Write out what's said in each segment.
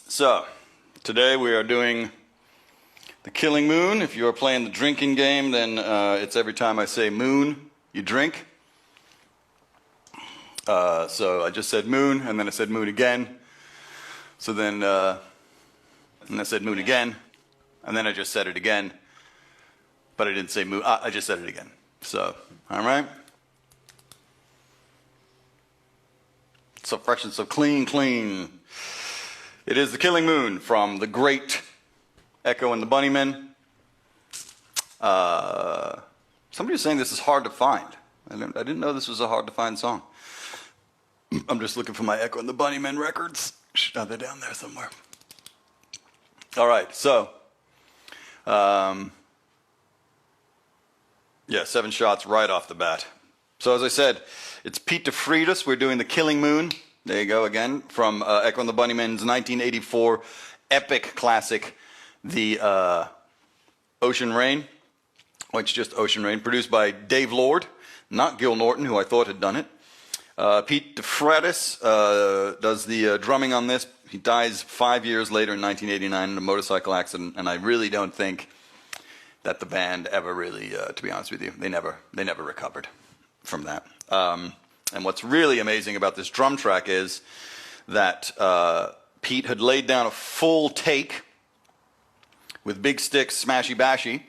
So, today we are doing the Killing Moon. If you are playing the drinking game, then it's every time I say moon, you drink. So I just said moon, and then I said moon again. So then, and I said moon again, and then I just said it again. But I didn't say moon, I just said it again. So, alright? So fresh and so clean. It is the Killing Moon from the great Echo and the Bunnymen. Somebody was saying this is hard to find. I didn't know this was a hard to find song. I'm just looking for my Echo and the Bunnymen records. Oh, they're down there somewhere. Alright, so yeah, 7 shots right off the bat. So as I said, it's Pete DeFreitas. We're doing the Killing Moon. There you go again, from Echo and the Bunnymen's 1984 epic classic, The Ocean Rain. Or it's just Ocean Rain, produced by Dave Lord, not Gil Norton, who I thought had done it. Pete DeFreitas does the drumming on this. He dies 5 years later in 1989 in a motorcycle accident, and I really don't think that the band ever really, to be honest with you, they never recovered from that. And what's really amazing about this drum track is that Pete had laid down a full take with big sticks, smashy bashy,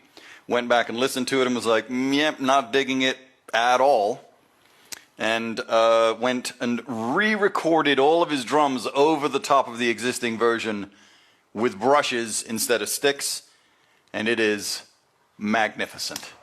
went back and listened to it and was like, yep, not digging it at all, and went and re-recorded all of his drums over the top of the existing version with brushes instead of sticks, and it is magnificent.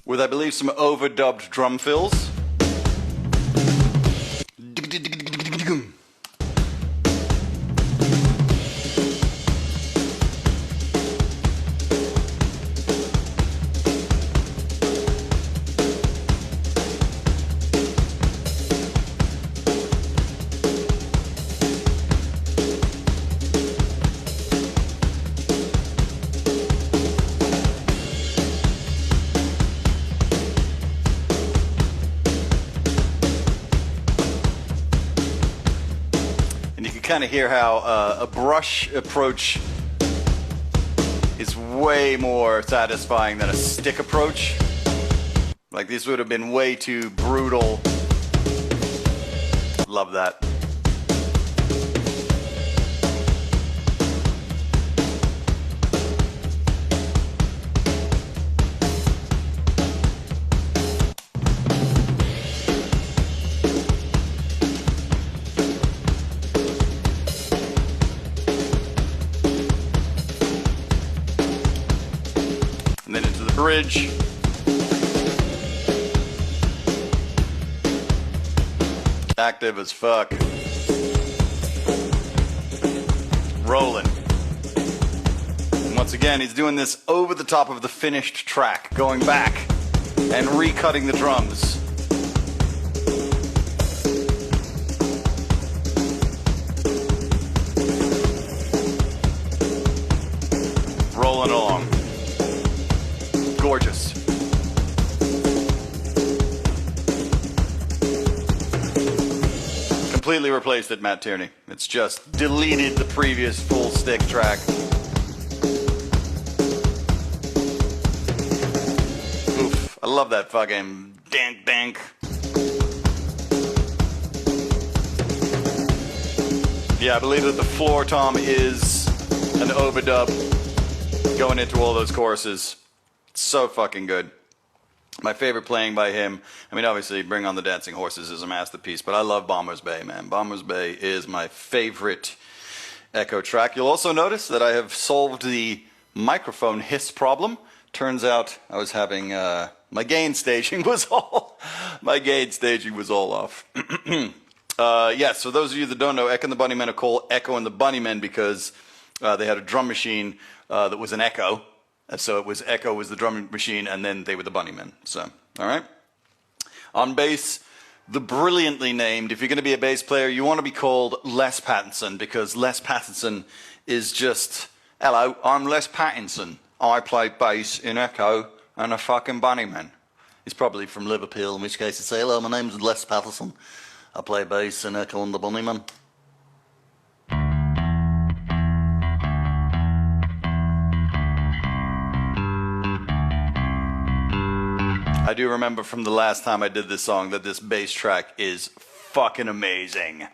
With, I believe, some overdubbed drum fills. Kind of hear how a brush approach is way more satisfying than a stick approach. Like, this would have been way too brutal. Love that. Bridge. Active as fuck. Rolling. And once again, he's doing this over the top of the finished track, going back and recutting the drums. Rolling along. Gorgeous. Completely replaced it, Matt Tierney. It's just deleted the previous full stick track. Oof. I love that fucking dank. Yeah, I believe that the floor tom is an overdub going into all those choruses. So fucking good. My favorite playing by him, I mean, obviously Bring on the Dancing Horses is a masterpiece, but I love Bomber's Bay, man. Bomber's Bay is my favorite Echo track. You'll also notice that I have solved the microphone hiss problem. turns out I was having my gain staging was all off. Yeah, so those of you that don't know, Echo and the Bunnymen are called Echo and the Bunnymen because they had a drum machine that was an Echo. So it was Echo was the drum machine, and then they were the Bunnymen. So, all right. On bass, the brilliantly named, if you're going to be a bass player, you want to be called Les Pattinson, because Les Pattinson is just, hello, I'm Les Pattinson. I play bass in Echo and a fucking Bunnymen. He's probably from Liverpool, in which case he'd say, hello, my name's Les Pattinson. I play bass in Echo and the Bunnymen. I do remember from the last time I did this song that this bass track is fucking amazing.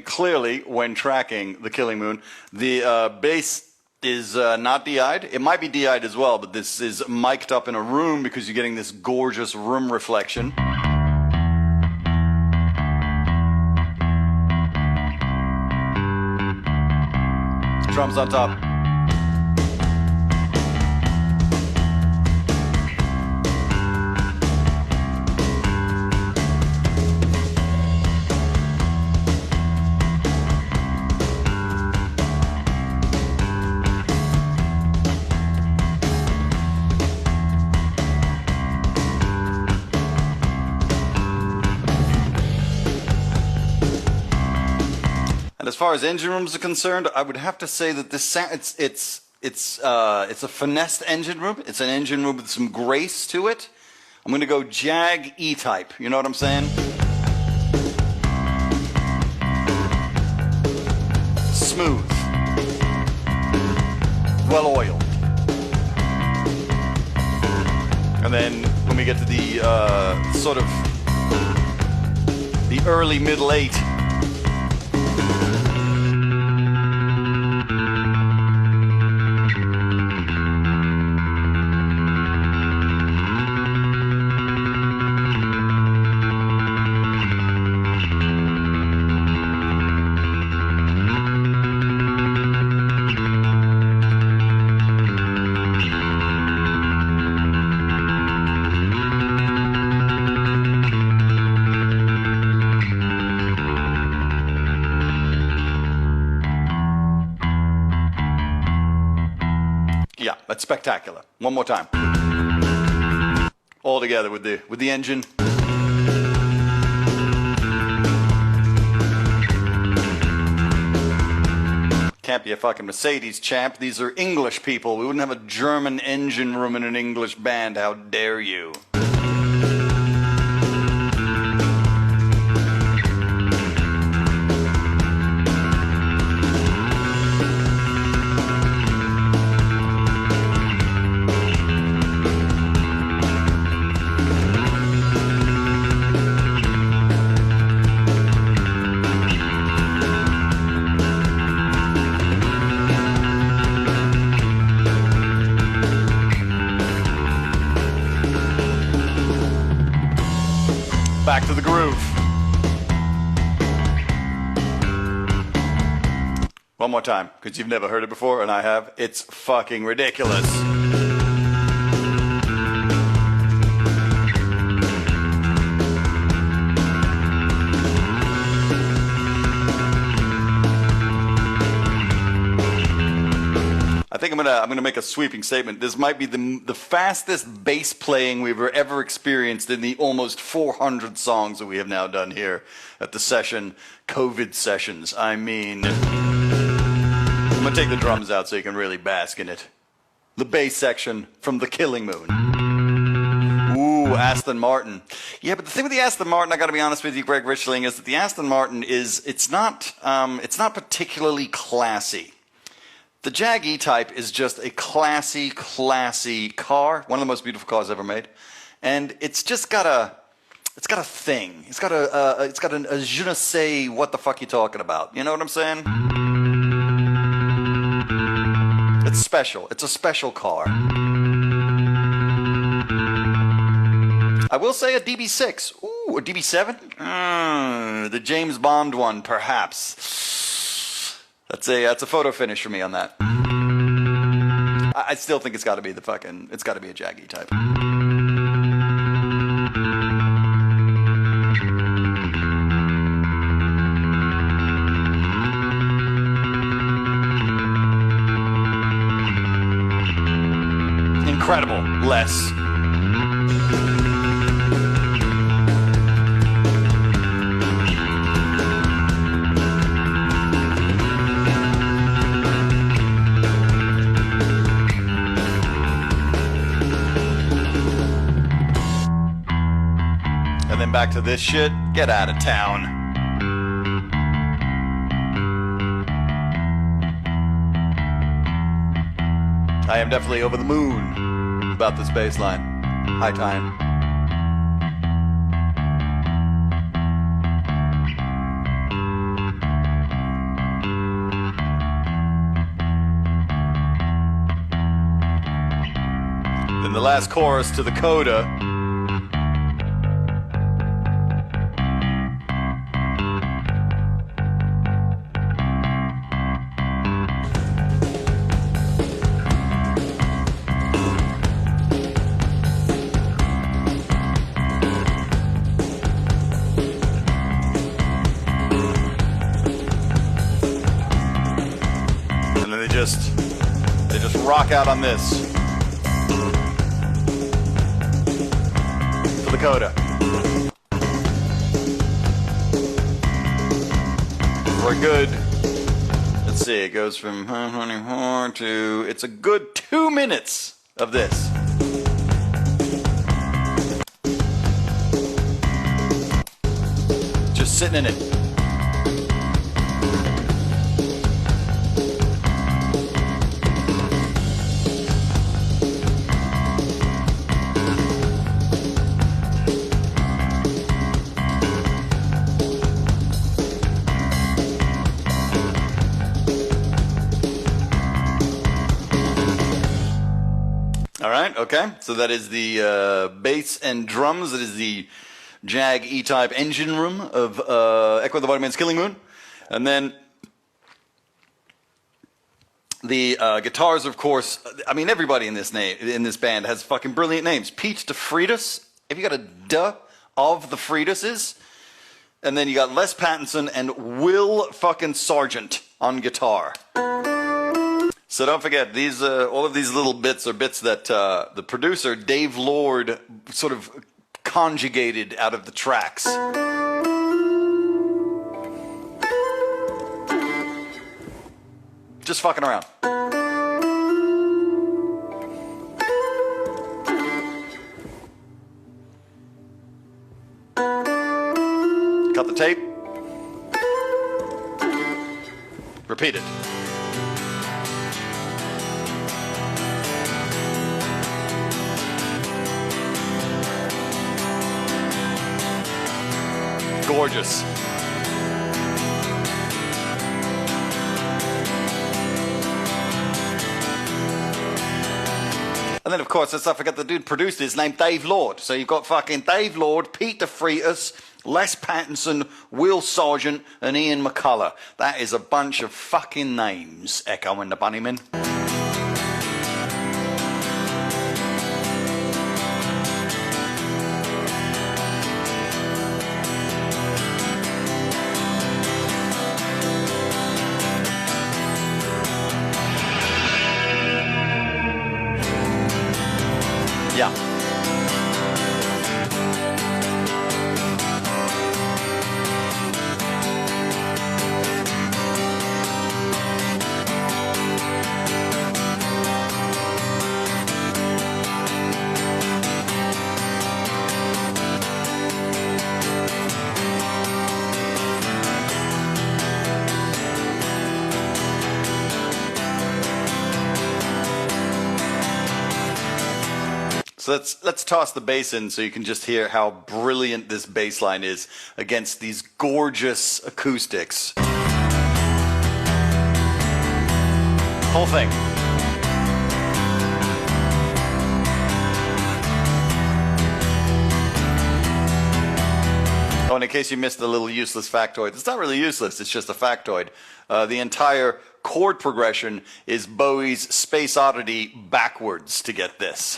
Clearly, when tracking the Killing Moon, the bass is not DI'd. It might be DI'd as well, but this is mic'd up in a room because you're getting this gorgeous room reflection. Drums on top. As far as engine rooms are concerned, I would have to say that this sound, it's a finessed engine room. It's an engine room with some grace to it. I'm going to go Jag E-type. You know what I'm saying? Smooth, well oiled, and then when we get to the sort of the early middle eight. Yeah, that's spectacular. One more time. All together with the engine. Can't be a fucking Mercedes, champ. These are English people. We wouldn't have a German engine room in an English band. How dare you? Back to the groove. One more time, because you've never heard it before, and I have. It's fucking ridiculous. I think I'm gonna make a sweeping statement. This might be the fastest bass playing we've ever experienced in the almost 400 songs that we have now done here at the session, COVID sessions. I mean, I'm gonna take the drums out so you can really bask in it. The bass section from The Killing Moon. Ooh, Aston Martin. Yeah, but the thing with the Aston Martin, I gotta be honest with you, Greg Richling, is that the Aston Martin it's not particularly classy. The Jag E-Type is just a classy car, one of the most beautiful cars ever made, and it's got a thing. It's got a je ne sais what the fuck you talking about. You know what I'm saying? It's special. It's a special car. I will say a DB6. Ooh, a DB7? The James Bond one, perhaps. That's a photo finish for me on that. I still think it's got to be it's got to be a Jag E-Type. Incredible. Less. And then back to this shit. Get out of town. I am definitely over the moon about this bass line. High time. Then the last chorus to the coda. They just rock out on this for the coda. For a good, let's see, it goes from 24 to, it's a good 2 minutes of this. Just sitting in it. Alright, okay. So that is the bass and drums. That is the Jag E-Type engine room of Echo the Bunnymen's Killing Moon. And then the guitars, of course. I mean, everybody in this band has fucking brilliant names. Pete DeFreitas. Have you got a duh of the Freitas? And then you got Les Pattinson and Will fucking Sargent on guitar. So don't forget, these all of these little bits are bits that the producer, Dave Lord, sort of conjugated out of the tracks. Just fucking around. Cut the tape. Repeat it. Gorgeous. And then, of course, let's not forget the dude produced it. His name Dave Lord. So you've got fucking Dave Lord, Pete DeFreitas, Les Pattinson, Will Sargent, and Ian McCullough. That is a bunch of fucking names, Echo and the Bunnymen. So let's toss the bass in so you can just hear how brilliant this bass line is against these gorgeous acoustics. Whole thing. Oh, and in case you missed the little useless factoid, it's not really useless, it's just a factoid. The entire chord progression is Bowie's Space Oddity backwards to get this.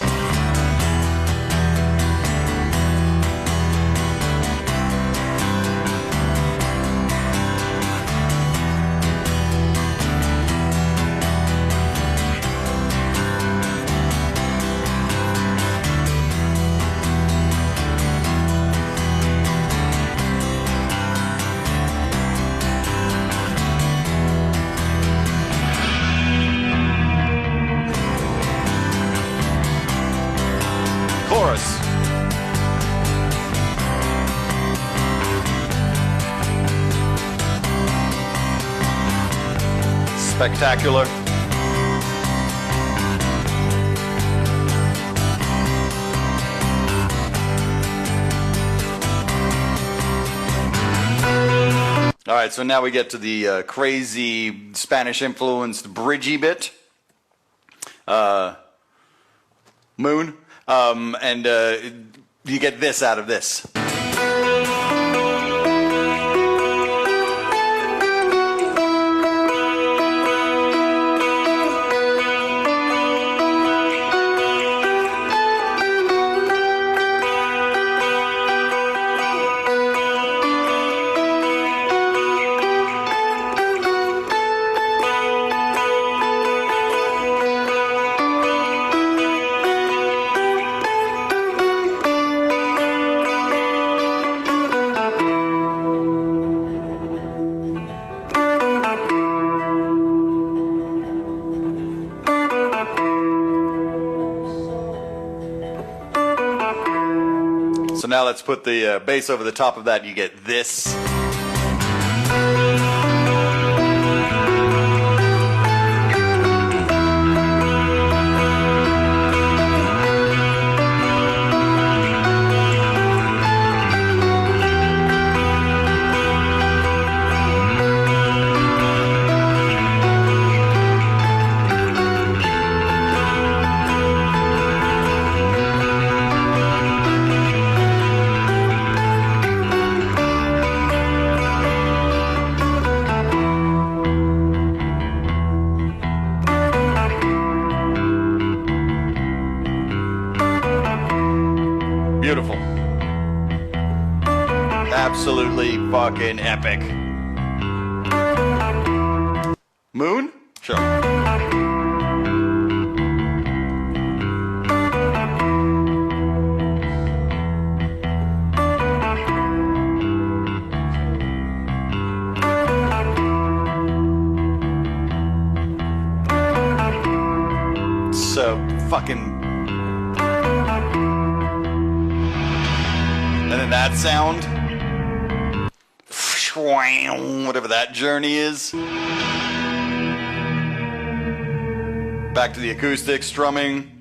Chorus. Spectacular. All right, so now we get to the crazy Spanish-influenced bridgey bit. Moon. And you get this out of this. So now let's put the bass over the top of that. You get this. Beautiful. Absolutely fucking epic. Moon? Sure. So fucking. And then that sound, whatever that journey is. Back to the acoustic strumming.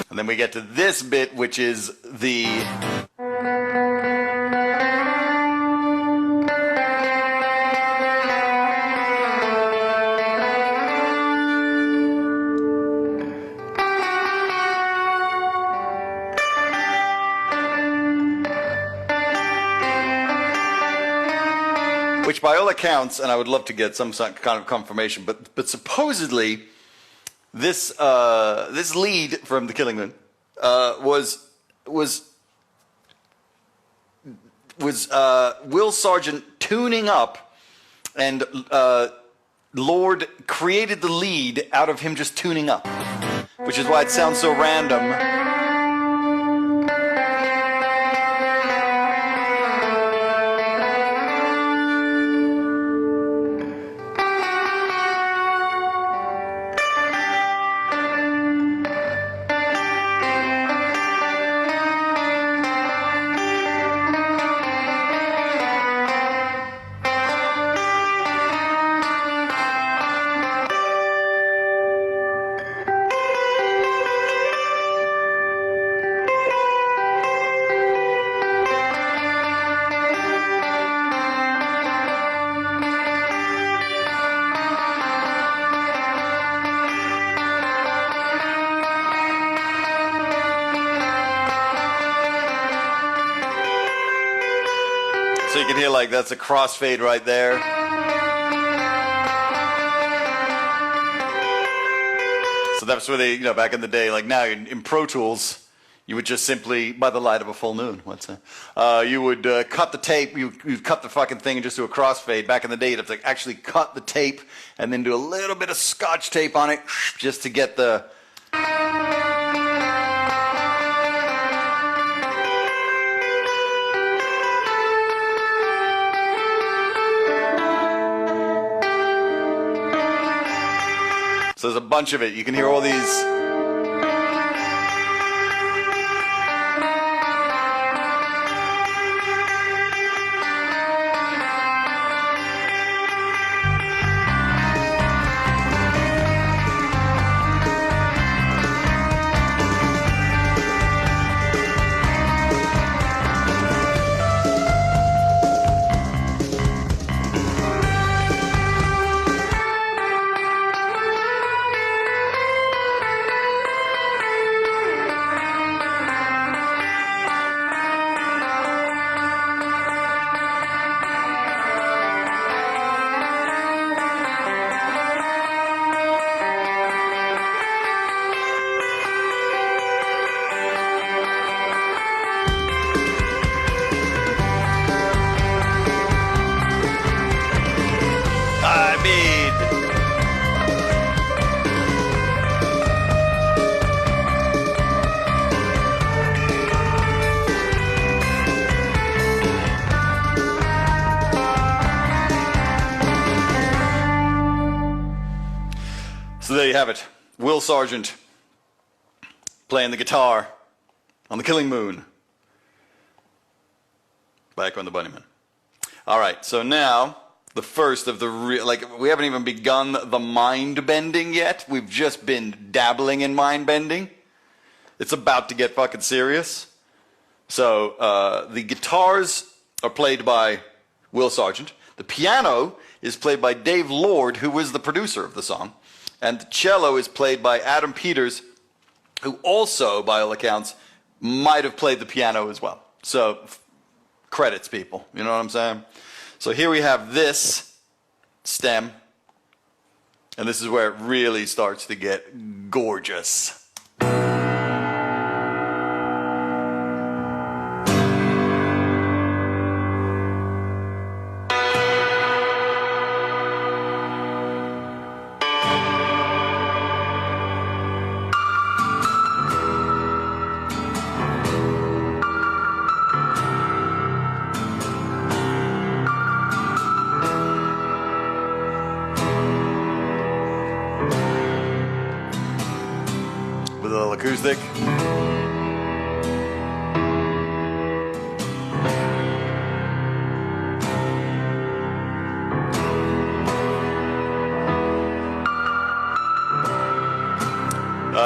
And then we get to this bit, which is the which by all accounts, and I would love to get some kind of confirmation, but supposedly this this lead from The Killing Moon was Will Sargent tuning up, and Lord created the lead out of him just tuning up, which is why it sounds so random. like that's a crossfade right there. So that's where they, back in the day, like now in Pro Tools, you would just simply, by the light of a full moon, you would cut the tape, you'd cut the fucking thing and just do a crossfade. Back in the day, you'd have to actually cut the tape and then do a little bit of scotch tape on it just to get the... So there's a bunch of it. You can hear all these... So there you have it. Will Sargent playing the guitar on The Killing Moon by Echo and the Bunnymen. All right, so now the first of the we haven't even begun the mind bending yet. We've just been dabbling in mind bending. It's about to get fucking serious. So the guitars are played by Will Sargent. The piano is played by Dave Lord, who was the producer of the song. And the cello is played by Adam Peters, who also, by all accounts, might have played the piano as well. So, credits, people. You know what I'm saying? So here we have this stem. And this is where it really starts to get gorgeous. With a little acoustic.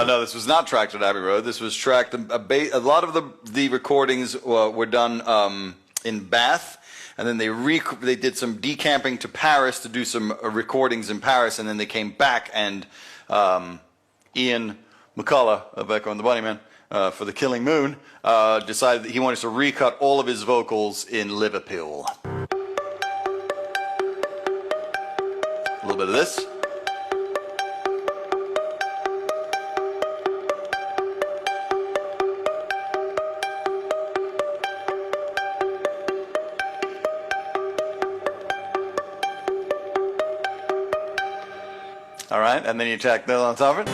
No, this was not tracked at Abbey Road. This was tracked. A lot of the recordings were done in Bath, and then they did some decamping to Paris to do some recordings in Paris, and then they came back, and Ian McCullough of Echo and the Bunnymen for The Killing Moon decided that he wanted to recut all of his vocals in Liverpool. A little bit of this. All right, and then you tack that on top of it.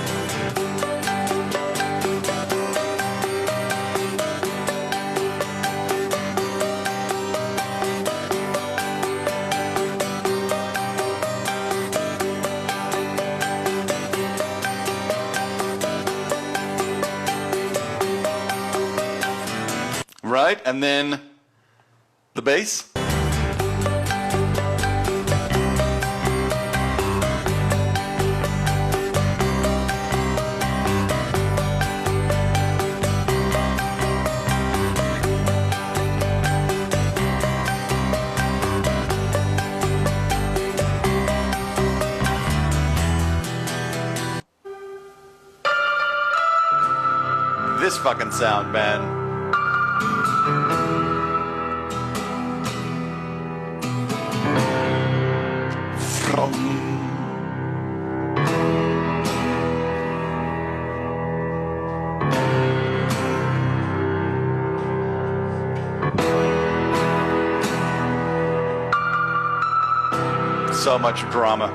Right, and then the bass. This fucking sound, man. So much drama.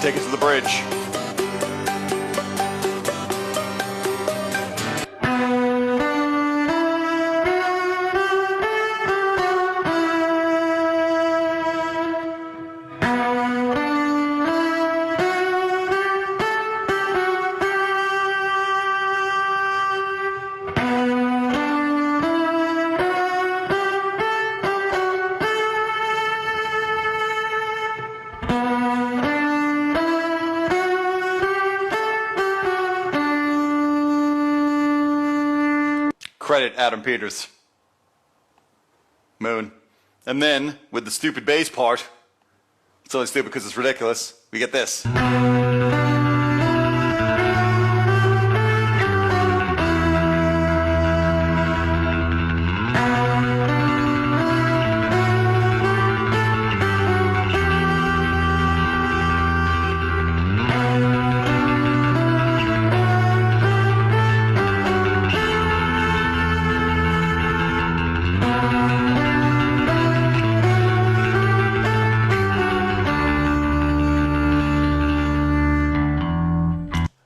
Take it to the bridge. Credit Adam Peters. Moon. And then, with the stupid bass part, it's only stupid because it's ridiculous, we get this.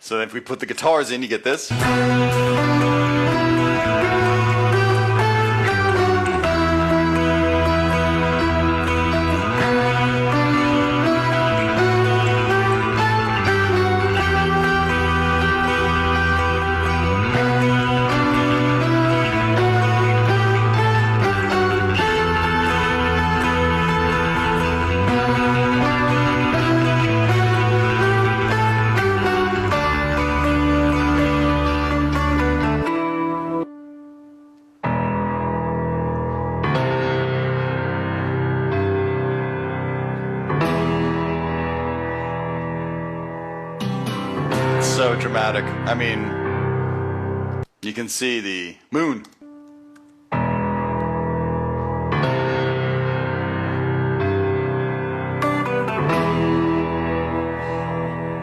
So if we put the guitars in, you get this. So dramatic. I mean, you can see the moon.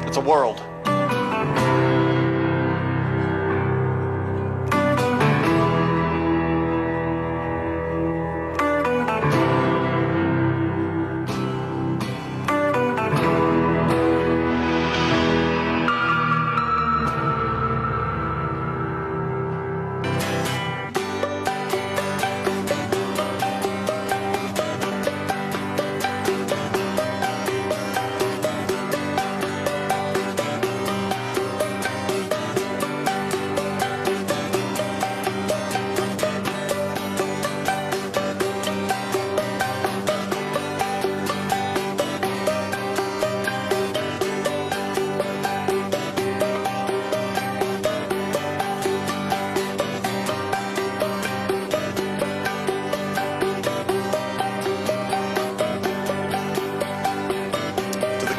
It's a world.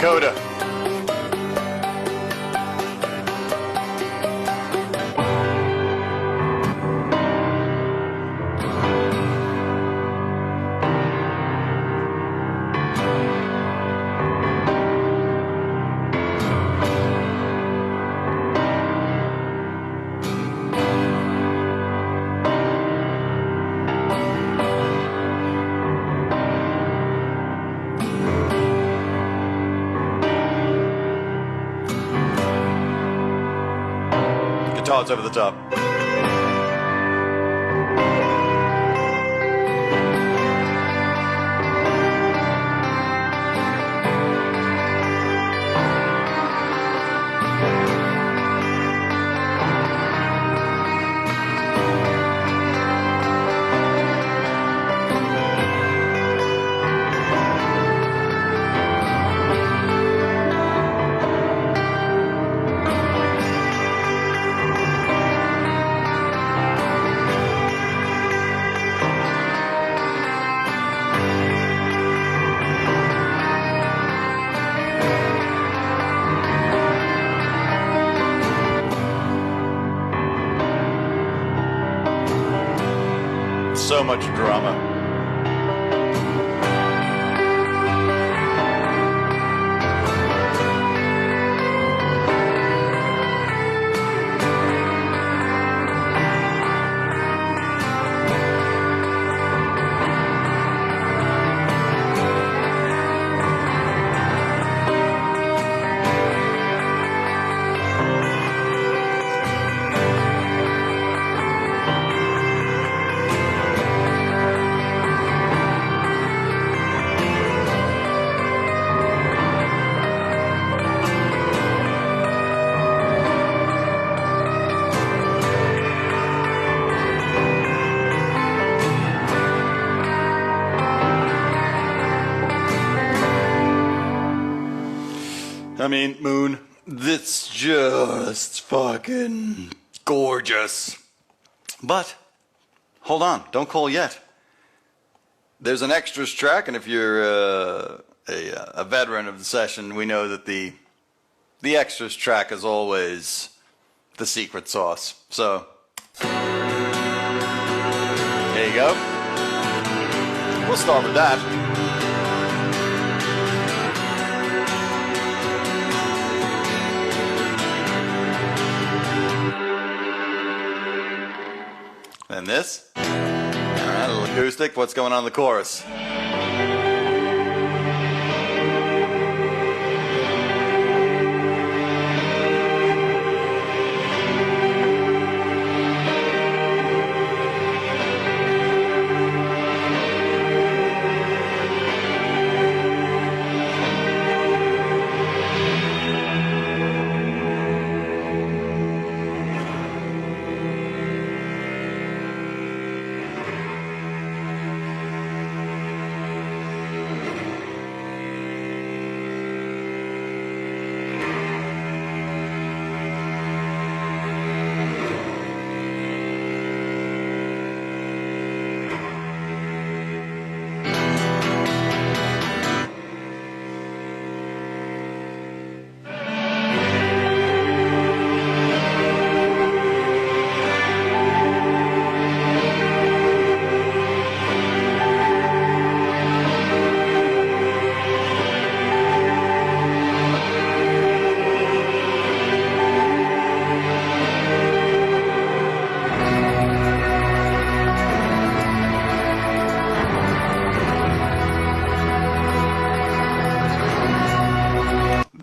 Coda. Guitars over the top. much drama. I mean, Moon, this just fucking gorgeous. But, hold on, don't call yet. There's an extras track, and if you're a veteran of the session, we know that the extras track is always the secret sauce. So, there you go. We'll start with that. And this. All right, a little acoustic. What's going on in the chorus?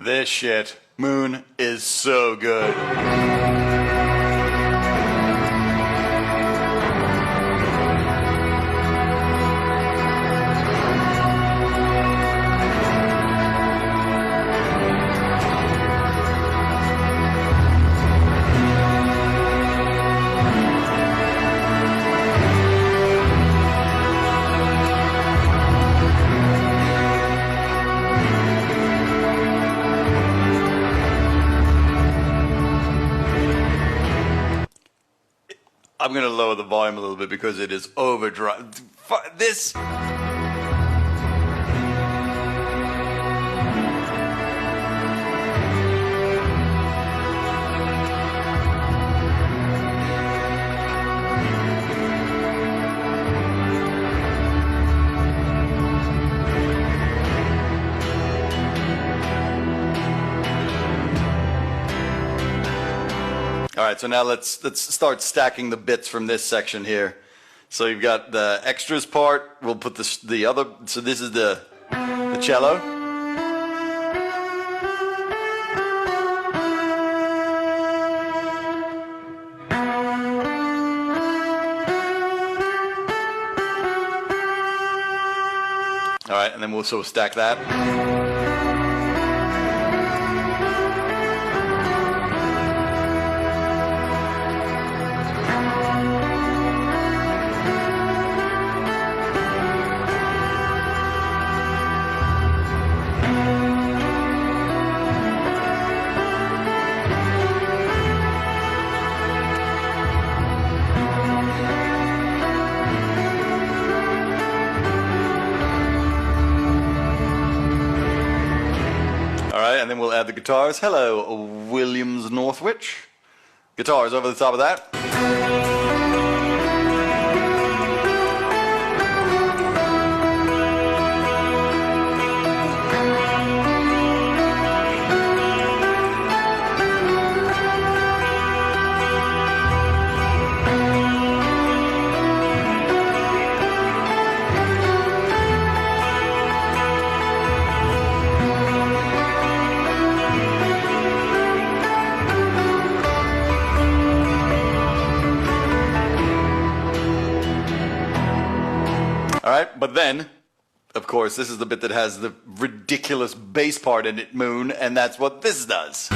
This shit, Moon, is so good. I'm going to lower the volume a little bit because it is overdrive. This... All right, so now let's start stacking the bits from this section here. So you've got the extras part. We'll put the other. So this is the cello. All right, and then we'll sort of stack that. And then we'll add the guitars. Hello, Williams Northwich. Guitars over the top of that. But then, of course, this is the bit that has the ridiculous bass part in it, Moon, and that's what this does.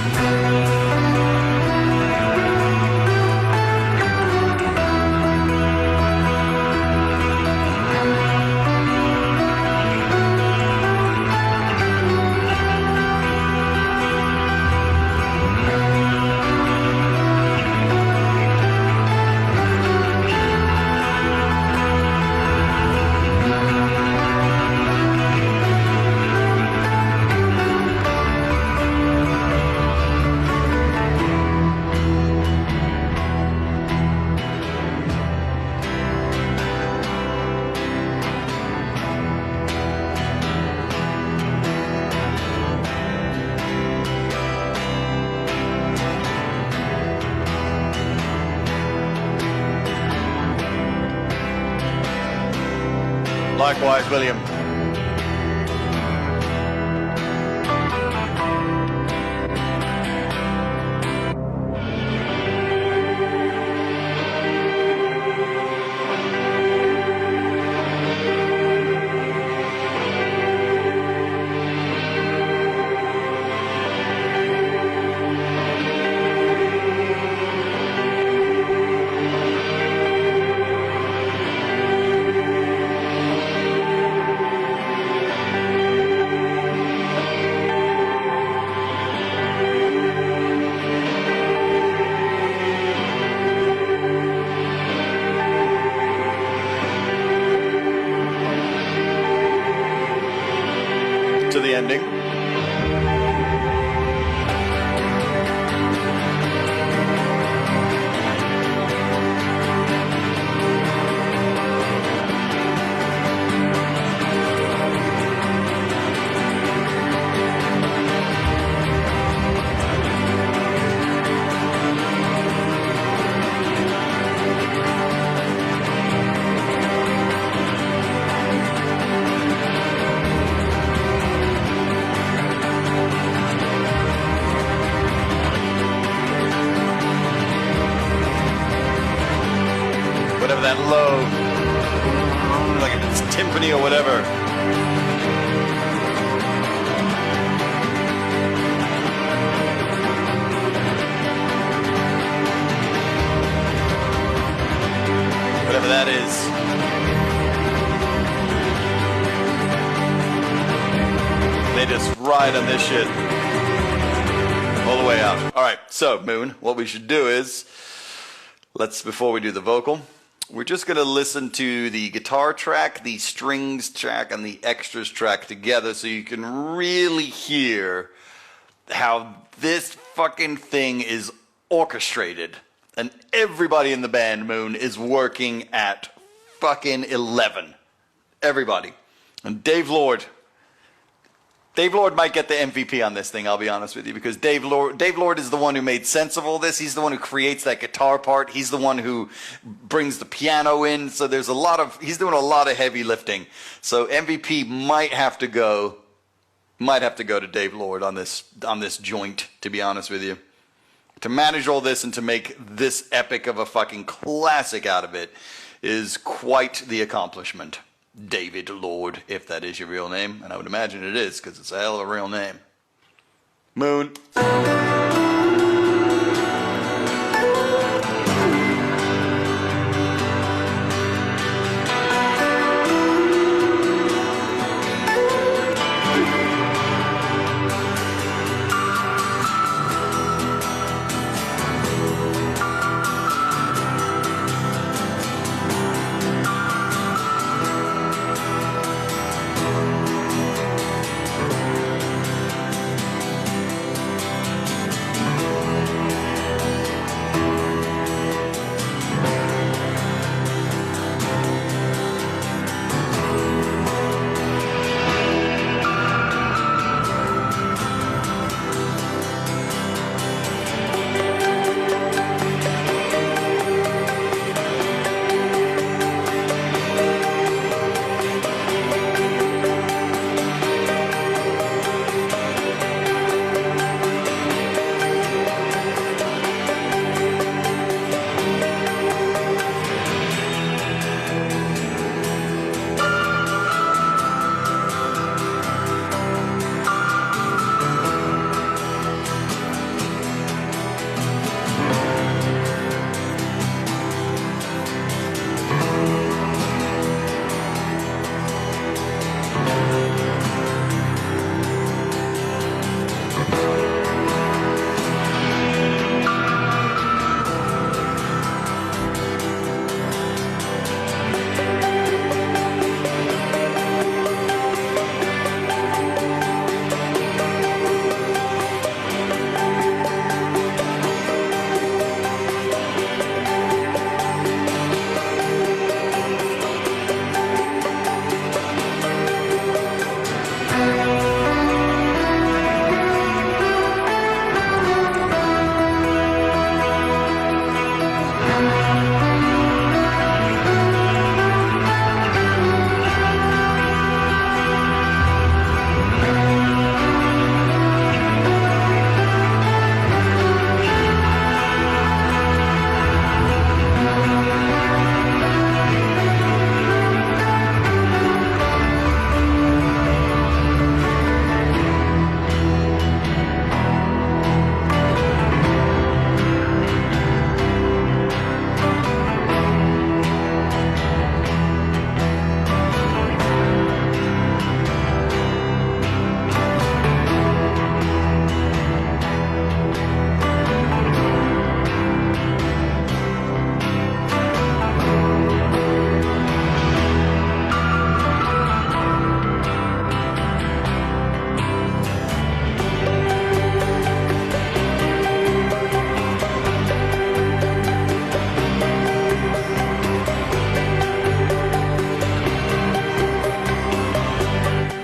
Likewise, William. To the ending. Whatever that low, like if it's timpani or whatever. Whatever that is. They just ride on this shit all the way out. All right, so Moon, what we should do is, before we do the vocal, we're just going to listen to the guitar track, the strings track, and the extras track together so you can really hear how this fucking thing is orchestrated. And everybody in the band, Moon, is working at fucking 11. Everybody. And Dave Lord might get the MVP on this thing, I'll be honest with you, because Dave Lord is the one who made sense of all this. He's the one who creates that guitar part. He's the one who brings the piano in. So he's doing a lot of heavy lifting. So MVP might have to go to Dave Lord on this joint, to be honest with you. To manage all this and to make this epic of a fucking classic out of it is quite the accomplishment. David Lord, if that is your real name, and I would imagine it is, because it's a hell of a real name. Moon.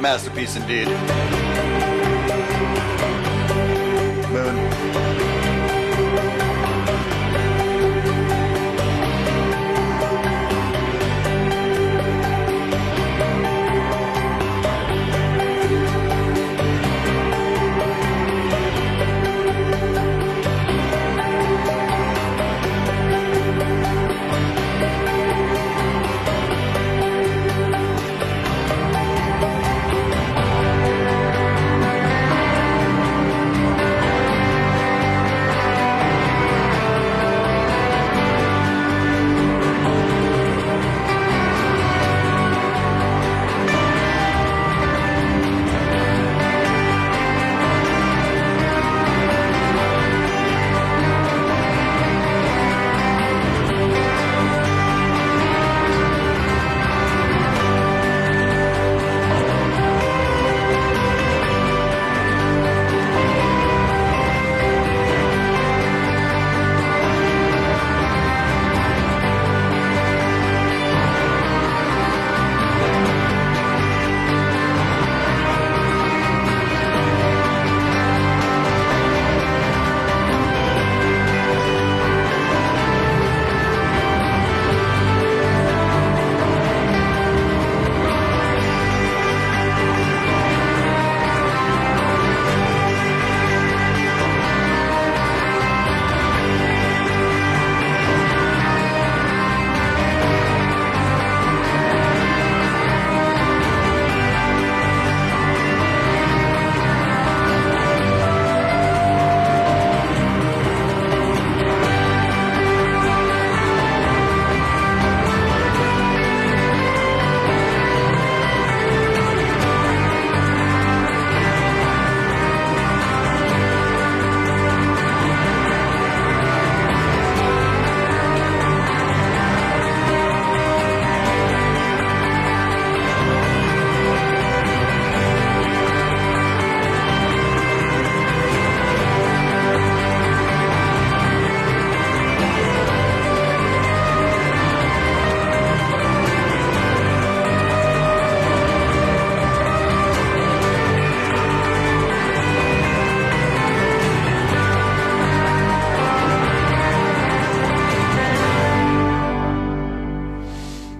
Masterpiece indeed.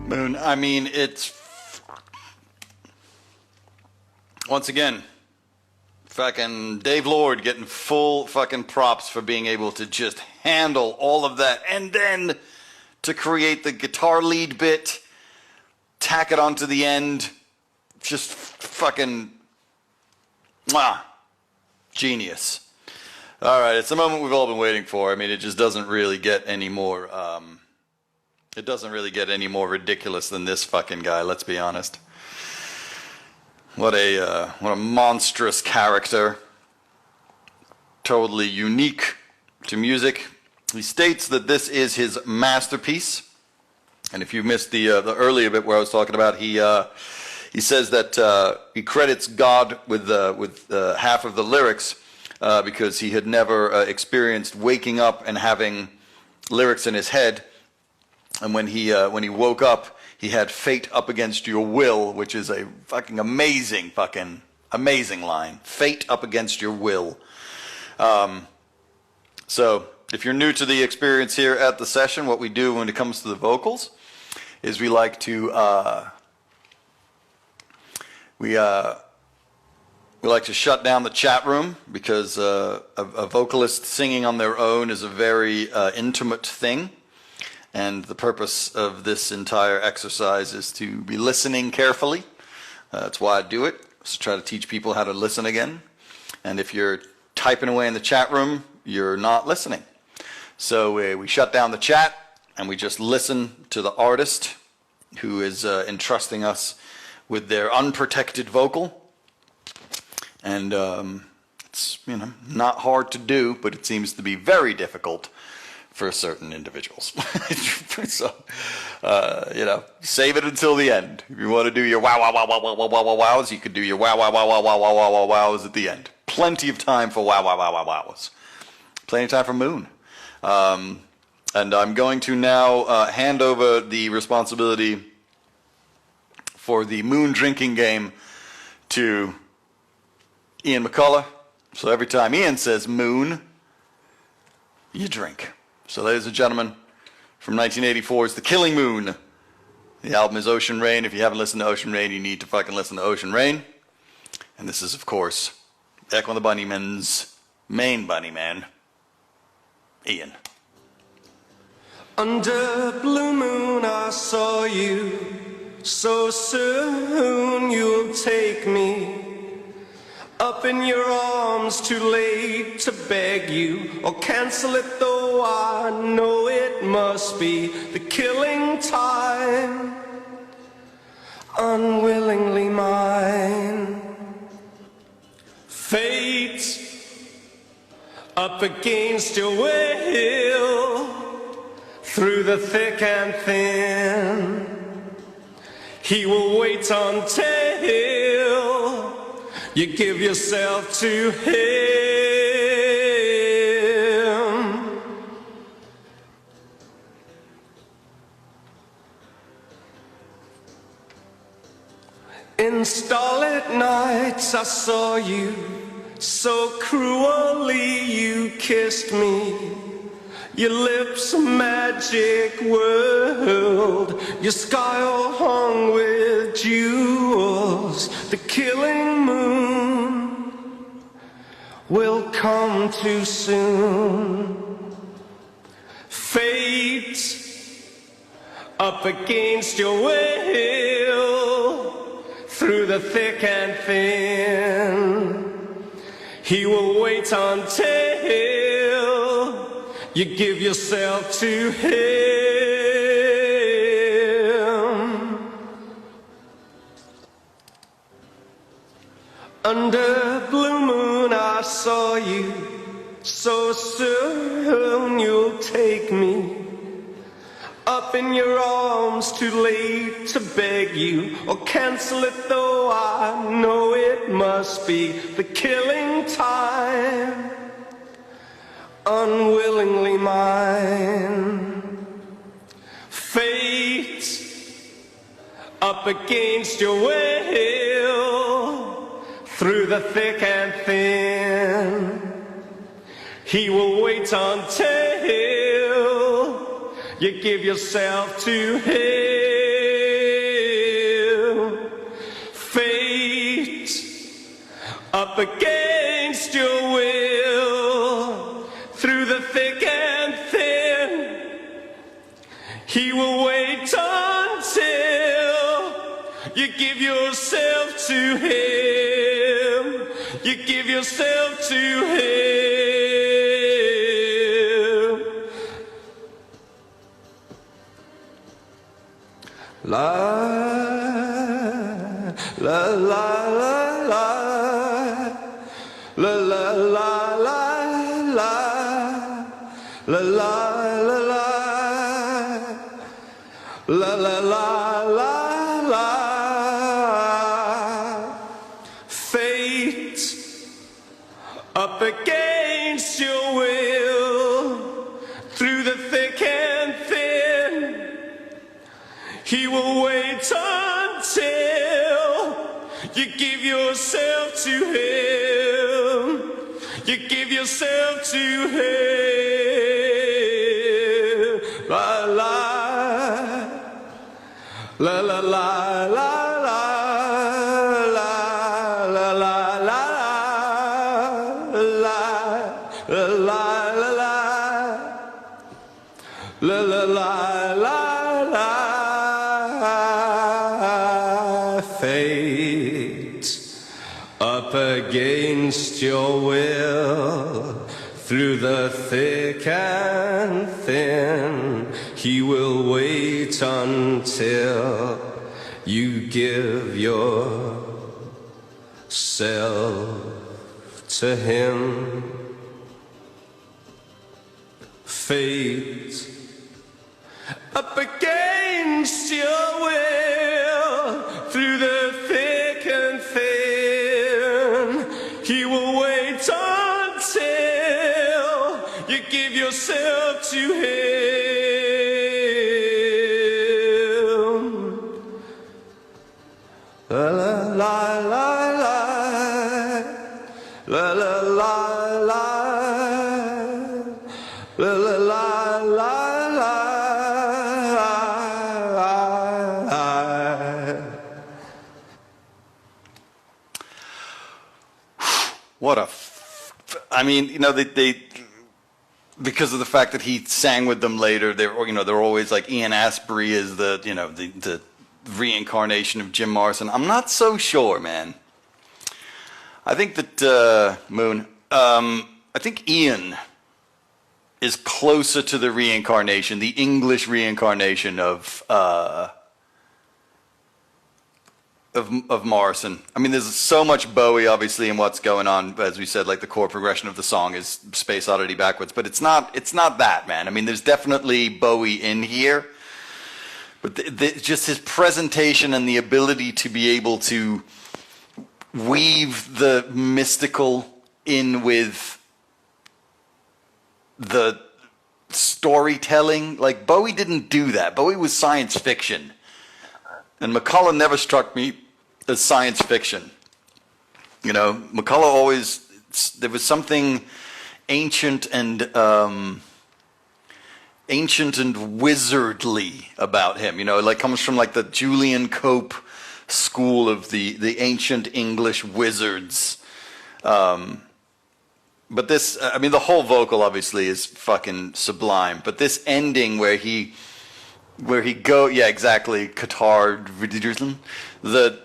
Moon. I mean, it's once again fucking Dave Lord getting full fucking props for being able to just handle all of that, and then to create the guitar lead bit, tack it onto the end, just fucking genius. All right, it's the moment we've all been waiting for. I mean, it just doesn't really get any more. It doesn't really get any more ridiculous than this fucking guy. Let's be honest. What a monstrous character. Totally unique to music. He states that this is his masterpiece. And if you missed the earlier bit where I was talking about, he says that he credits God with half of the lyrics because he had never experienced waking up and having lyrics in his head. And when he woke up, he had fate up against your will, which is a fucking amazing line. Fate up against your will. So if you're new to the experience here at the session, what we do when it comes to the vocals is we like to shut down the chat room, because a vocalist singing on their own is a very intimate thing. And the purpose of this entire exercise is to be listening carefully. That's why I do it, is to try to teach people how to listen again. And if you're typing away in the chat room, you're not listening. So we shut down the chat and we just listen to the artist who is entrusting us with their unprotected vocal. And it's not hard to do, but it seems to be very difficult for certain individuals. So, save it until the end. If you want to do your wow, wow, wow, wow, wow, wow, wow, wow, wows, you could do your wow, wow, wow, wow, wow, wow, wow, wow, wows at the end. Plenty of time for wow, wow, wow, wow, wows. Plenty of time for Moon. And I'm going to now hand over the responsibility for the Moon drinking game to Ian McCullough. So every time Ian says moon, you drink. So ladies and gentlemen, from 1984 is The Killing Moon. The album is Ocean Rain. If you haven't listened to Ocean Rain, you need to fucking listen to Ocean Rain. And this is, of course, Echo and the Bunnymen's main Bunnyman, Ian. Under blue moon I saw you, so soon you'll take me up in your arms, too late to beg you or cancel it, though I know it must be the killing time, unwillingly mine. Fate up against your will, through the thick and thin, he will wait until you give yourself to him. In starlit nights I saw you, so cruelly you kissed me. Your lips a magic world, your sky all hung with jewels. The killing moon will come too soon. Fate up against your will, through the thick and thin, he will wait until you give yourself to him. Under blue moon I saw you, so soon you'll take me up in your arms, too late to beg you or cancel it, though I know it must be the killing time, unwillingly mine. Fate up against your will, through the thick and thin, he will wait until you give yourself to him. Fate up against your will, through the thick and thin, he will wait until you give yourself to him. You give yourself to him. La la la la la la la la la la la la la la la la. Fate up against your will, through the thick and thin, he will wait until you give yourself to him. You give yourself to him. La la la la la la la la la la la la la la la. Fate up against your will, through the thick and thin, he will wait until you give yourself to him. Fate up against your will, through the thick and thin, he will wait until you give yourself to him. La la la la la. La la la la, la la la la la. What a, I mean, you know, they because of the fact that he sang with them later, they're always like Ian Astbury is the reincarnation of Jim Morrison. I'm not so sure, man. I think that Moon, I think Ian is closer to the reincarnation, the English reincarnation of Morrison. I mean, there's so much Bowie, obviously, in what's going on. As we said, like the chord progression of the song is Space Oddity backwards, but it's not that, man. I mean, there's definitely Bowie in here, but just his presentation and the ability to be able to weave the mystical in with the storytelling. Like, Bowie didn't do that. Bowie was science fiction. And McCullough never struck me as science fiction. You know, McCullough always, there was something ancient and wizardly about him. You know, like comes from like the Julian Cope school of the ancient English wizards. But this, I mean, the whole vocal obviously is fucking sublime. But this ending where he yeah, exactly, Qatar,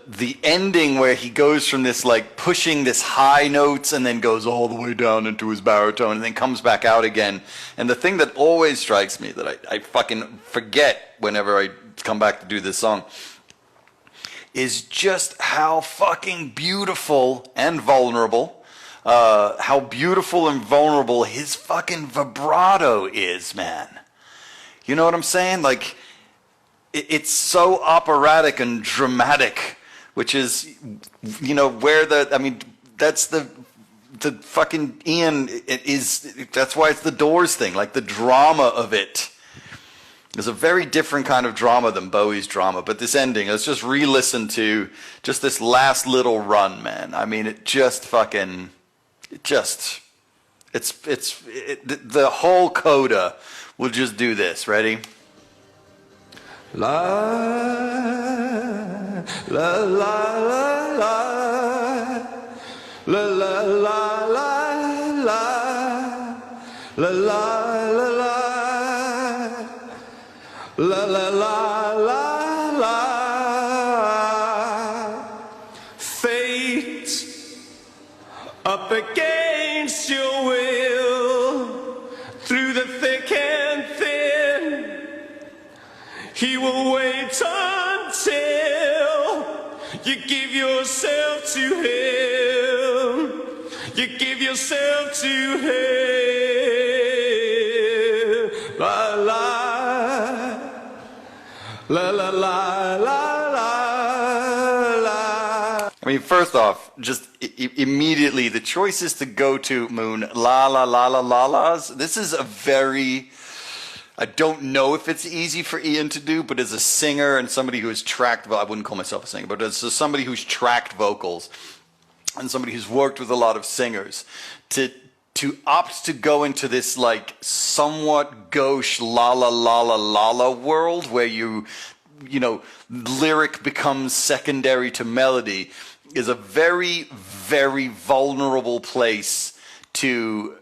the ending where he goes from this like pushing this high notes and then goes all the way down into his baritone and then comes back out again. And the thing that always strikes me that I fucking forget whenever I come back to do this song is just how fucking beautiful and vulnerable, his fucking vibrato is, man. You know what I'm saying? Like, it's so operatic and dramatic, which is, you know, where that's the fucking Ian, that's why it's the Doors thing, like the drama of it. There's a very different kind of drama than Bowie's drama, but this ending, let's just re-listen to just this last little run, man. I mean, the whole coda will just do this. Ready? La la la la la la la la la la la la la. Fate up against your will, through the thick and thin, he will wait until you give yourself to him. You give yourself to him. La la la la la la la. I mean, first off, just immediately, the choice is to go to Moon, la la la la la la's. This is a very, I don't know if it's easy for Ian to do, but as a singer and somebody who has tracked, well, I wouldn't call myself a singer, but as somebody who's tracked vocals and somebody who's worked with a lot of singers, to opt to go into this like somewhat gauche la la la la la la world where you know, lyric becomes secondary to melody is a very, very vulnerable place to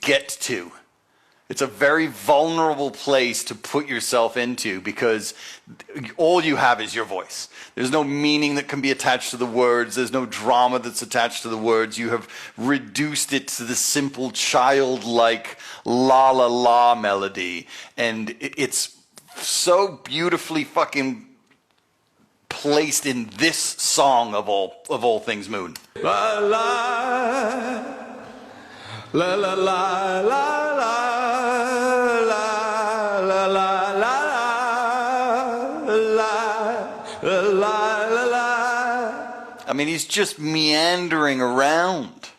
get to. It's a very vulnerable place to put yourself into because all you have is your voice. There's no meaning that can be attached to the words. There's no drama that's attached to the words. You have reduced it to the simple childlike la la la melody. And it's so beautifully fucking placed in this song of all things, Moon. La la la la la la la. I mean, he's just meandering around.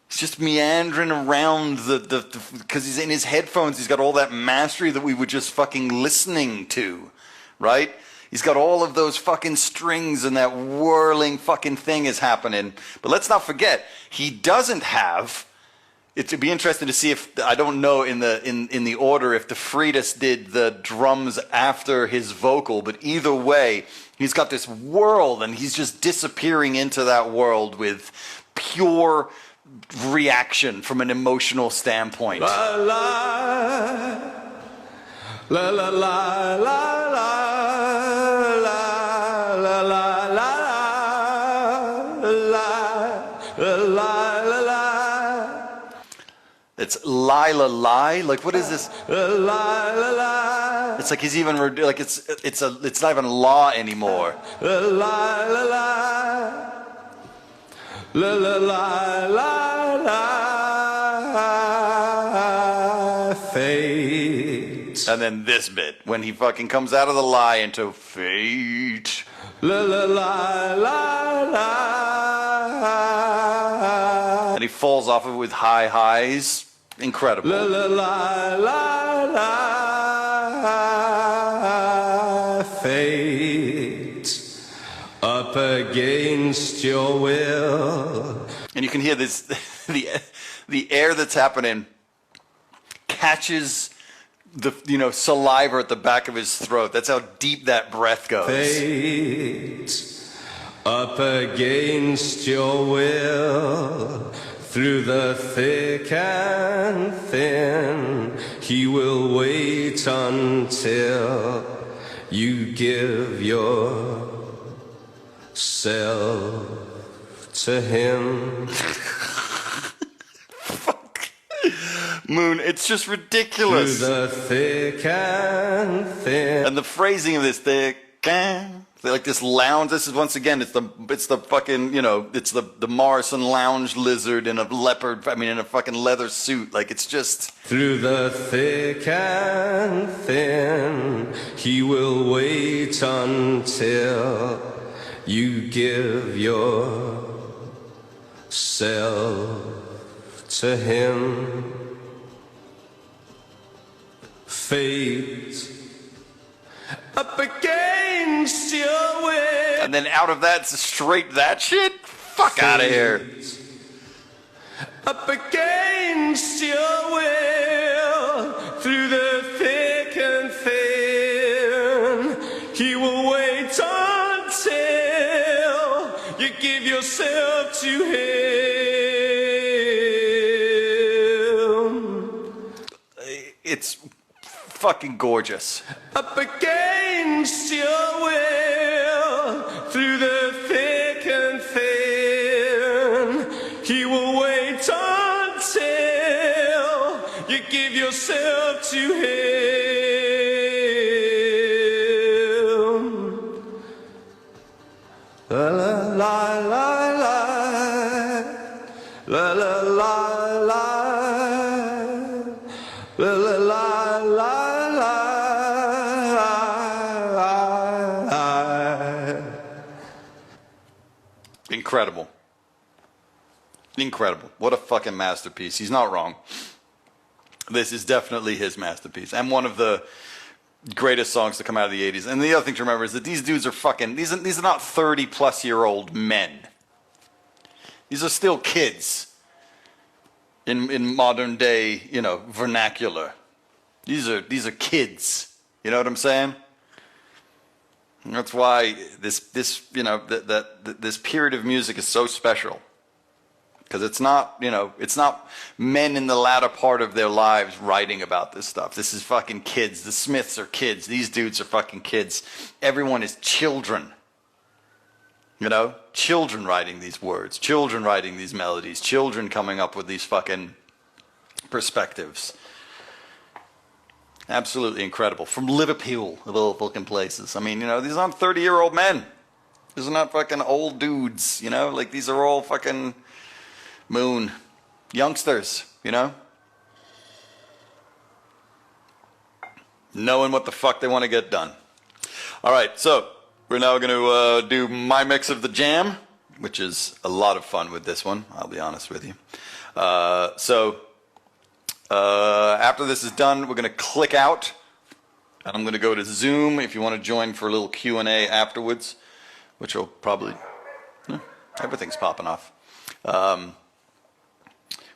He's just meandering around because he's in his headphones. He's got all that mastery that we were just fucking listening to, right? He's got all of those fucking strings and that whirling fucking thing is happening. But let's not forget, he doesn't have... It'd be interesting to see if, I don't know in the order, if the Friedus did the drums after his vocal, but either way, he's got this world and he's just disappearing into that world with pure reaction from an emotional standpoint. La la la la la la la la la la la. It's Lila lie. Like, what is this? La la la. It's like he's even like it's not even law anymore. La la la la la la la la. Fate. And then this bit when he fucking comes out of the lie into fate. La la la la la. And he falls off of it with high highs. Incredible. La la la la la. Fate up against your will. And you can hear this the air that's happening catches the saliva at the back of his throat. That's how deep that breath goes. Fate up against your will. Through the thick and thin, he will wait until you give yourself to him. Fuck. Moon, it's just ridiculous. Through the thick and thin. And the phrasing of this thick and... like this lounge, this is once again, it's the fucking, it's the Morrison lounge lizard in a in a fucking leather suit. Like, it's just... Through the thick and thin, he will wait until you give yourself to him. Fate up against your will. And then out of that, straight that shit? Fuck out of here. Up against your will. Through the thick and thin, he will wait until you give yourself to him. It's fucking gorgeous. Up against your will, through the thick and thin, he will wait until you give yourself to him. La la la la la la la la la la la la. Incredible. Incredible. What a fucking masterpiece. He's not wrong. This is definitely his masterpiece. And one of the greatest songs to come out of the 80s. And the other thing to remember is that these dudes are fucking... These are not 30-plus-year-old men. These are still kids. In modern day, vernacular. These are kids. You know what I'm saying? And that's why this period of music is so special, because it's not men in the latter part of their lives writing about this stuff. This is fucking kids. The Smiths are kids. These dudes are fucking kids. Everyone is children. Children writing these words, children writing these melodies, children coming up with these fucking perspectives. Absolutely incredible. From Liverpool, of all fucking places. I mean, these aren't 30-year-old men. These are not fucking old dudes, Like, these are all fucking Moon youngsters, Knowing what the fuck they want to get done. All right, so we're now going to do my mix of the jam, which is a lot of fun with this one, I'll be honest with you. After this is done, we're going to click out And I'm going to go to Zoom if you want to join for a little Q&A afterwards, which will probably, everything's popping off.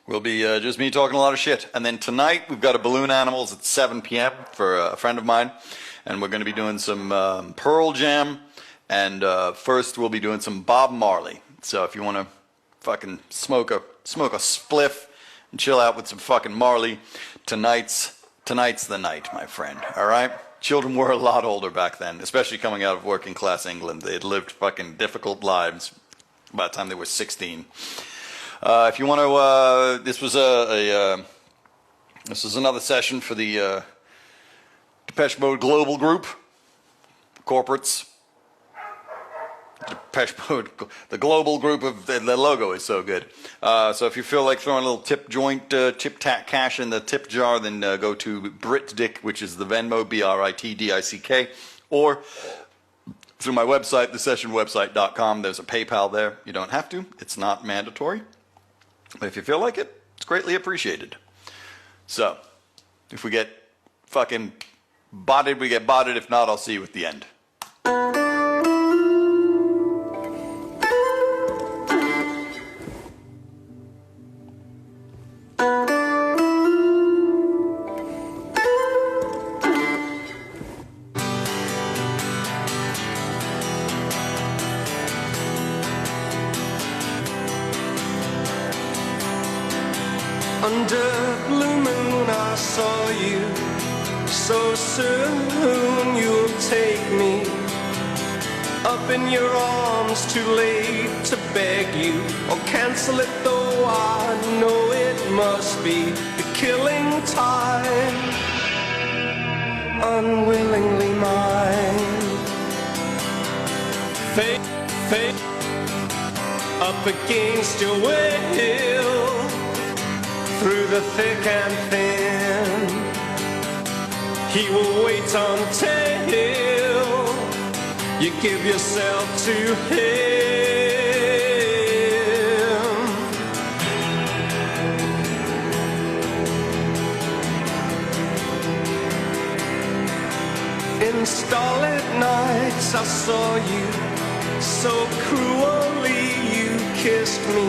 Will be just me talking a lot of shit. And then tonight we've got a Balloon Animals at 7 p.m. for a friend of mine. And we're going to be doing some Pearl Jam. And first we'll be doing some Bob Marley. So if you want to fucking smoke a spliff and chill out with some fucking Marley, tonight's the night, my friend. All right? Children were a lot older back then, especially coming out of working class England. They had lived fucking difficult lives by the time they were 16. If you want to, this was another session for the Depeche Mode Global Group, corporates. Depeche Mode, the global group of the logo is so good. So if you feel like throwing a little tip joint, tip tack cash in the tip jar, then go to BritDick, which is the Venmo, BritDick, or through my website, thesessionwebsite.com. There's a PayPal there. You don't have to. It's not mandatory. But if you feel like it, it's greatly appreciated. So, if we get fucking botted, we get botted. If not, I'll see you at the end. Under blue moon I saw you, so soon you'll take me up in your arms, too late to beg you or cancel it, though I know it must be the killing time, unwillingly mine. Fate up against your will, through the thick and thin, he will wait until you give yourself to him. In starlit nights I saw you, so cruelly you kissed me.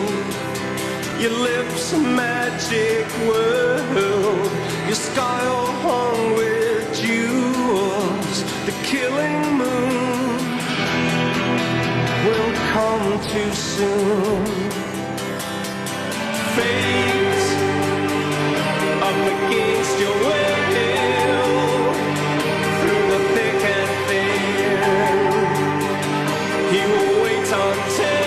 Your lips a magic world, your sky all hung with jewels. The killing moon will come too soon. Fate up against your will, through the thick and thin, he will wait until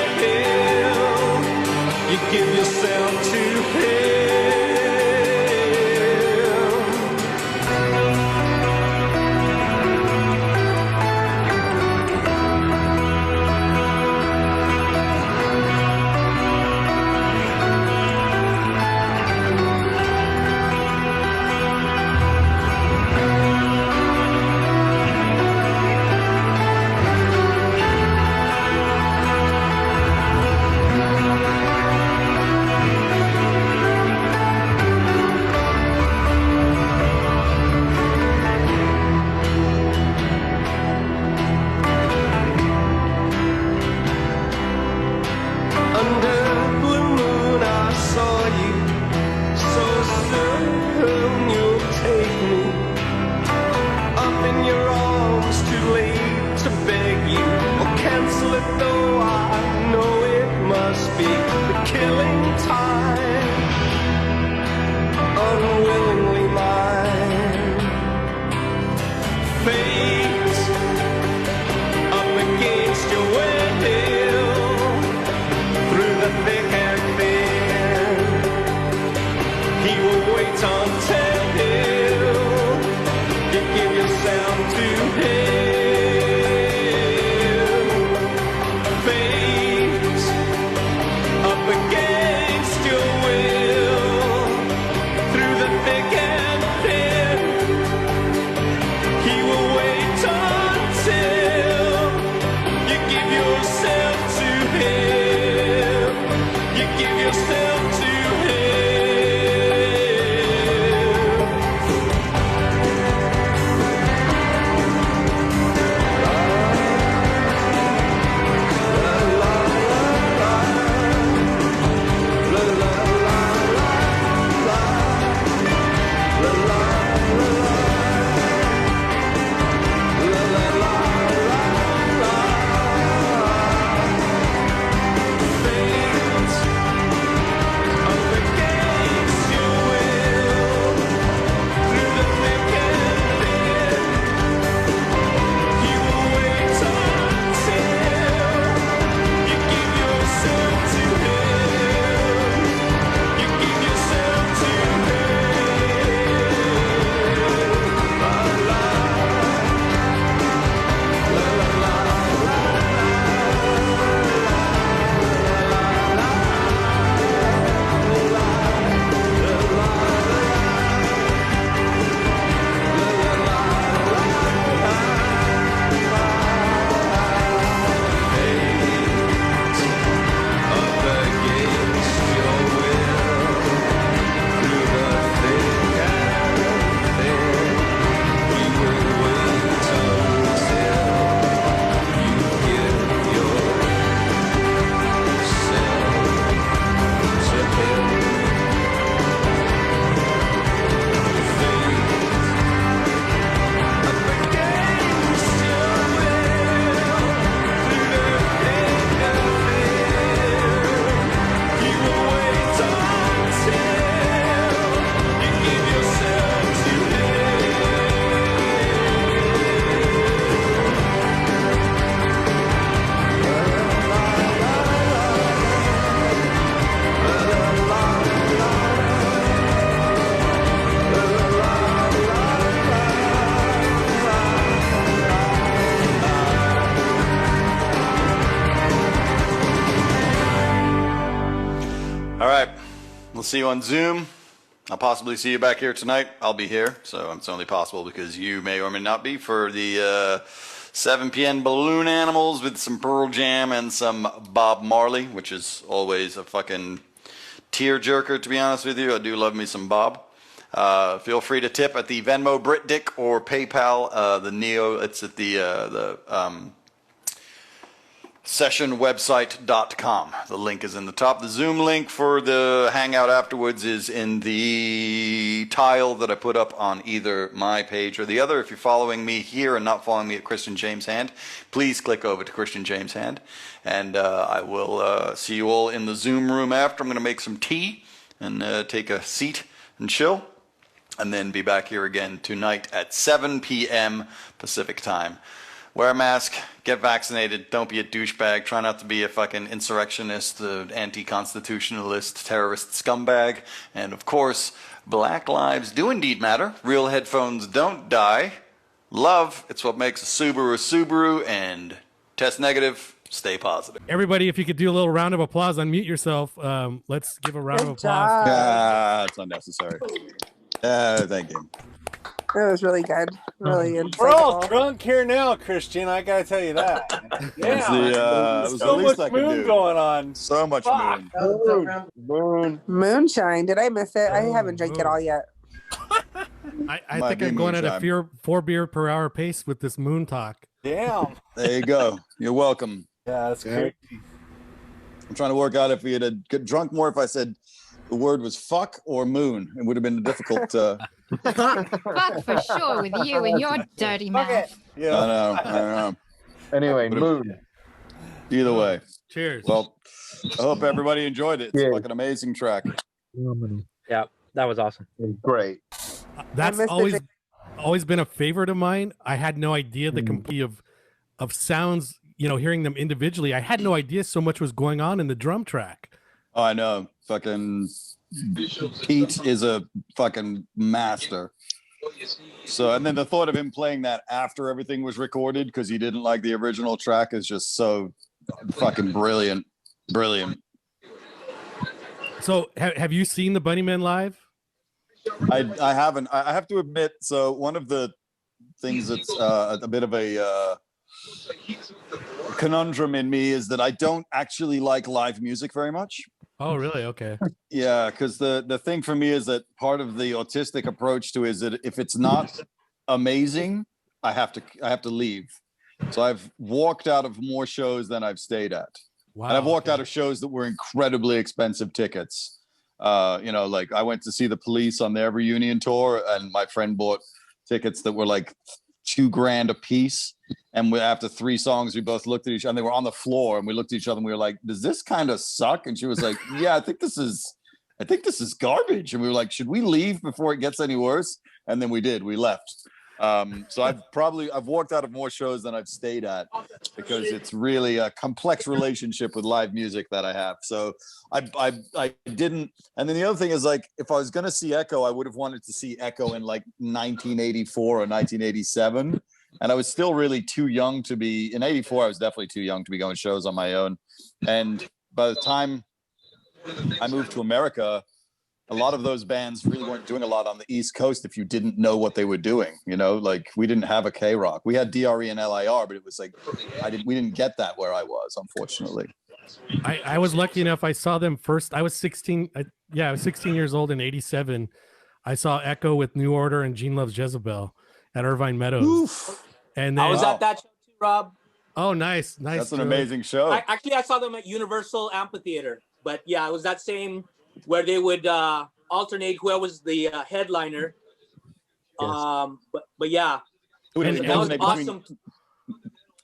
you give yourself to him. yourself to him. We'll see you on Zoom. I'll possibly see you back here tonight. I'll be here, so it's only possible because you may or may not be for the 7 p.m. Balloon Animals with some Pearl Jam and some Bob Marley, which is always a fucking tear-jerker, to be honest with you. I do love me some Bob. Feel free to tip at the Venmo BritDick or PayPal. The Neo, it's at the sessionwebsite.com. The link is in the top. The Zoom link for the hangout afterwards is in the tile that I put up on either my page or the other. If you're following me here and not following me at Christian James Hand, please click over to Christian James Hand. And I will see you all in the Zoom room after. I'm going to make some tea and take a seat and chill. And then be back here again tonight at 7 p.m. Pacific time. Wear a mask, get vaccinated, don't be a douchebag, try not to be a fucking insurrectionist, anti-constitutionalist, terrorist scumbag, and of course, Black lives do indeed matter. Real headphones don't die. Love, it's what makes a Subaru, and test negative, stay positive. Everybody, if you could do a little round of applause, unmute yourself. Let's give a round of applause. It's unnecessary. Thank you. It was really good. Really insightful. We're all drunk here now, Christian. I gotta tell you that. Yeah, it was so the least much I could moon do. going on. So much Fuck. moon. Moonshine. Did I miss it? I haven't drank it all yet. I Might think be I'm going at a moonshine. 4 beer per hour pace with this moon talk. Damn. There you go. You're welcome. Yeah, that's great. I'm trying to work out if we had get drunk more if I said the word was fuck or moon. It would have been difficult. Fuck for sure with you and your dirty mouth. Yeah. I know. Anyway, moon. Either way. Cheers. Well, I hope everybody enjoyed it. It's Yeah. like an amazing track. Yeah, that was awesome. Great. That's I missed always been a favorite of mine. I had no idea the complete of sounds, hearing them individually. I had no idea so much was going on in the drum track. Oh, I know. Fucking Pete is a fucking master. So, and then the thought of him playing that after everything was recorded because he didn't like the original track is just so fucking brilliant. Brilliant. So have you seen the Bunnymen live? I haven't. I have to admit. So one of the things that's a bit of a conundrum in me is that I don't actually like live music very much. Oh, really? Okay. Yeah, because the thing for me is that part of the autistic approach to it is that if it's not amazing, I have to leave. So I've walked out of more shows than I've stayed at. Wow. And I've walked out of shows that were incredibly expensive tickets. Like I went to see the Police on their reunion tour, and my friend bought tickets that were like $2,000 a piece. And after 3 songs, we both looked at each other, and they were on the floor, and we looked at each other and we were like, does this kind of suck? And she was like, yeah, I think this is garbage. And we were like, should we leave before it gets any worse? And then we did, we left. So I've walked out of more shows than I've stayed at because it's really a complex relationship with live music that I have. So I didn't. And then the other thing is, like, if I was going to see Echo, I would have wanted to see Echo in like 1984 or 1987. And I was still really too young to be in 84. I was definitely too young to be going shows on my own. And by the time I moved to America, a lot of those bands really weren't doing a lot on the East Coast if you didn't know what they were doing. Like we didn't have a K-Rock. We had DRE and LIR, but it was like we didn't get that where I was, unfortunately. I was lucky enough. I saw them first. I was 16. I was 16 years old in 87. I saw Echo with New Order and Gene Loves Jezebel at Irvine Meadows. Oof. And then, I was at that show too, Rob. Oh, nice. That's an Joey. amazing show. I saw them at Universal Amphitheater. But yeah, it was that same where they would alternate whoever was the headliner. Yes. But yeah, And that was awesome.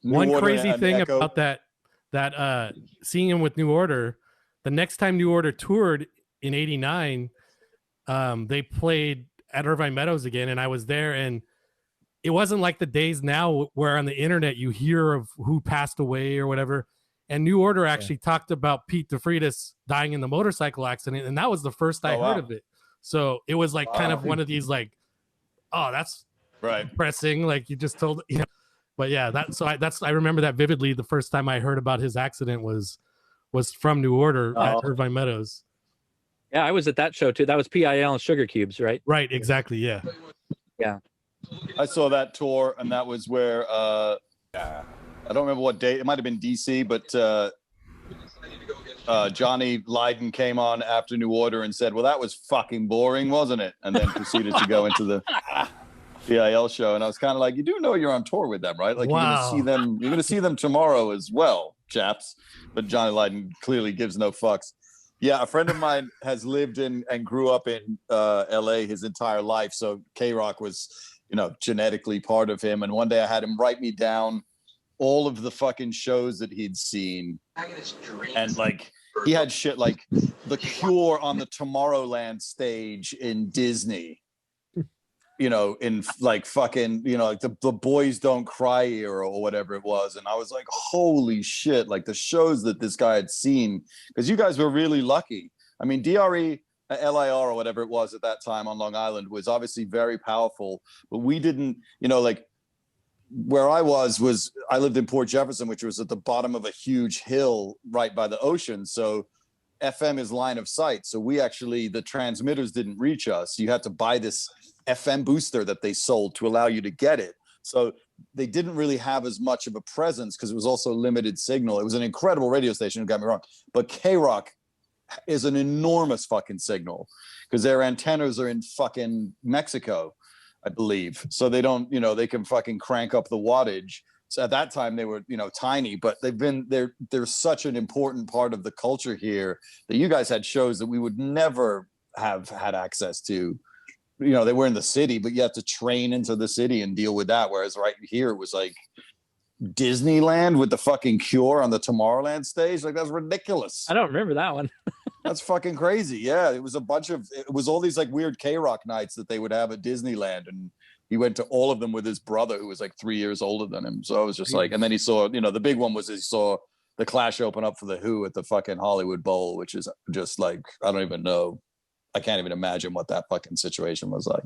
One Order crazy and thing Echo. about that seeing him with New Order, the next time New Order toured in '89, they played at Irvine Meadows again, and I was there, and it wasn't like the days now where on the internet you hear of who passed away or whatever. And New Order actually talked about Pete DeFreitas dying in the motorcycle accident, and that was the first I heard of it. So it was like kind of one of these like, oh, that's right, depressing. Like you just told, But yeah, I remember that vividly. The first time I heard about his accident was from New Order at Irvine Meadows. Yeah, I was at that show too. That was PIL and Sugar Cubes, right? Right, exactly. Yeah. Yeah. I saw that tour, and that was where I don't remember what date. It might have been DC, but Johnny Lydon came on after New Order and said, "Well, that was fucking boring, wasn't it?" And then proceeded to go into the PIL show. And I was kind of like, "You do know you're on tour with them, right? Like Wow. you're gonna see them tomorrow as well, chaps." But Johnny Lydon clearly gives no fucks. Yeah, a friend of mine has lived in and grew up in LA his entire life. So K-Rock was, genetically part of him. And one day I had him write me down all of the fucking shows that he'd seen. And like he had shit like The Cure on the Tomorrowland stage in Disney. In like fucking, like the Boys Don't Cry era or whatever it was. And I was like, holy shit, like the shows that this guy had seen, because you guys were really lucky. I mean, DRE, LIR or whatever it was at that time on Long Island was obviously very powerful, but we didn't, like where I was I lived in Port Jefferson, which was at the bottom of a huge hill right by the ocean. So FM is line of sight. So the transmitters didn't reach us. You had to buy this FM booster that they sold to allow you to get it. So they didn't really have as much of a presence because it was also limited signal. It was an incredible radio station, don't get me wrong. But K-Rock is an enormous fucking signal because their antennas are in fucking Mexico, I believe. So they don't, they can fucking crank up the wattage. So at that time they were, tiny, but they're such an important part of the culture here that you guys had shows that we would never have had access to. They were in the city, but you have to train into the city and deal with that. Whereas right here, it was like Disneyland with the fucking Cure on the Tomorrowland stage. Like, that's ridiculous. I don't remember that one. That's fucking crazy. Yeah, it was all these like weird K-Rock nights that they would have at Disneyland. And he went to all of them with his brother, who was like 3 years older than him. So I was just like, and then he saw, the big one was he saw the Clash open up for the Who at the fucking Hollywood Bowl, which is just like, I don't even know. I can't even imagine what that fucking situation was like.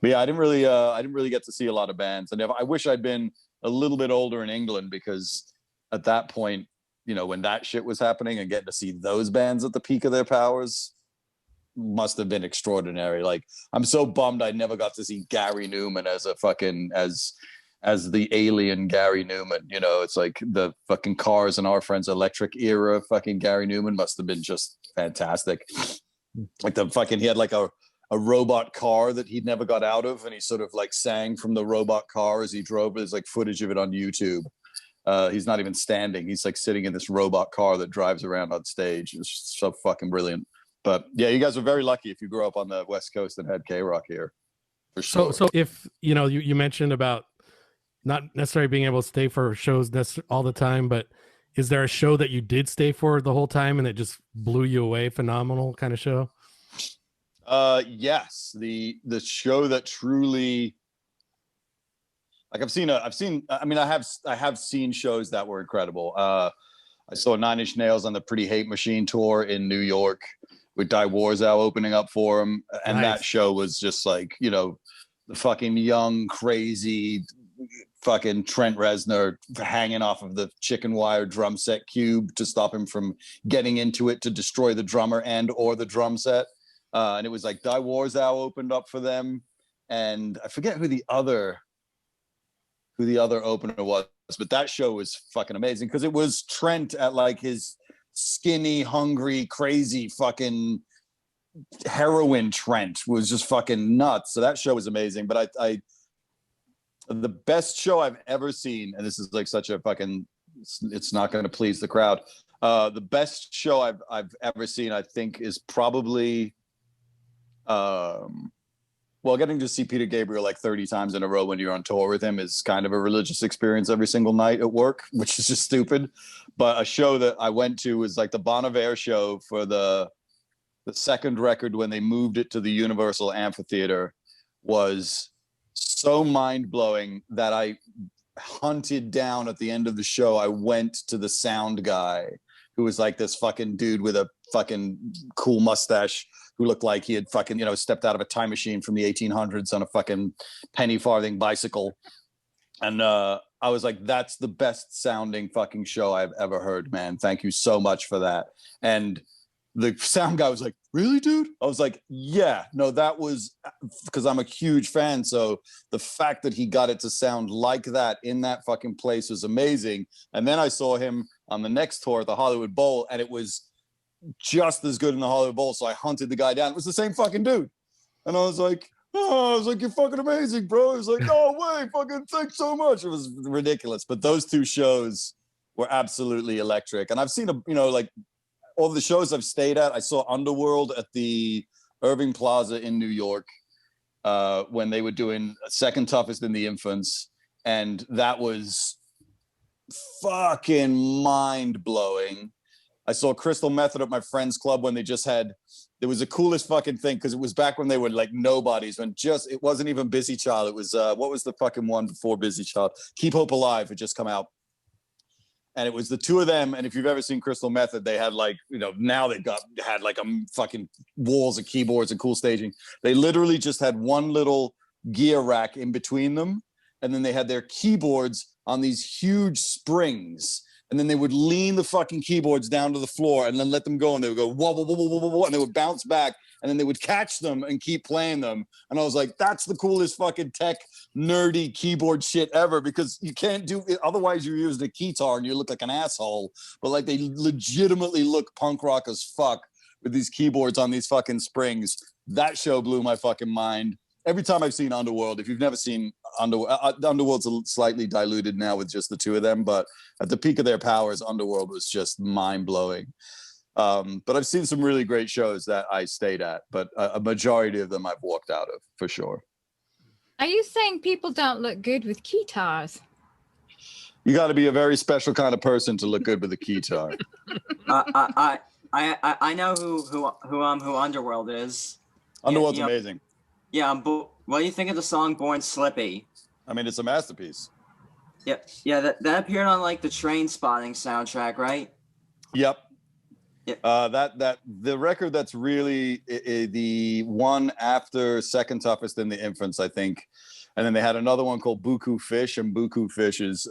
But yeah, I didn't really get to see a lot of bands. And I wish I'd been a little bit older in England, because at that point, when that shit was happening and getting to see those bands at the peak of their powers must have been extraordinary. Like, I'm so bummed I never got to see Gary Newman as a fucking, as the alien Gary Newman. It's like the fucking Cars and Our Friends Electric era fucking Gary Newman must have been just fantastic. Like he had like a robot car that he'd never got out of, and he sort of like sang from the robot car as he drove. There's like footage of it on YouTube. He's not even standing. He's like sitting in this robot car that drives around on stage. It's just so fucking brilliant. But yeah, you guys are very lucky if you grew up on the West Coast and had K-Rock here. For sure. So if, you mentioned about not necessarily being able to stay for shows all the time, but is there a show that you did stay for the whole time and it just blew you away? Phenomenal kind of show? Yes. The show that truly, like I have seen shows that were incredible. I saw Nine Inch Nails on the Pretty Hate Machine tour in New York with Die Warzow opening up for him. And Nice. That show was just like, the fucking young, crazy fucking Trent Reznor hanging off of the chicken wire drum set cube to stop him from getting into it to destroy the drummer and or the drum set. And it was like Die Warzow opened up for them. And I forget who the other opener was, but that show was fucking amazing because it was Trent at like his skinny, hungry, crazy fucking heroin. Trent was just fucking nuts. So that show was amazing. But the best show I've ever seen, and this is like such a fucking, it's not going to please the crowd. The best show I've ever seen, I think, is probably, getting to see Peter Gabriel like 30 times in a row when you're on tour with him is kind of a religious experience every single night at work, which is just stupid. But a show that I went to was like the Bon Iver show for the second record when they moved it to the Universal Amphitheater was so mind-blowing that I hunted down at the end of the show. I went to the sound guy, who was like this fucking dude with a fucking cool mustache who looked like he had fucking, stepped out of a time machine from the 1800s on a fucking penny farthing bicycle. And I was like, that's the best sounding fucking show I've ever heard, man. Thank you so much for that. And the sound guy was like, really, dude? I was like, yeah, no, that was because I'm a huge fan. So the fact that he got it to sound like that in that fucking place was amazing. And then I saw him on the next tour at the Hollywood Bowl, and it was just as good in the Hollywood Bowl. So I hunted the guy down. It was the same fucking dude. And I was like, you're fucking amazing, bro. He was like, no way, fucking thanks so much. It was ridiculous. But those two shows were absolutely electric. And I've seen, like, all the shows I've stayed at. I saw Underworld at the Irving Plaza in New York when they were doing Second Toughest in the Infants. And that was fucking mind-blowing. I saw Crystal Method at my friend's club when they just had, it was the coolest fucking thing because it was back when they were like nobodies, when just, it wasn't even Busy Child. It was, what was the fucking one before Busy Child? Keep Hope Alive had just come out. And it was the two of them. And if you've ever seen Crystal Method, they had like, now they've had like a fucking walls of keyboards and cool staging. They literally just had one little gear rack in between them. And then they had their keyboards on these huge springs. And then they would lean the fucking keyboards down to the floor and then let them go. And they would go, whoa, whoa, whoa, whoa, whoa, whoa, and they would bounce back. And then they would catch them and keep playing them. And I was like, that's the coolest fucking tech nerdy keyboard shit ever, because you can't do it. Otherwise you're using a guitar and you look like an asshole. But like, they legitimately look punk rock as fuck with these keyboards on these fucking springs. That show blew my fucking mind. Every time I've seen Underworld, if you've never seen Underworld's slightly diluted now with just the two of them, but at the peak of their powers, Underworld was just mind-blowing. But I've seen some really great shows that I stayed at, but a majority of them I've walked out of, for sure. Are you saying people don't look good with guitars? You got to be a very special kind of person to look good with a guitar. I know who Underworld is. Underworld's amazing. Yeah, what do you think of the song "Born Slippy"? I mean, it's a masterpiece. Yeah, that appeared on like the Train Spotting soundtrack, right? Yep. Yeah. That the record that's really the one after Second Toughest in the Infants, I think, and then they had another one called Buku Fish, and Buku Fish is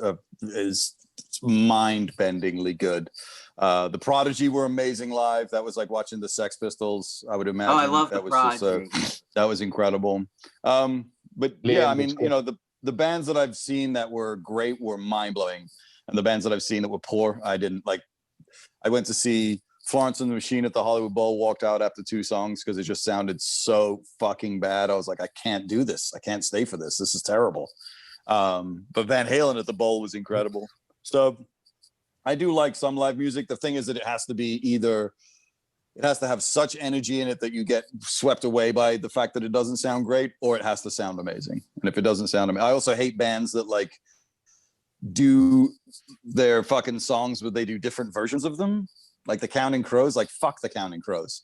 mind-bendingly good. The Prodigy were amazing live. That was like watching the Sex Pistols, I would imagine. Oh, I love that the was Prodigy. that was incredible. But yeah, I mean, the bands that I've seen that were great were mind-blowing, and the bands that I've seen that were poor, I didn't like. I went to see Florence and the Machine at the Hollywood Bowl, walked out after 2 songs because it just sounded so fucking bad. I was like, I can't do this. I can't stay for this. This is terrible. But Van Halen at the Bowl was incredible. So I do like some live music. The thing is that it has to be either, it has to have such energy in it that you get swept away by the fact that it doesn't sound great, or it has to sound amazing. And if it doesn't sound amazing, I also hate bands that like do their fucking songs, but they do different versions of them. Like the Counting Crows, like fuck the Counting Crows.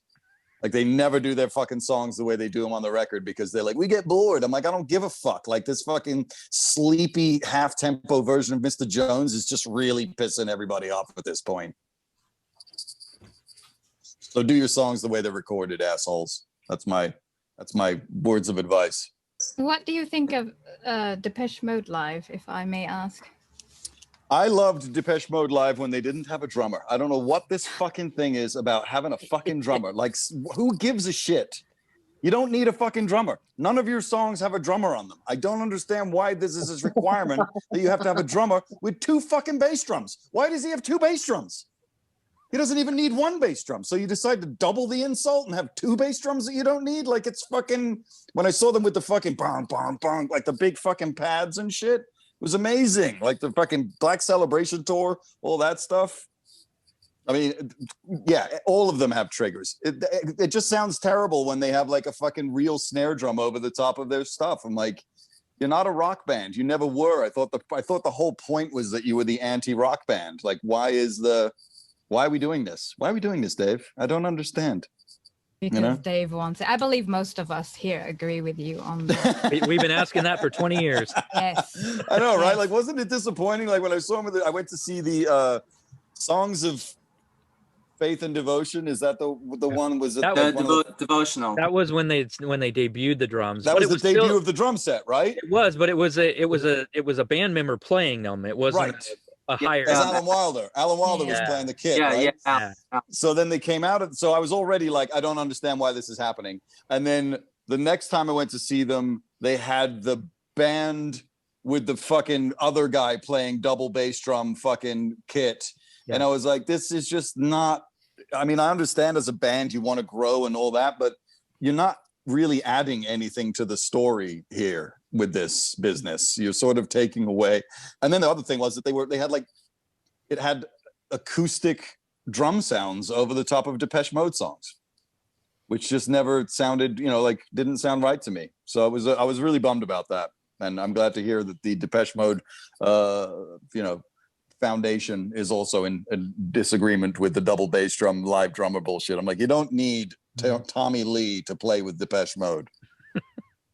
Like they never do their fucking songs the way they do them on the record because they're like, we get bored. I'm like, I don't give a fuck. Like this fucking sleepy half-tempo version of Mr. Jones is just really pissing everybody off at this point. So do your songs the way they're recorded, assholes. That's my words of advice. What do you think of Depeche Mode live, if I may ask? I loved Depeche Mode live when they didn't have a drummer. I don't know what this fucking thing is about having a fucking drummer. Like, who gives a shit? You don't need a fucking drummer. None of your songs have a drummer on them. I don't understand why this is this requirement that you have to have a drummer with 2 fucking bass drums. Why does he have 2 bass drums? He doesn't even need 1 bass drum. So you decide to double the insult and have 2 bass drums that you don't need? Like, it's fucking... When I saw them with the fucking bong, bong, bong, like the big fucking pads and shit, it was amazing. Like the fucking Black Celebration tour, all that stuff. I mean, yeah, all of them have triggers. It just sounds terrible when they have like a fucking real snare drum over the top of their stuff. I'm like, you're not a rock band. You never were. I thought the whole point was that you were the anti-rock band. Like, why are we doing this? Why are we doing this, Dave? I don't understand. Because Dave wants it. I believe most of us here agree with you on that. We've been asking that for 20 years. Yes. I know, right? Like, wasn't it disappointing? Like when I saw him, I went to see the Songs of Faith and Devotion. Is that the one? Was it devotional? That was when they debuted the drums. That was the debut of the drum set, right? It was, but it was a band member playing them. It wasn't. Right. a higher. As Alan Wilder. Alan Wilder was Yeah. playing the kit, Yeah, right? yeah. So then they came out. So I was already like, I don't understand why this is happening. And then the next time I went to see them, they had the band with the fucking other guy playing double bass drum fucking kit. Yeah. And I was like, this is just not, I mean, I understand as a band you want to grow and all that, but you're not really adding anything to the story here with this business. You're sort of taking away. And then the other thing was that they had like, it had acoustic drum sounds over the top of Depeche Mode songs, which just never sounded, you know, like didn't sound right to me. So I was really bummed about that. And I'm glad to hear that the Depeche Mode, you know, foundation is also in disagreement with the double bass drum live drummer bullshit. I'm like, you don't need Tommy Lee to play with Depeche Mode.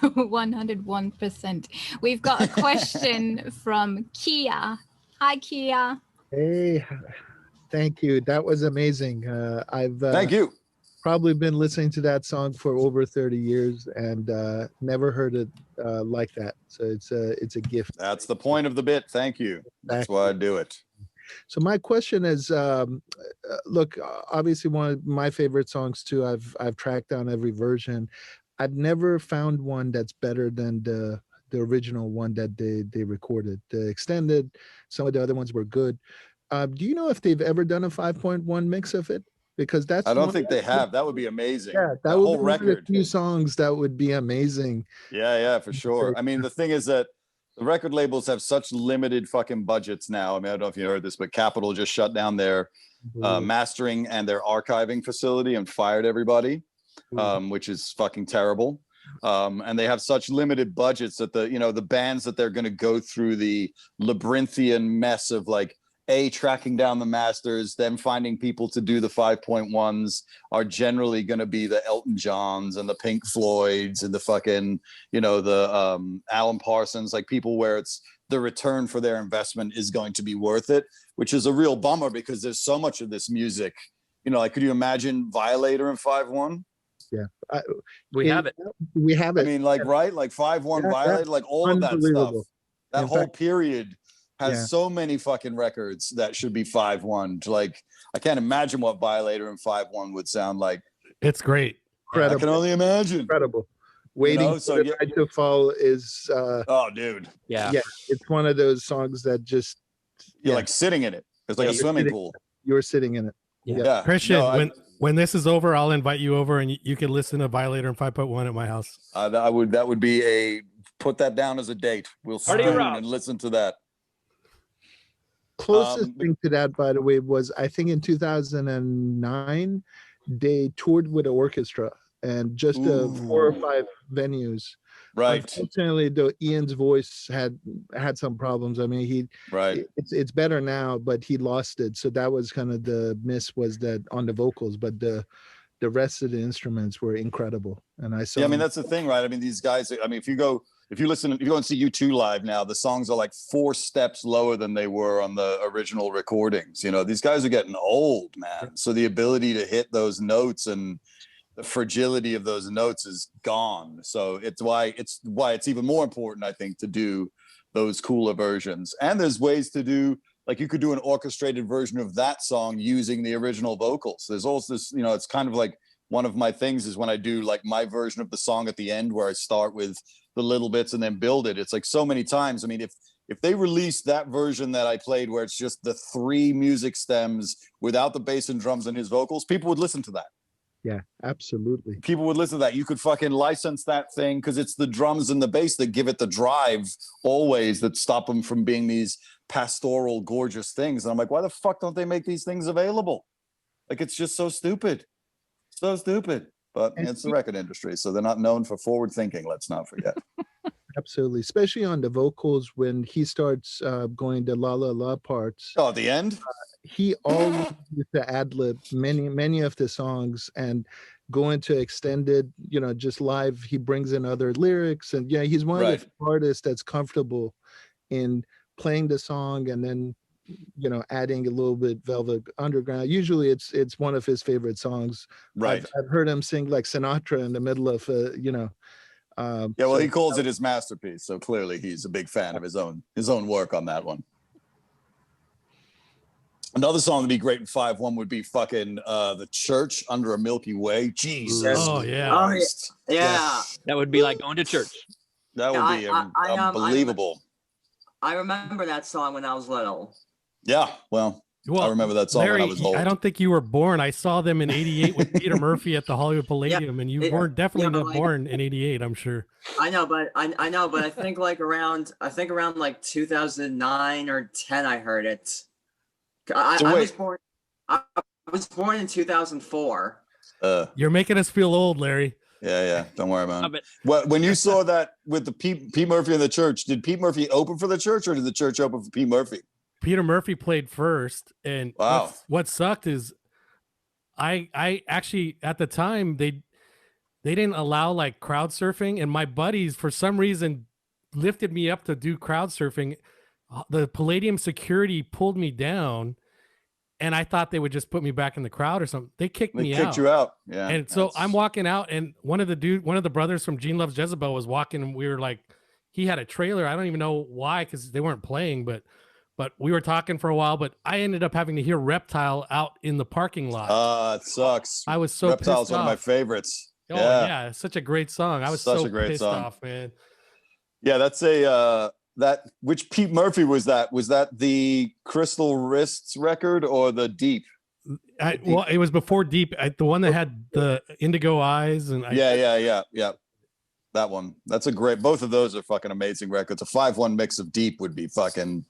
101%. We've got a question from Kia. Hi, Kia. Hey, thank you. That was amazing. I've Thank you. Probably been listening to that song for over 30 years and never heard it like that. So it's a gift. That's the point of the bit. Thank you. That's why I do it. So my question is, look, obviously one of my favorite songs too. I've tracked down every version. I've never found one that's better than the original one that they recorded. The extended, some of the other ones were good. Do you know if they've ever done a 5.1 mix of it? Because that's I don't think they have. That would be amazing. Yeah, that whole would be record. a few songs that would be amazing. Yeah, for sure. I mean, the thing is that the record labels have such limited fucking budgets now. I mean, I don't know if you heard this, but Capitol just shut down their mastering and their archiving facility and fired everybody, which is fucking terrible. And they have such limited budgets that the bands that they're going to go through the labyrinthian mess of like tracking down the masters, then finding people to do the 5.1s are generally going to be the Elton Johns and the Pink Floyds and the fucking, the Alan Parsons, like people where it's the return for their investment is going to be worth it, which is a real bummer because there's so much of this music. Like, could you imagine Violator in 5.1? Yeah, we have it. We have it. I mean, like, right? Like 5.1 Violator, like all of that stuff. That whole period has so many fucking records that should be 5.1. Like, I can't imagine what Violator in 5.1 would sound like. It's great. Incredible. I can only imagine. Incredible. Waiting for the night to fall is oh, dude. Yeah, it's one of those songs that just you're like sitting in it. It's like a swimming pool. You're sitting in it. Yeah. Christian, when this is over, I'll invite you over and you can listen to Violator in 5.1 at my house. That would be put that down as a date. We'll sit down and listen to that. Closest thing to that, by the way, was I think in 2009 they toured with an orchestra and just 4 or 5 venues. Right. Unfortunately, though, Ian's voice had some problems. I mean, it's better now, but he lost it. So that was kind of the miss, was that on the vocals, but the rest of the instruments were incredible. And I saw. Yeah, I mean, that's the thing, right? I mean, these guys. I mean, if you go and see U2 live now, the songs are like 4 steps lower than they were on the original recordings. These guys are getting old, man. So the ability to hit those notes and the fragility of those notes is gone. So it's why it's even more important, I think, to do those cooler versions. And there's ways to do, like, you could do an orchestrated version of that song using the original vocals. There's also this, it's kind of like one of my things is when I do like my version of the song at the end where I start with the little bits and then build it. It's like so many times. I mean, if they released that version that I played where it's just the 3 music stems without the bass and drums and his vocals, people would listen to that. Yeah, absolutely. People would listen to that. You could fucking license that thing because it's the drums and the bass that give it the drive always, that stop them from being these pastoral, gorgeous things. And I'm like, why the fuck don't they make these things available? Like, it's just so stupid. So stupid. But it's the record industry, so they're not known for forward thinking. Let's not forget. Absolutely, especially on the vocals when he starts going the la la la parts. Oh, at the end. He always used to ad-lib many of the songs and go into extended, just live. He brings in other lyrics, and he's one of the artists that's comfortable in playing the song and then adding a little bit Velvet Underground. Usually it's one of his favorite songs. Right. I've heard him sing like Sinatra in the middle of well, he calls it his masterpiece, so clearly he's a big fan of his own work on that one. Another song that'd be great in 5-1 would be fucking The Church Under a Milky Way. Jesus. Oh yeah. Christ. Yeah. That would be like going to church. That would be unbelievable. I remember that song when I was little. Yeah, well, I remember that song when I was old. I don't think you were born. I saw them in '88 with Peter Murphy at the Hollywood Palladium, and you weren't definitely not born in '88. I'm sure. I know, but I think like around like 2009 or 10, I heard it. I was born in 2004. You're making us feel old, Larry. Yeah. Don't worry about it. When you saw that with the Pete Murphy in the church, did Pete Murphy open for the church, or did the church open for Pete Murphy? Peter Murphy played first, and what sucked is I actually at the time they didn't allow like crowd surfing, and my buddies for some reason lifted me up to do crowd surfing. The Palladium security pulled me down, and I thought they would just put me back in the crowd or something. They kicked me out. They kicked you out. Yeah. And so I'm walking out, and one of the brothers from Gene Loves Jezebel was walking, and we were like, he had a trailer. I don't even know why, because they weren't playing, but we were talking for a while, but I ended up having to hear Reptile out in the parking lot. It sucks. I was so Reptile's pissed one off. of my favorites. Oh yeah, such a great song. I was such so a great pissed song. off, man. Yeah, that's which Pete Murphy was that? Was that the Crystal Wrists record or the Deep? Well, it was before Deep. The one that had the indigo eyes and yeah. That one. That's a great. Both of those are fucking amazing records. A 5-1 mix of Deep would be fucking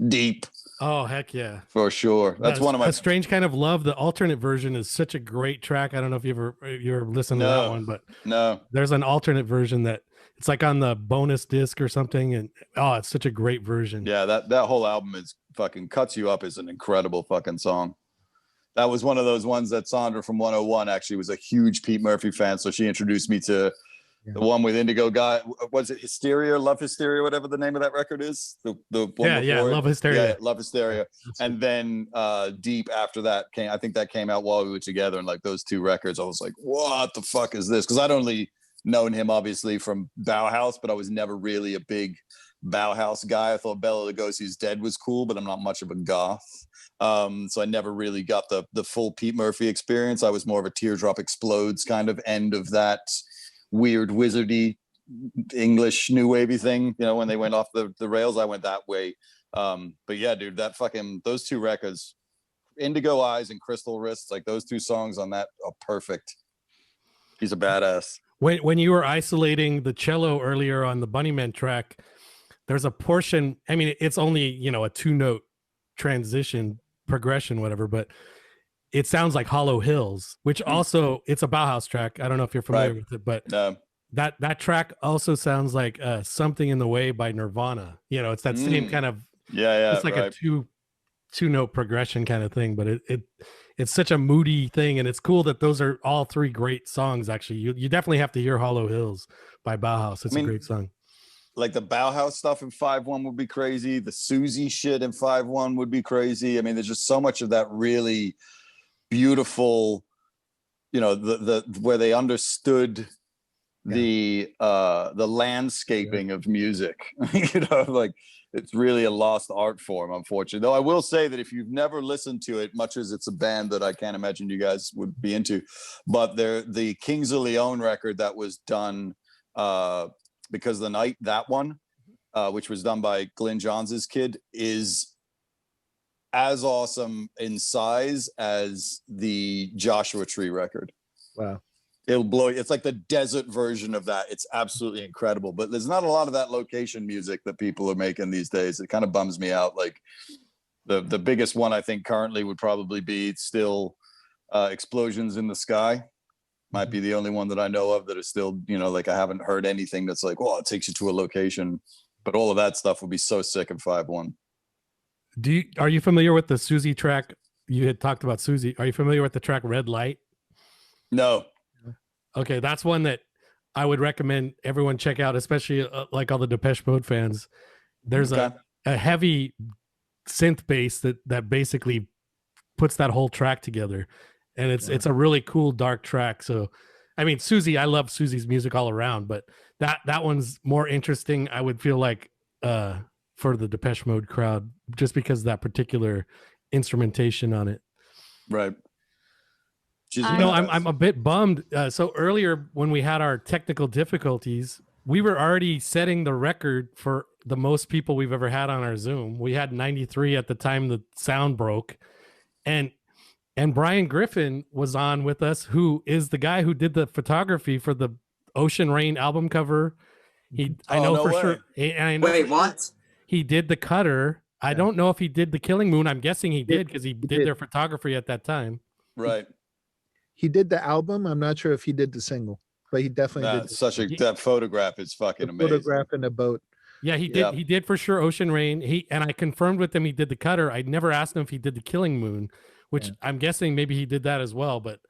deep. Oh heck yeah, for sure. That's one of my. A Strange Kind of Love. The alternate version is such a great track. I don't know if you ever listened to that one, but no, there's an alternate version that it's like on the bonus disc or something, and it's such a great version. Yeah, that whole album is fucking Cuts You Up is an incredible fucking song. That was one of those ones that Sandra from 101 actually was a huge Pete Murphy fan, so she introduced me to the one with Indigo Guy. Was it Hysteria, Love Hysteria, whatever the name of that record is? The one before Love Hysteria. Yeah, Love Hysteria. And then Deep after that came. I think that came out while we were together, and like those two records, I was like, what the fuck is this? Because I'd only known him obviously from Bauhaus, but I was never really a big Bauhaus guy. I thought Bela Lugosi's Dead was cool, but I'm not much of a goth. So I never really got the full Pete Murphy experience. I was more of a Teardrop Explodes kind of end of that weird wizardy English new wavy thing, when they went off the rails. I went that way. But yeah, dude, that fucking those two records, Indigo Eyes and Crystal Wrists, like those two songs on that are perfect. He's a badass. When you were isolating the cello earlier on the Bunnymen track, there's a portion, I mean, it's only a 2-note transition progression, whatever, but it sounds like Hollow Hills, which also it's a Bauhaus track. I don't know if you're familiar with it, but that track also sounds like Something in the Way by Nirvana. It's that same kind of it's like a two-note progression kind of thing, but it's such a moody thing, and it's cool that those are all three great songs. Actually, you definitely have to hear Hollow Hills by Bauhaus. It's a great song. Like the Bauhaus stuff in 5-1 would be crazy. The Susie shit in 5-1 would be crazy. I mean, there's just so much of that really beautiful, the where they understood the landscaping of music. Like it's really a lost art form, unfortunately. Though I will say that if you've never listened to it, much as it's a band that I can't imagine you guys would be into, but the Kings of Leon record that was done Because the Night, that one, which was done by Glyn Johns' kid, is as awesome in size as the Joshua Tree record. Wow. It'll blow. It's like the desert version of that. It's absolutely incredible. But there's not a lot of that location music that people are making these days. It kind of bums me out. Like the biggest one I think currently would probably be still Explosions in the Sky. Might be the only one that I know of that is still, like I haven't heard anything that's like, it takes you to a location. But all of that stuff would be so sick in 5-1. Are you familiar with the Susie track? You had talked about Susie. Are you familiar with the track Red Light? No. Okay, that's one that I would recommend everyone check out, especially like all the Depeche Mode fans. There's a heavy synth bass that basically puts that whole track together, and it's a really cool dark track. So, I mean, Susie, I love Susie's music all around, but that one's more interesting. I would feel like for the Depeche Mode crowd, just because of that particular instrumentation on it. Right. I'm a bit bummed. So earlier when we had our technical difficulties, we were already setting the record for the most people we've ever had on our Zoom. We had 93 at the time the sound broke, and Brian Griffin was on with us, who is the guy who did the photography for the Ocean Rain album cover. I know for sure. Wait, what? He did the cutter. I don't know if he did the Killing Moon. I'm guessing he did because he did their photography at that time. Right. He did the album. I'm not sure if he did the single, but he definitely did. That photograph is fucking amazing. Photograph in a boat. Yeah, he did. Yep. He did for sure Ocean Rain. And I confirmed with him he did the cutter. I never asked him if he did the Killing Moon, which I'm guessing maybe he did that as well. But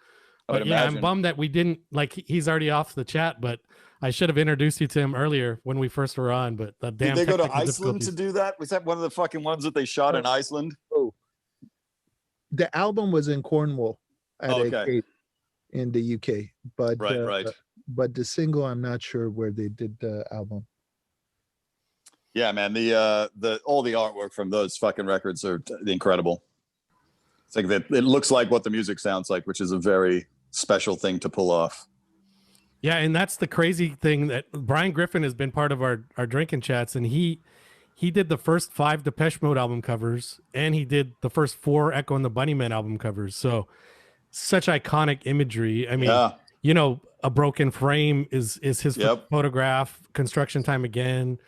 yeah, I'm bummed that we didn't, like, he's already off the chat, but I should have introduced you to him earlier when we first were on. But the damn, did they go to Iceland to do that? Was that one of the fucking ones that they shot in Iceland? Oh, the album was in Cornwall at a cape in the UK, but but the single, I'm not sure where they did the album. Yeah, man, the all the artwork from those fucking records are incredible. It's like that. It looks like what the music sounds like, which is a very special thing to pull off. Yeah, and that's the crazy thing, that Brian Griffin has been part of our drinking chats, and he did the first 5 Depeche Mode album covers, and he did the first 4 Echo and the Bunnymen album covers. So such iconic imagery. I mean, you know, A Broken Frame is his photograph. Construction Time Again,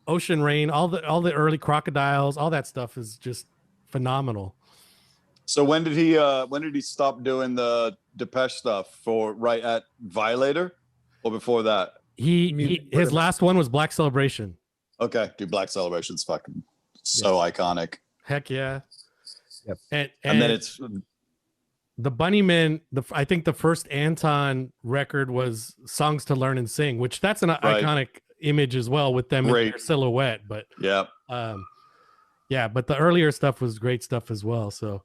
Ocean Rain, all the early Crocodiles, all that stuff is just phenomenal. So when did he stop doing the Depeche stuff for right at Violator, or before that? His last one was Black Celebration. Okay, dude, Black Celebration's fucking so iconic. Heck yeah. Yep. And then it's the Bunnymen. I think the first Anton record was Songs to Learn and Sing, which that's an iconic image as well, with them in their silhouette. But but the earlier stuff was great stuff as well. So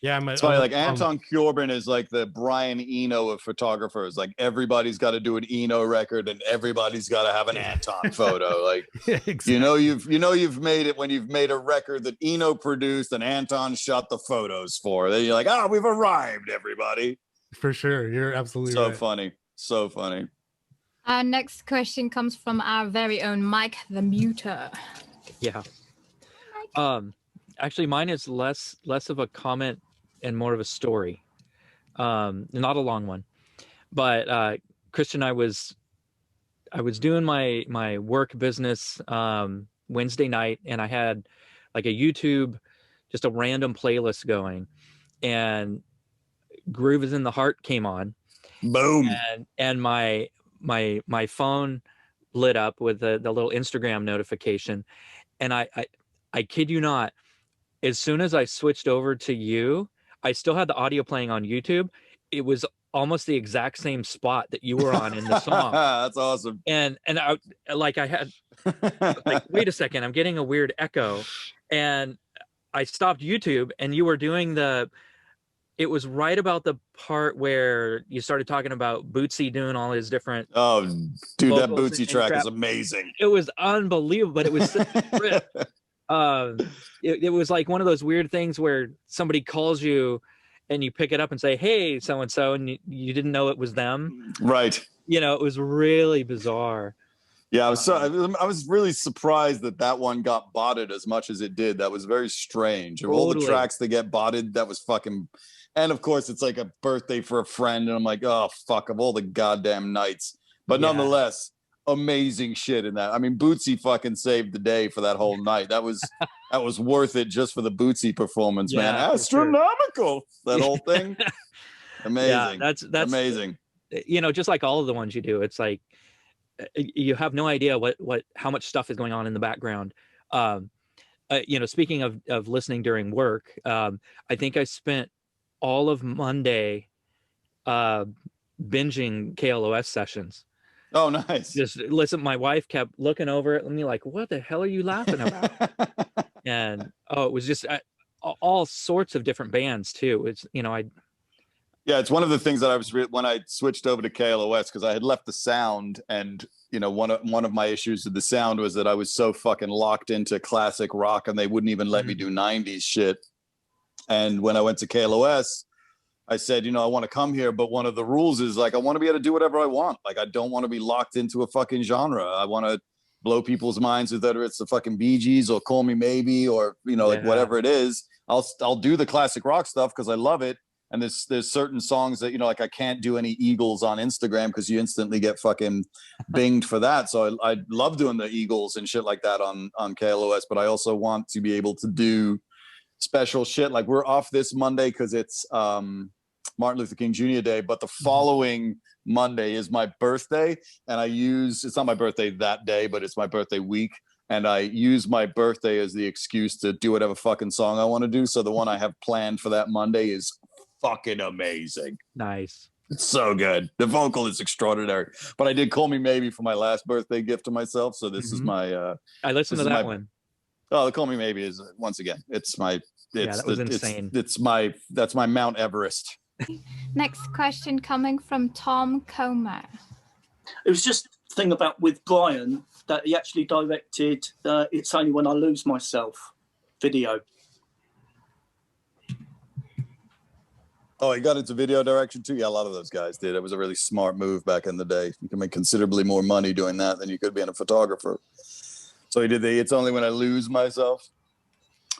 yeah, it's funny. Like Anton Corbijn is like the Brian Eno of photographers. Like everybody's got to do an Eno record, and everybody's got to have an Anton photo. Like exactly. you've made it when you've made a record that Eno produced and Anton shot the photos for. Then you're like, we've arrived, everybody. For sure, you're absolutely right. So funny. Our next question comes from our very own Mike the Muter. Yeah. Actually, mine is less of a comment and more of a story. Not a long one, but Christian, I was doing my work business Wednesday night, and I had like a YouTube, just a random playlist going, and Groove Is in the Heart came on. Boom. And my phone lit up with the little Instagram notification, and I kid you not, as soon as I switched over to you, I still had the audio playing on YouTube. It was almost the exact same spot that you were on in the song. That's awesome. And I had like, wait a second, I'm getting a weird echo, and I stopped YouTube, and you were doing it was right about the part where you started talking about Bootsy doing all his different. Oh, dude, that Bootsy track is amazing. It was unbelievable, but it was such a trip. It was like one of those weird things where somebody calls you and you pick it up and say, "Hey, so and so," and you didn't know it was them. Right. You know, it was really bizarre. Yeah, I was really surprised that one got botted as much as it did. That was very strange. Of all the tracks that get botted, that was fucking. And of course, it's like a birthday for a friend, and I'm like, oh fuck, of all the goddamn nights. But nonetheless, amazing shit in that. I mean, Bootsy fucking saved the day for that whole night. That was worth it just for the Bootsy performance, man. Astronomical, that whole thing. Amazing. Yeah, that's amazing. You know, just like all of the ones you do, it's like you have no idea how much stuff is going on in the background. You know, speaking of listening during work, I think I spent all of Monday binging KLOS sessions. Oh, nice. Just listen. My wife kept looking over at me like, "What the hell are you laughing about?" And it was just all sorts of different bands too. It's, you know, it's one of the things that I was when I switched over to KLOS, because I had left the sound, and you know, one of my issues with the sound was that I was so fucking locked into classic rock, and they wouldn't even let me do 90s shit. And when I went to KLOS, I said, I want to come here, but one of the rules is like I want to be able to do whatever I want. Like I don't want to be locked into a fucking genre. I want to blow people's minds with whether it's the fucking Bee Gees or Call Me Maybe or like whatever it is. I'll do the classic rock stuff because I love it. And there's certain songs that like I can't do any Eagles on Instagram because you instantly get fucking binged for that. So I love doing the Eagles and shit like that on KLOS, but I also want to be able to do special shit. Like we're off this Monday because it's Martin Luther King Jr. Day, but the following Monday is my birthday, and it's not my birthday that day, but it's my birthday week. And I use my birthday as the excuse to do whatever fucking song I want to do. So the one I have planned for that Monday is fucking amazing. Nice. It's so good. The vocal is extraordinary. But I did Call Me Maybe for my last birthday gift to myself. So this is my I listened to that one. Oh, the Call Me Maybe is once again, that was insane. That's my Mount Everest. Next question coming from Tom Comer. It was just a thing about with Brian that he actually directed It's Only When I Lose Myself video. Oh, he got into video direction too? Yeah, a lot of those guys did. It was a really smart move back in the day. You can make considerably more money doing that than you could being a photographer. So he did It's Only When I Lose Myself?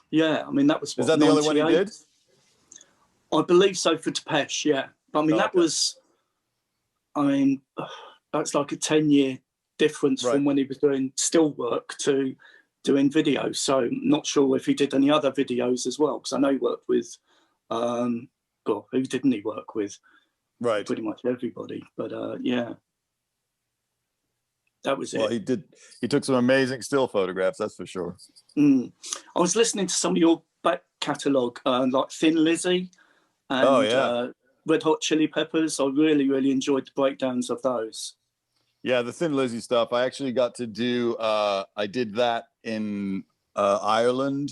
Yeah, I mean, that was... Is that the only one he did? I believe so for Depeche, yeah. But I mean, that was... I mean, that's like a 10-year difference from when he was doing still work to doing videos. So not sure if he did any other videos as well, because I know he worked with... God, who didn't he work with? Right. Pretty much everybody. But yeah, that was it. Well, he took some amazing still photographs, that's for sure. I was listening to some of your back catalogue, like Thin Lizzy and Red Hot Chili Peppers. I really, really enjoyed the breakdowns of those. Yeah, the Thin Lizzy stuff. I actually got to do, I did that in Ireland,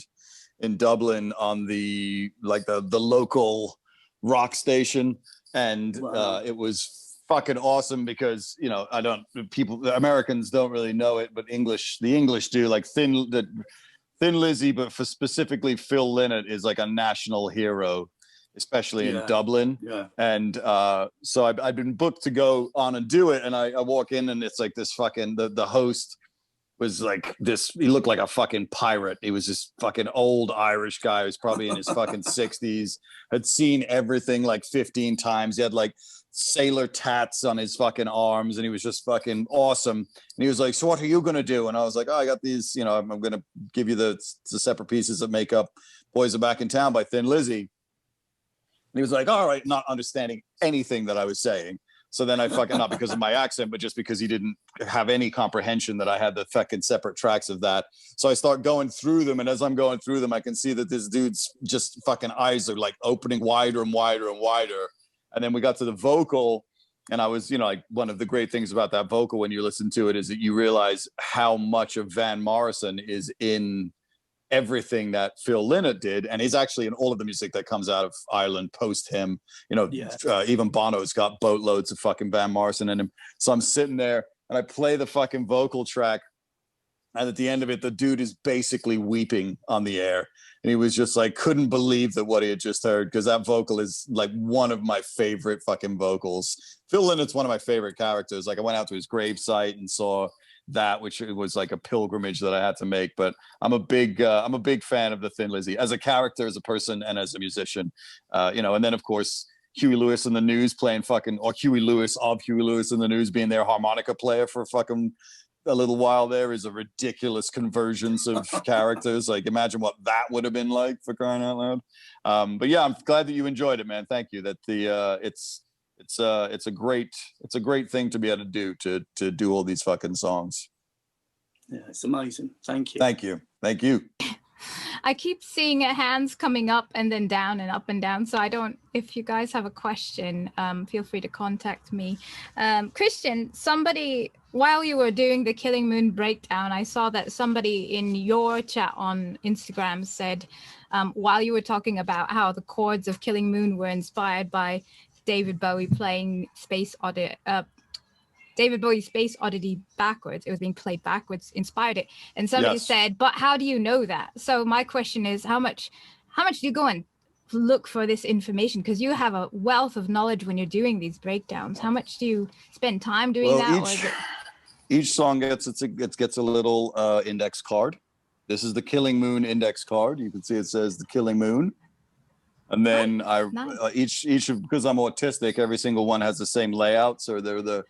in Dublin, on the local rock station, and it was fucking awesome because Americans don't really know it, but the English do. Like Thin Lizzy, but for specifically Phil Lynott is like a national hero, especially in Dublin. Yeah. And so I've been booked to go on and do it, and I walk in and it's like this fucking the host was like this, he looked like a fucking pirate. He was this fucking old Irish guy who's probably in his fucking 60s, had seen everything like 15 times. He had like sailor tats on his fucking arms, and he was just fucking awesome. And he was like, so what are you going to do? And I was like, oh, I got these, I'm going to give you the separate pieces that make up Boys Are Back in Town by Thin Lizzy. And he was like, all right, not understanding anything that I was saying. So then I fucking, not because of my accent, but just because he didn't have any comprehension that I had the fucking separate tracks of that. So I start going through them, and as I'm going through them, I can see that this dude's just fucking eyes are like opening wider and wider and wider. And then we got to the vocal, and I was, like one of the great things about that vocal when you listen to it is that you realize how much of Van Morrison is in everything that Phil Lynott did, and he's actually in all of the music that comes out of Ireland post him. Even Bono's got boatloads of fucking Van Morrison in him. So I'm sitting there and I play the fucking vocal track, and at the end of it, the dude is basically weeping on the air, and he was just like, couldn't believe that what he had just heard, because that vocal is like one of my favorite fucking vocals. Phil Lynott's one of my favorite characters. Like I went out to his gravesite and saw that, which was like a pilgrimage that I had to make. But I'm a big fan of the Thin Lizzy as a character, as a person, and as a musician. And then of course Huey Lewis in the News playing fucking, or Huey Lewis of Huey Lewis in the News being their harmonica player for fucking a little while there is a ridiculous convergence of characters. Like imagine what that would have been like, for crying out loud. But yeah, I'm glad that you enjoyed it, man. Thank you. That it's a great thing to be able to do all these fucking songs. Yeah, it's amazing. Thank you. Thank you. I keep seeing hands coming up and then down and up and down. So if you guys have a question, feel free to contact me. Christian, while you were doing the Killing Moon breakdown, I saw that somebody in your chat on Instagram said, while you were talking about how the chords of Killing Moon were inspired by David Bowie playing David Bowie's Space Oddity backwards. It was being played backwards, inspired it. And somebody said, but how do you know that? So my question is, how much do you go and look for this information? Because you have a wealth of knowledge when you're doing these breakdowns. How much do you spend time doing that? Or is it... Each song gets a little index card. This is the Killing Moon index card. You can see it says the Killing Moon. And then nice. because I'm autistic, every single one has the same layout. So they're the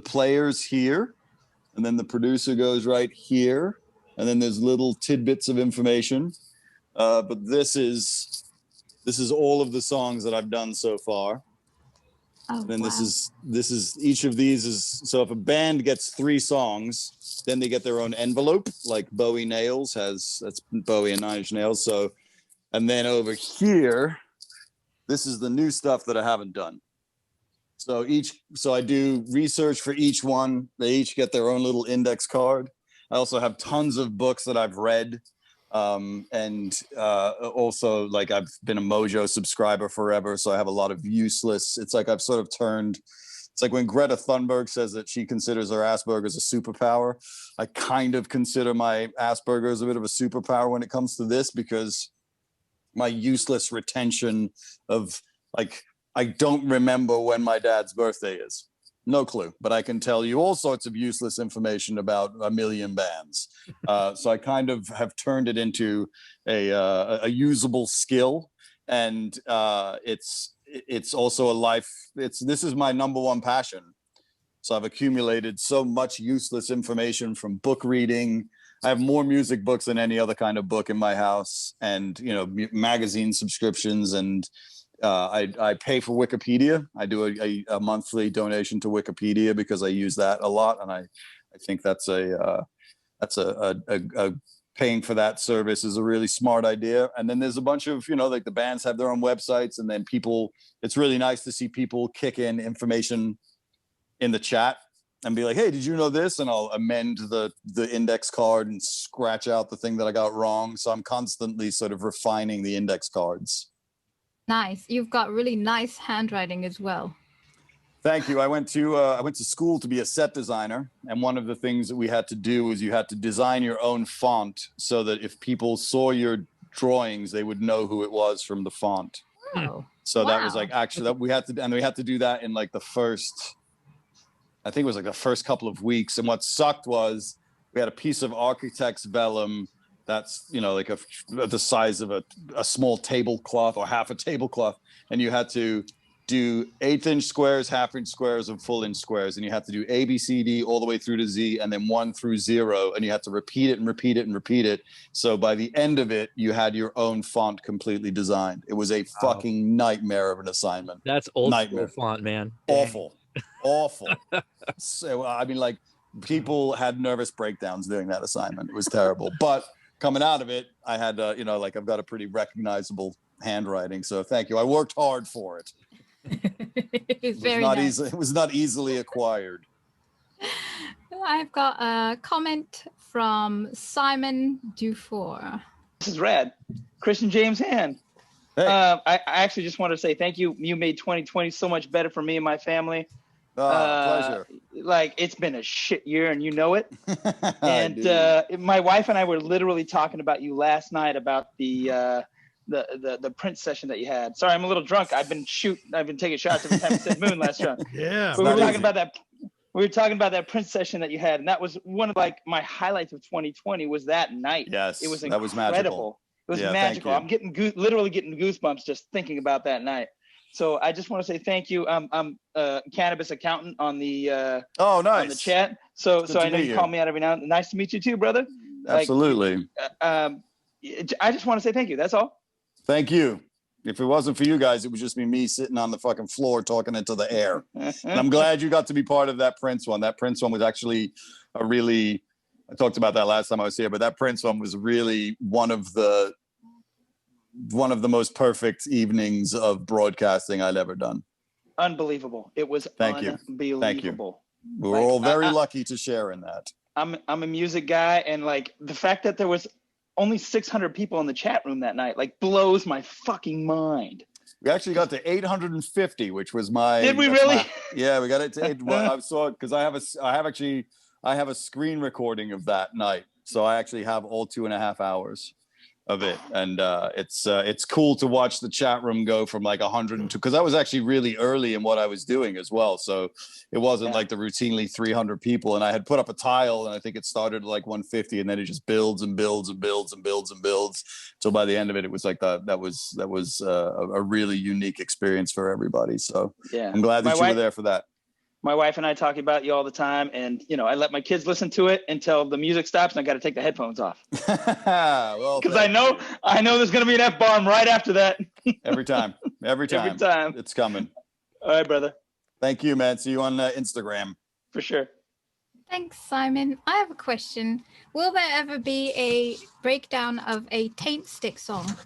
players here, and then the producer goes right here, and then there's little tidbits of information. But this is all of the songs that I've done so far. Oh, and then wow. this is each of these is, so if a band gets 3 songs, then they get their own envelope, like Bowie Nails that's Bowie and Nine Inch Nails. So, and then over here, this is the new stuff that I haven't done. So I do research for each one. They each get their own little index card. I also have tons of books that I've read. Also, like, I've been a Mojo subscriber forever, so I have a lot of useless. It's like I've sort of turned. It's like when Greta Thunberg says that she considers her Asperger's a superpower. I kind of consider my Asperger's a bit of a superpower when it comes to this, because my useless retention of, like, I don't remember when my dad's birthday is. No clue, but I can tell you all sorts of useless information about a million bands. So I kind of have turned it into a usable skill, and it's also a life. This is my number one passion. So I've accumulated so much useless information from book reading. I have more music books than any other kind of book in my house, and magazine subscriptions, and I pay for Wikipedia. I do a monthly donation to Wikipedia because I use that a lot, and I think that's a paying for that service is a really smart idea. And then there's a bunch of, like, the bands have their own websites, and then people, it's really nice to see people kick in information in the chat and be like, hey, did you know this? And I'll amend the index card and scratch out the thing that I got wrong. So I'm constantly sort of refining the index cards. Nice. You've got really nice handwriting as well. Thank you. I went to school to be a set designer, and one of the things that we had to do was you had to design your own font so that if people saw your drawings, they would know who it was from the font. Oh, so wow. That was like, actually, that we had to do that in like the first couple of weeks. And what sucked was we had a piece of architect's vellum that's, like the size of a small tablecloth or half a tablecloth, and you had to do 1/8-inch squares, 1/2-inch squares, and full-inch squares, and you had to do A, B, C, D all the way through to Z, and then 1 through 0, and you had to repeat it and repeat it and repeat it. So by the end of it, you had your own font completely designed. It was a fucking nightmare of an assignment. That's old school font, man. Awful. So I mean, like, people had nervous breakdowns doing that assignment. It was terrible. But coming out of it, I had I've got a pretty recognizable handwriting. So thank you. I worked hard for it. It was not easily acquired. I've got a comment from Simon Dufour. This is rad. Christian James Hand. Hey. I actually just want to say thank you. You made 2020 so much better for me and my family. Pleasure. Like, it's been a shit year, and you know it. And my wife and I were literally talking about you last night about the Prince session that you had. Sorry, I'm a little drunk. I've been taking shots every time you said moon last time. Yeah. But we were talking about that Prince session that you had, and that was one of, like, my highlights of 2020 was that night. Yes, it was incredible. That was magical. It was magical. I'm getting literally getting goosebumps just thinking about that night. So I just want to say thank you. I'm a cannabis accountant on the nice. on the chat. So I know you call me out every now and then. Nice to meet you too, brother. Absolutely. I just want to say thank you. That's all. Thank you. If it wasn't for you guys, it would just be me sitting on the fucking floor talking into the air. And I'm glad you got to be part of that Prince one. That Prince one was actually I talked about that last time I was here, but that Prince one was really one of the most perfect evenings of broadcasting I'd ever done. Unbelievable. It was unbelievable. Thank you. We were all very lucky to share in that. I'm a music guy, and, like, the fact that there was only 600 people in the chat room that night, like, blows my fucking mind. We actually got to 850, which was my. Did we really? Yeah, we got it to 8. Well, I saw it because I have a screen recording of that night, so I actually have all 2.5 hours. of it, and it's cool to watch the chat room go from like 102, because I was actually really early in what I was doing as well, so it wasn't like the routinely 300 people, and I had put up a tile, and I think it started at like 150, and then it just builds and builds and builds and builds and builds, so by the end of it, it was like that was a really unique experience for everybody. So yeah, I'm glad that you were there for that. My wife and I talk about you all the time, and I let my kids listen to it until the music stops, and I got to take the headphones off. Well, because I know there's going to be an F-bomb right after that. every time, it's coming. All right, brother. Thank you, man. See you on Instagram. For sure. Thanks, Simon. I have a question. Will there ever be a breakdown of a Taint Stick song?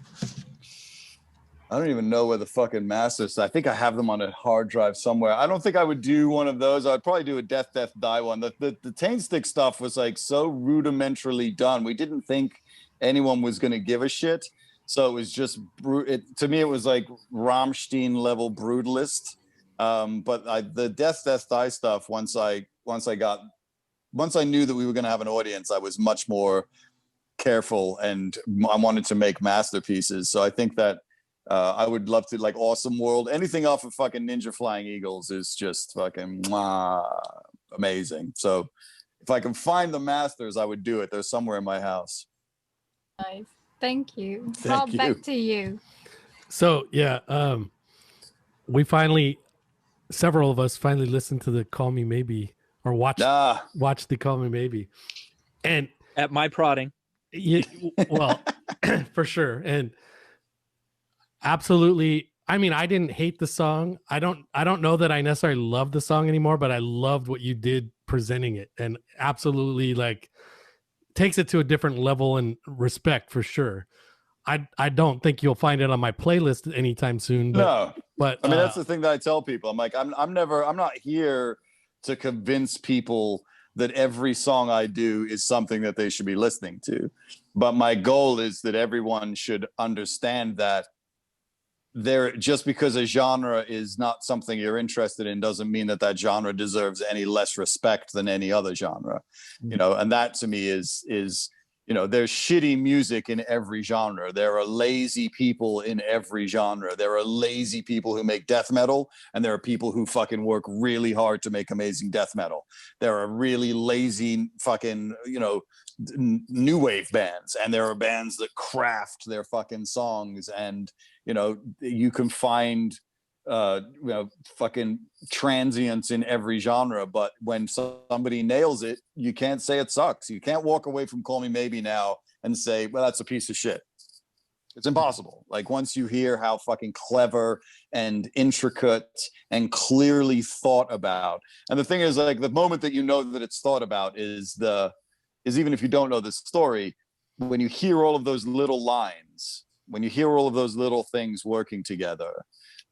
I don't even know where the fucking masters. I think I have them on a hard drive somewhere. I don't think I would do one of those. I'd probably do a Death, Die one. The Taint Stick stuff was like so rudimentarily done. We didn't think anyone was going to give a shit. So it was just, to me, it was like Rammstein level brutalist. But the Death, Die stuff, once I knew that we were going to have an audience, I was much more careful, and I wanted to make masterpieces. So I think that I would love to, like, Awesome World, anything off of fucking Ninja Flying Eagles is just fucking amazing. So if I can find the masters, I would do it. They're somewhere in my house. Nice. Thank you. Thank Rob, you. back to you. So yeah, several of us finally listened to the Call Me Maybe, or watched the Call Me Maybe, and at my prodding. Well, for sure, and absolutely. I mean, I didn't hate the song. I don't know that I necessarily love the song anymore, but I loved what you did presenting it, and absolutely like takes it to a different level and respect for sure. I don't think you'll find it on my playlist anytime soon. But I mean, that's the thing that I tell people. I'm like, I'm not here to convince people that every song I do is something that they should be listening to. But my goal is that everyone should understand that just because a genre is not something you're interested in doesn't mean that genre deserves any less respect than any other genre. And that to me is there's shitty music in every genre. There are lazy people in every genre. There are lazy people who make death metal, and there are people who fucking work really hard to make amazing death metal. There are really lazy fucking, new wave bands, and there are bands that craft their fucking songs, and you can find fucking transients in every genre, but when somebody nails it, you can't say it sucks. You can't walk away from Call Me Maybe now and say, well, that's a piece of shit. It's impossible. Like, once you hear how fucking clever and intricate and clearly thought about, and the thing is, like, the moment that you know that it's thought about is even if you don't know the story, when you hear all of those little lines, when you hear all of those little things working together,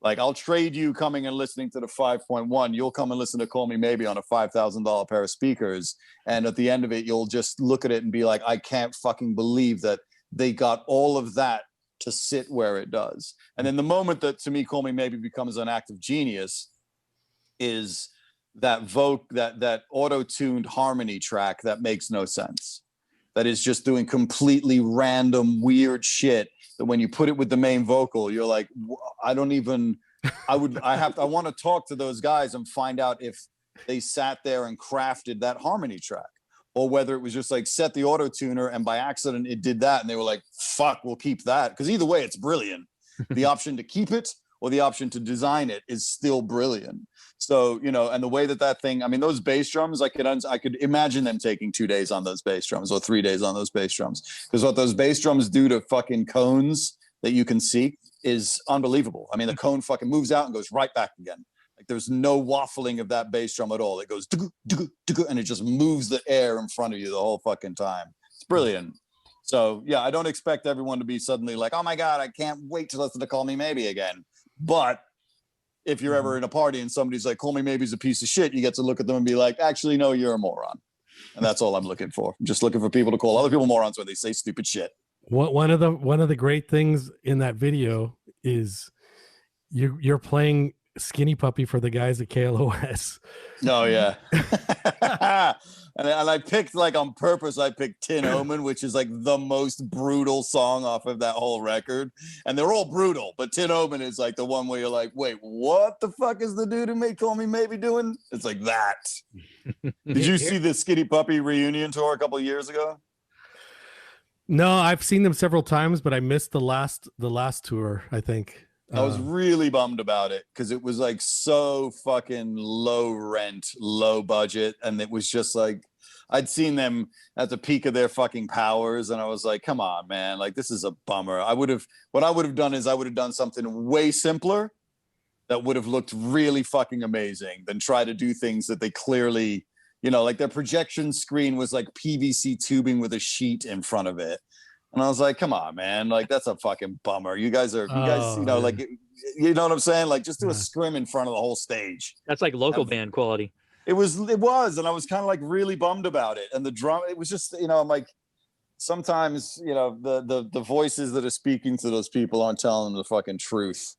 like, I'll trade you coming and listening to the 5.1. You'll come and listen to Call Me Maybe on a $5,000 pair of speakers. And at the end of it, you'll just look at it and be like, I can't fucking believe that they got all of that to sit where it does. And then the moment that, to me, Call Me Maybe becomes an act of genius is that that auto-tuned harmony track that makes no sense. That is just doing completely random, weird shit that when you put it with the main vocal, you're like, I want to talk to those guys and find out if they sat there and crafted that harmony track, or whether it was just like set the auto tuner and by accident it did that. And they were like, fuck, we'll keep that. Because either way, it's brilliant. The option to keep it or the option to design it is still brilliant. So, and the way that thing, I mean, those bass drums, I could imagine them taking 2 days on those bass drums or 3 days on those bass drums. Because what those bass drums do to fucking cones that you can see is unbelievable. I mean, the cone fucking moves out and goes right back again. Like, there's no waffling of that bass drum at all. It goes, and it just moves the air in front of you the whole fucking time. It's brilliant. So, yeah, I don't expect everyone to be suddenly like, oh my God, I can't wait to listen to Call Me Maybe again. But if you're ever in a party and somebody's like, Call Me Maybe's a piece of shit, you get to look at them and be like, actually, no, you're a moron. And that's all I'm looking for. I'm just looking for people to call other people morons when they say stupid shit. One of the great things in that video is you're playing Skinny Puppy for the guys at KLOS. Oh yeah. And I picked, like, on purpose, I picked Tin Omen, which is like the most brutal song off of that whole record. And they're all brutal, but Tin Omen is like the one where you're like, wait, what the fuck is the dude who made Call Me Maybe doing? It's like that. Did you see the Skinny Puppy reunion tour a couple of years ago? No, I've seen them several times, but I missed the last tour, I think. I was really bummed about it because it was like so fucking low rent, low budget. And it was just like, I'd seen them at the peak of their fucking powers. And I was like, come on, man. Like, this is a bummer. What I would have done is I would have done something way simpler that would have looked really fucking amazing than try to do things that they clearly, you know, like their projection screen was like PVC tubing with a sheet in front of it. And I was like, come on, man. Like, that's a fucking bummer. You guys, you know, like, you know what I'm saying? Like, just do a scrim in front of the whole stage. That's like local band quality. It was. And I was kind of like really bummed about it. And the drum, it was just, you know, I'm like, sometimes, you know, the voices that are speaking to those people aren't telling them the fucking truth.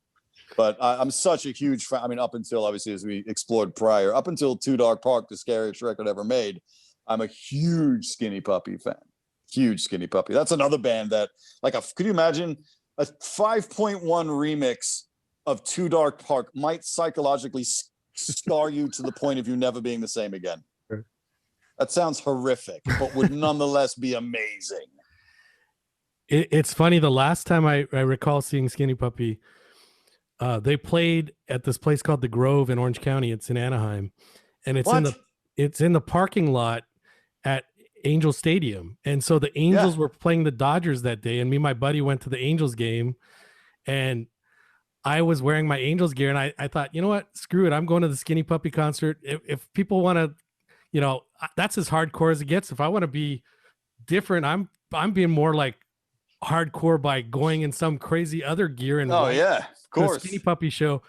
But I'm such a huge fan. I mean, up until, obviously, as we explored prior, up until Two Dark Park, the scariest record ever made, I'm a huge Skinny Puppy fan. Huge Skinny Puppy. That's another band that, like, could you imagine a 5.1 remix of Two Dark Park might psychologically scar you to the point of you never being the same again. That sounds horrific, but would nonetheless be amazing. It's funny. The last time I recall seeing Skinny Puppy, they played at this place called the Grove in Orange County. It's in Anaheim, and it's in the parking lot at Angel Stadium. And so the Angels were playing the Dodgers that day, and me and my buddy went to the Angels game, and I was wearing my Angels gear, and I thought, you know what, screw it, I'm going to the Skinny Puppy concert. If people want to, you know, that's as hardcore as it gets. If I want to be different, I'm being more like hardcore by going in some crazy other gear and of course, Skinny Puppy show.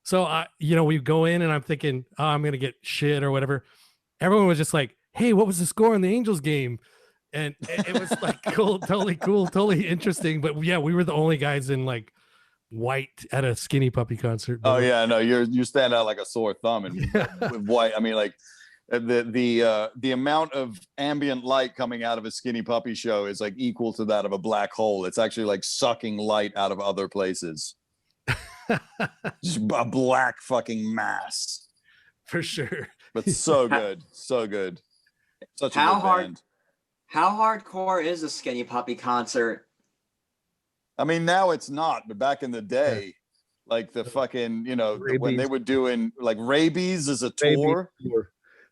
So you know, we go in and I'm thinking, oh, I'm gonna get shit or whatever. Everyone was just like, hey, what was the score in the Angels game? And it was like cool, totally interesting. But yeah, we were the only guys in like white at a Skinny Puppy concert. Oh yeah, no, you stand out like a sore thumb and with white. I mean, like the amount of ambient light coming out of a Skinny Puppy show is like equal to that of a black hole. It's actually like sucking light out of other places. Just a black fucking mass. For sure. But so good. So good. Such a How good band. How hardcore is a Skinny Puppy concert? I mean, now it's not, but back in the day, like the fucking, you know, when they were doing like Rabies as a tour.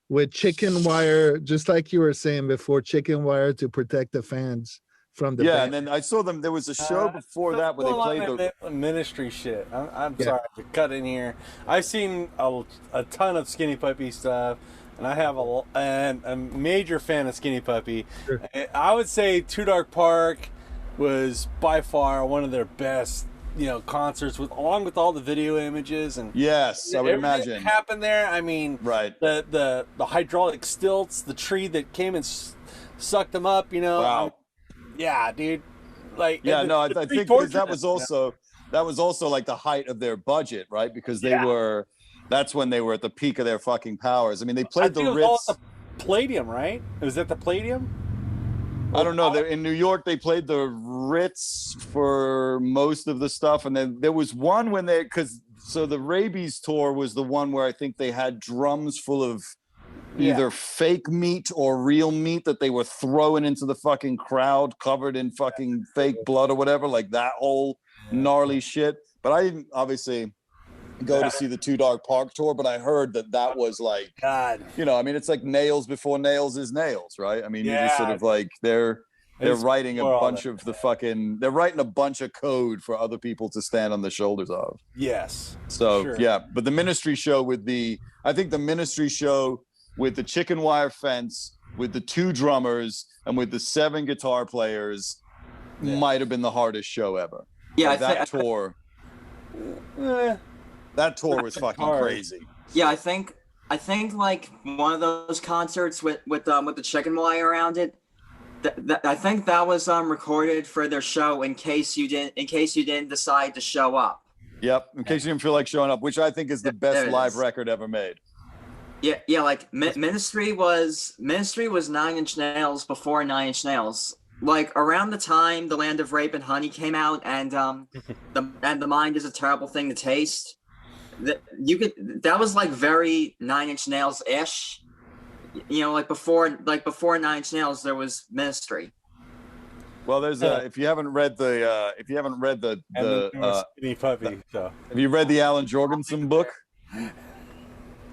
With chicken wire, just like you were saying before, chicken wire to protect the fans from the band. And then I saw them. There was a show before that where they played the ministry shit. I'm sorry to cut in here. I've seen a ton of Skinny Puppy stuff, and I have a major fan of Skinny Puppy. Sure. I would say Two Dark Park was by far one of their best, you know, concerts, along with all the video images and I would imagine happened there. I mean, right, the hydraulic stilts, the tree that came and sucked them up, you know. Wow. Yeah, dude. Like, yeah, no, I think because that was also like the height of their budget, right? Because that's when they were at the peak of their fucking powers. I mean, they played the Ritz. At the Palladium, right? Was that the Palladium? I don't know. In New York, they played the Ritz for most of the stuff, and then there was one when so the Rabies tour was the one where I think they had drums full of either fake meat or real meat that they were throwing into the fucking crowd, covered in fucking fake blood or whatever, like that whole gnarly shit. But I didn't obviously go to see the Two Dark Park tour, but I heard that was like, you know, I mean, it's like Nails before Nails is Nails, right? I mean, you just sort of like they're writing a bunch of they're writing a bunch of code for other people to stand on the shoulders of. Yes. So but the Ministry show with the chicken wire fence, with the 2 drummers, and with the 7 guitar players might have been the hardest show ever. Yeah, like, that tour was fucking crazy. Yeah, I think like one of those concerts with the chicken wire around it. I think that was recorded for their show in case you didn't decide to show up. Yep, in case you didn't feel like showing up, which I think is the best live record ever made. Yeah. Like Ministry was 9 Inch Nails before 9 Inch Nails. Like around the time The Land of Rape and Honey came out, and the Mind is a Terrible Thing to Taste. That was like very 9 Inch Nails ish. You know, like before 9 Inch Nails, there was Ministry. Well, there's if you haven't read the Skinny Puppy. So have you read the Alan Jorgensen book?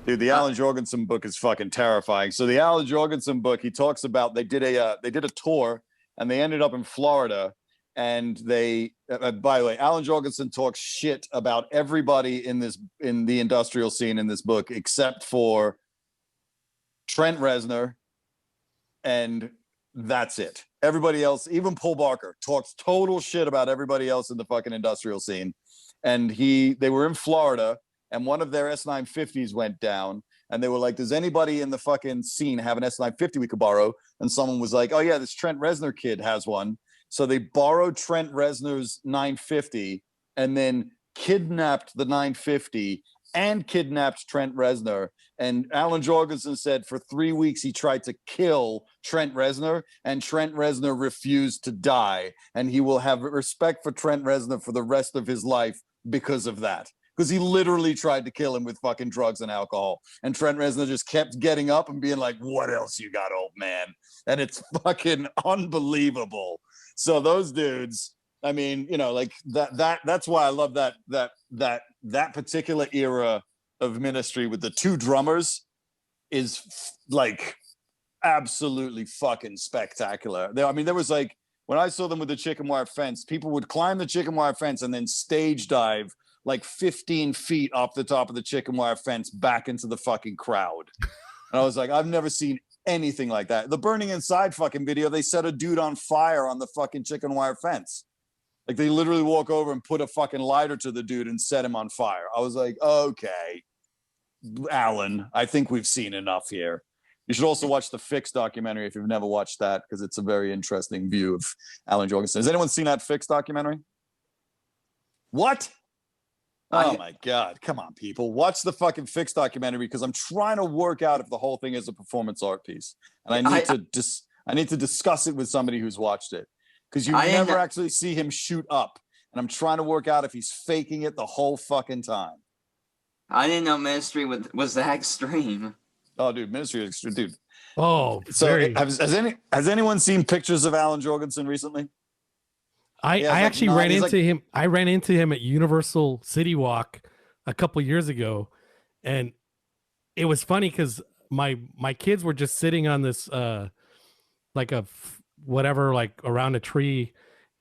Dude, the Alan Jorgensen book is fucking terrifying. So the Alan Jorgensen book, he talks about they did a tour and they ended up in Florida, and they by the way, Alan Jorgensen talks shit about everybody in the industrial scene in this book except for Trent Reznor, and that's it. Everybody else, even Paul Barker, talks total shit about everybody else in the fucking industrial scene. And they were in Florida, and one of their S950s went down, and they were like, does anybody in the fucking scene have an S950 we could borrow? And someone was like, oh yeah, this Trent Reznor kid has one. So they borrowed Trent Reznor's 950 and then kidnapped the 950 and kidnapped Trent Reznor. And Alan Jorgensen said for 3 weeks he tried to kill Trent Reznor, and Trent Reznor refused to die. And he will have respect for Trent Reznor for the rest of his life because of that. Because he literally tried to kill him with fucking drugs and alcohol. And Trent Reznor just kept getting up and being like, what else you got, old man? And it's fucking unbelievable. So those dudes, I mean, you know, like that's why I love that particular era of Ministry with the two drummers is like absolutely fucking spectacular. I mean, there was like, when I saw them with the chicken wire fence, people would climb the chicken wire fence and then stage dive like 15 feet off the top of the chicken wire fence back into the fucking crowd. And I was like, I've never seen anything like that. The Burning Inside fucking video, they set a dude on fire on the fucking chicken wire fence. Like they literally walk over and put a fucking lighter to the dude and set him on fire. I was like, okay, Alan, I think we've seen enough here. You should also watch the Fix documentary if you've never watched that, because it's a very interesting view of Alan Jorgensen. Has anyone seen that Fix documentary? What? Oh my God. Come on, people. Watch the fucking Fix documentary, because I'm trying to work out if the whole thing is a performance art piece. And I need to discuss it with somebody who's watched it. Because you never actually see him shoot up. And I'm trying to work out if he's faking it the whole fucking time. I didn't know Ministry was that extreme. Oh, dude, Ministry is extreme, dude. Oh, so has anyone seen pictures of Alan Jorgensen recently? I actually ran into him. I ran into him at Universal City Walk a couple years ago, and it was funny because my kids were just sitting on this like around a tree,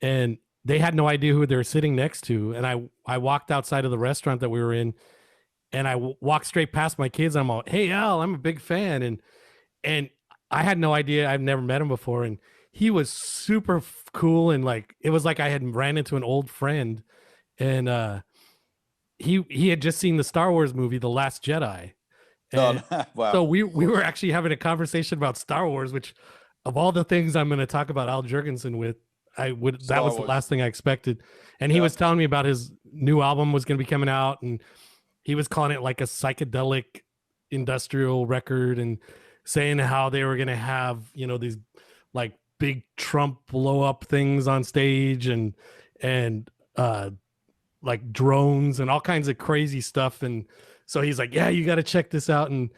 and they had no idea who they were sitting next to. And I walked outside of the restaurant that we were in, and I walked straight past my kids. I'm all, hey Al, I'm a big fan, and I had no idea. I've never met him before, and he was super cool, and like it was like I had ran into an old friend, and he had just seen the Star Wars movie, The Last Jedi. And wow. So we were actually having a conversation about Star Wars, which of all the things I'm going to talk about Al Jorgensen with, that was the last thing I expected. And he was telling me about his new album was going to be coming out, and he was calling it like a psychedelic industrial record, and saying how they were going to have, you know, these like big Trump blow up things on stage, and like drones and all kinds of crazy stuff. And so he's like, yeah, you got to check this out. And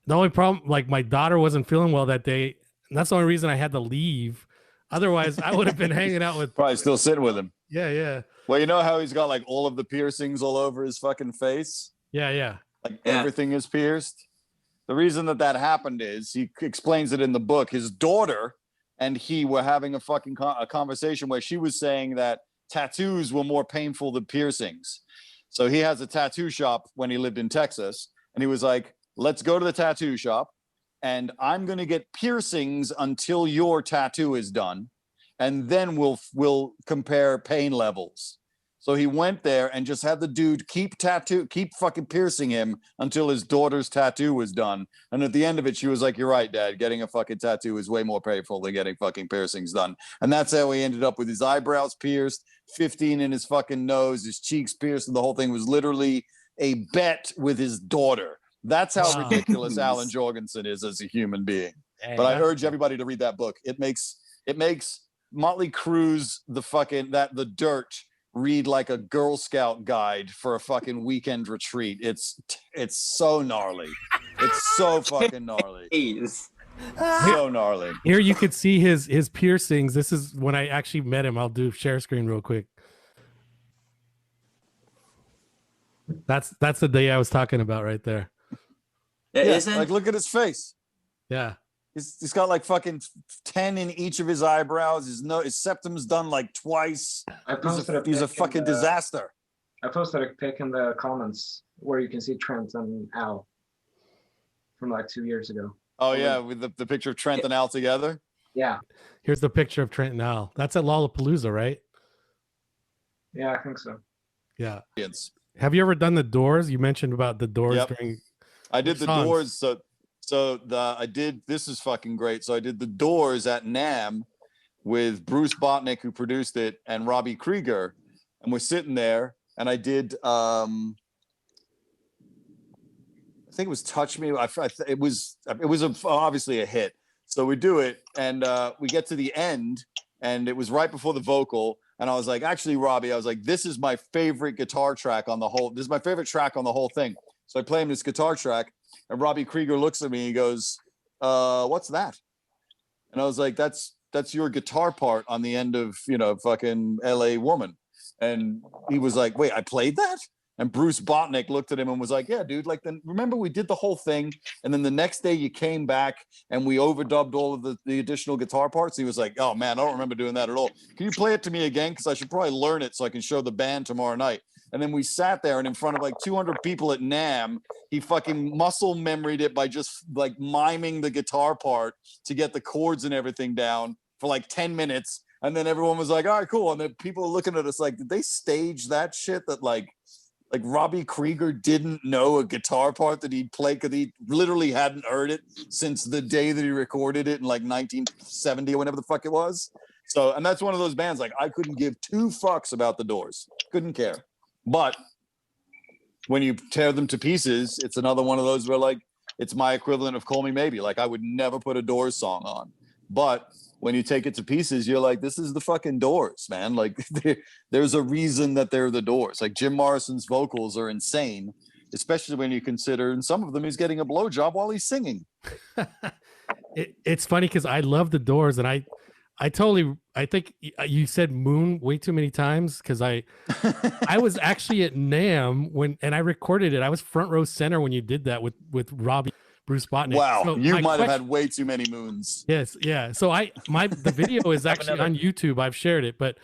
the only problem, like my daughter wasn't feeling well that day, and that's the only reason I had to leave. Otherwise I would have been hanging out with, probably still sitting with him. Yeah. Well, you know how he's got like all of the piercings all over his fucking face? Yeah. Like everything is pierced. The reason that happened is, he explains it in the book, his daughter and he were having a fucking a conversation where she was saying that tattoos were more painful than piercings. So he has a tattoo shop when he lived in Texas, and he was like, let's go to the tattoo shop, and I'm going to get piercings until your tattoo is done, and then we'll compare pain levels. So he went there and just had the dude keep fucking piercing him until his daughter's tattoo was done. And at the end of it, she was like, you're right, Dad, getting a fucking tattoo is way more painful than getting fucking piercings done. And that's how he ended up with his eyebrows pierced, 15 in his fucking nose, his cheeks pierced, and the whole thing was literally a bet with his daughter That's how Wow. ridiculous Alan Jorgensen is as a human being. But I urge everybody to read that book. It makes Motley Crue's the Dirt read like a Girl Scout guide for a fucking weekend retreat. It's so gnarly. It's so fucking gnarly. So gnarly. Here you could see his piercings. This is when I actually met him. I'll do share screen real quick. That's the day I was talking about right there. Yeah, like look at his face. Yeah. He's got like fucking 10 in each of his eyebrows. His septum's done like twice. He's a fucking disaster. I posted a pic in the comments where you can see Trent and Al from like 2 years ago. Oh yeah, with the picture of Trent and Al together. Yeah. Here's the picture of Trent and Al. That's at Lollapalooza, right? Yeah, I think so. Yeah. Have you ever done the Doors? You mentioned about the Doors Yep. during. I did the songs? Doors. I did. This is fucking great. So I did the Doors at NAMM with Bruce Botnick, who produced it, and Robbie Krieger, and we're sitting there, and I did. I think it was "Touch Me." It was obviously a hit. So we do it, and we get to the end, and it was right before the vocal. And I was like, actually, Robbie, I was like, this is my favorite guitar track on the whole. This is my favorite track on the whole thing. So I play him this guitar track, and Robbie Krieger looks at me and he goes, "What's that?" And I was like, "That's your guitar part on the end of fucking L.A. Woman." And he was like, "Wait, I played that?" And Bruce Botnick looked at him and was like, "Yeah, dude. Like, then remember we did the whole thing, and then the next day you came back and we overdubbed all of the additional guitar parts." And he was like, "Oh man, I don't remember doing that at all. Can you play it to me again? Because I should probably learn it so I can show the band tomorrow night." And then we sat there, and in front of like 200 people at NAMM, he fucking muscle memoried it by just like miming the guitar part to get the chords and everything down for like 10 minutes. And then everyone was like, "All right, cool." And then people were looking at us like, did they stage that shit? That like Robbie Krieger didn't know a guitar part that he'd play because he literally hadn't heard it since the day that he recorded it in like 1970 or whenever the fuck it was. So, and that's one of those bands, like I couldn't give two fucks about the Doors. Couldn't care. But when you tear them to pieces, it's another one of those where like, it's my equivalent of Call Me Maybe. Like I would never put a Doors song on. But when you take it to pieces, you're like, this is the fucking Doors, man. Like there's a reason that they're the Doors. Like Jim Morrison's vocals are insane, especially when you consider in some of them he's getting a blowjob while he's singing. It's funny because I love the Doors, and I think you said Moon way too many times because I was actually at NAMM and I recorded it. I was front row center when you did that with Robbie. Bruce Botnick. Wow, so you might have had way too many moons. Yes, yeah. So the video is actually on YouTube. I've shared it, but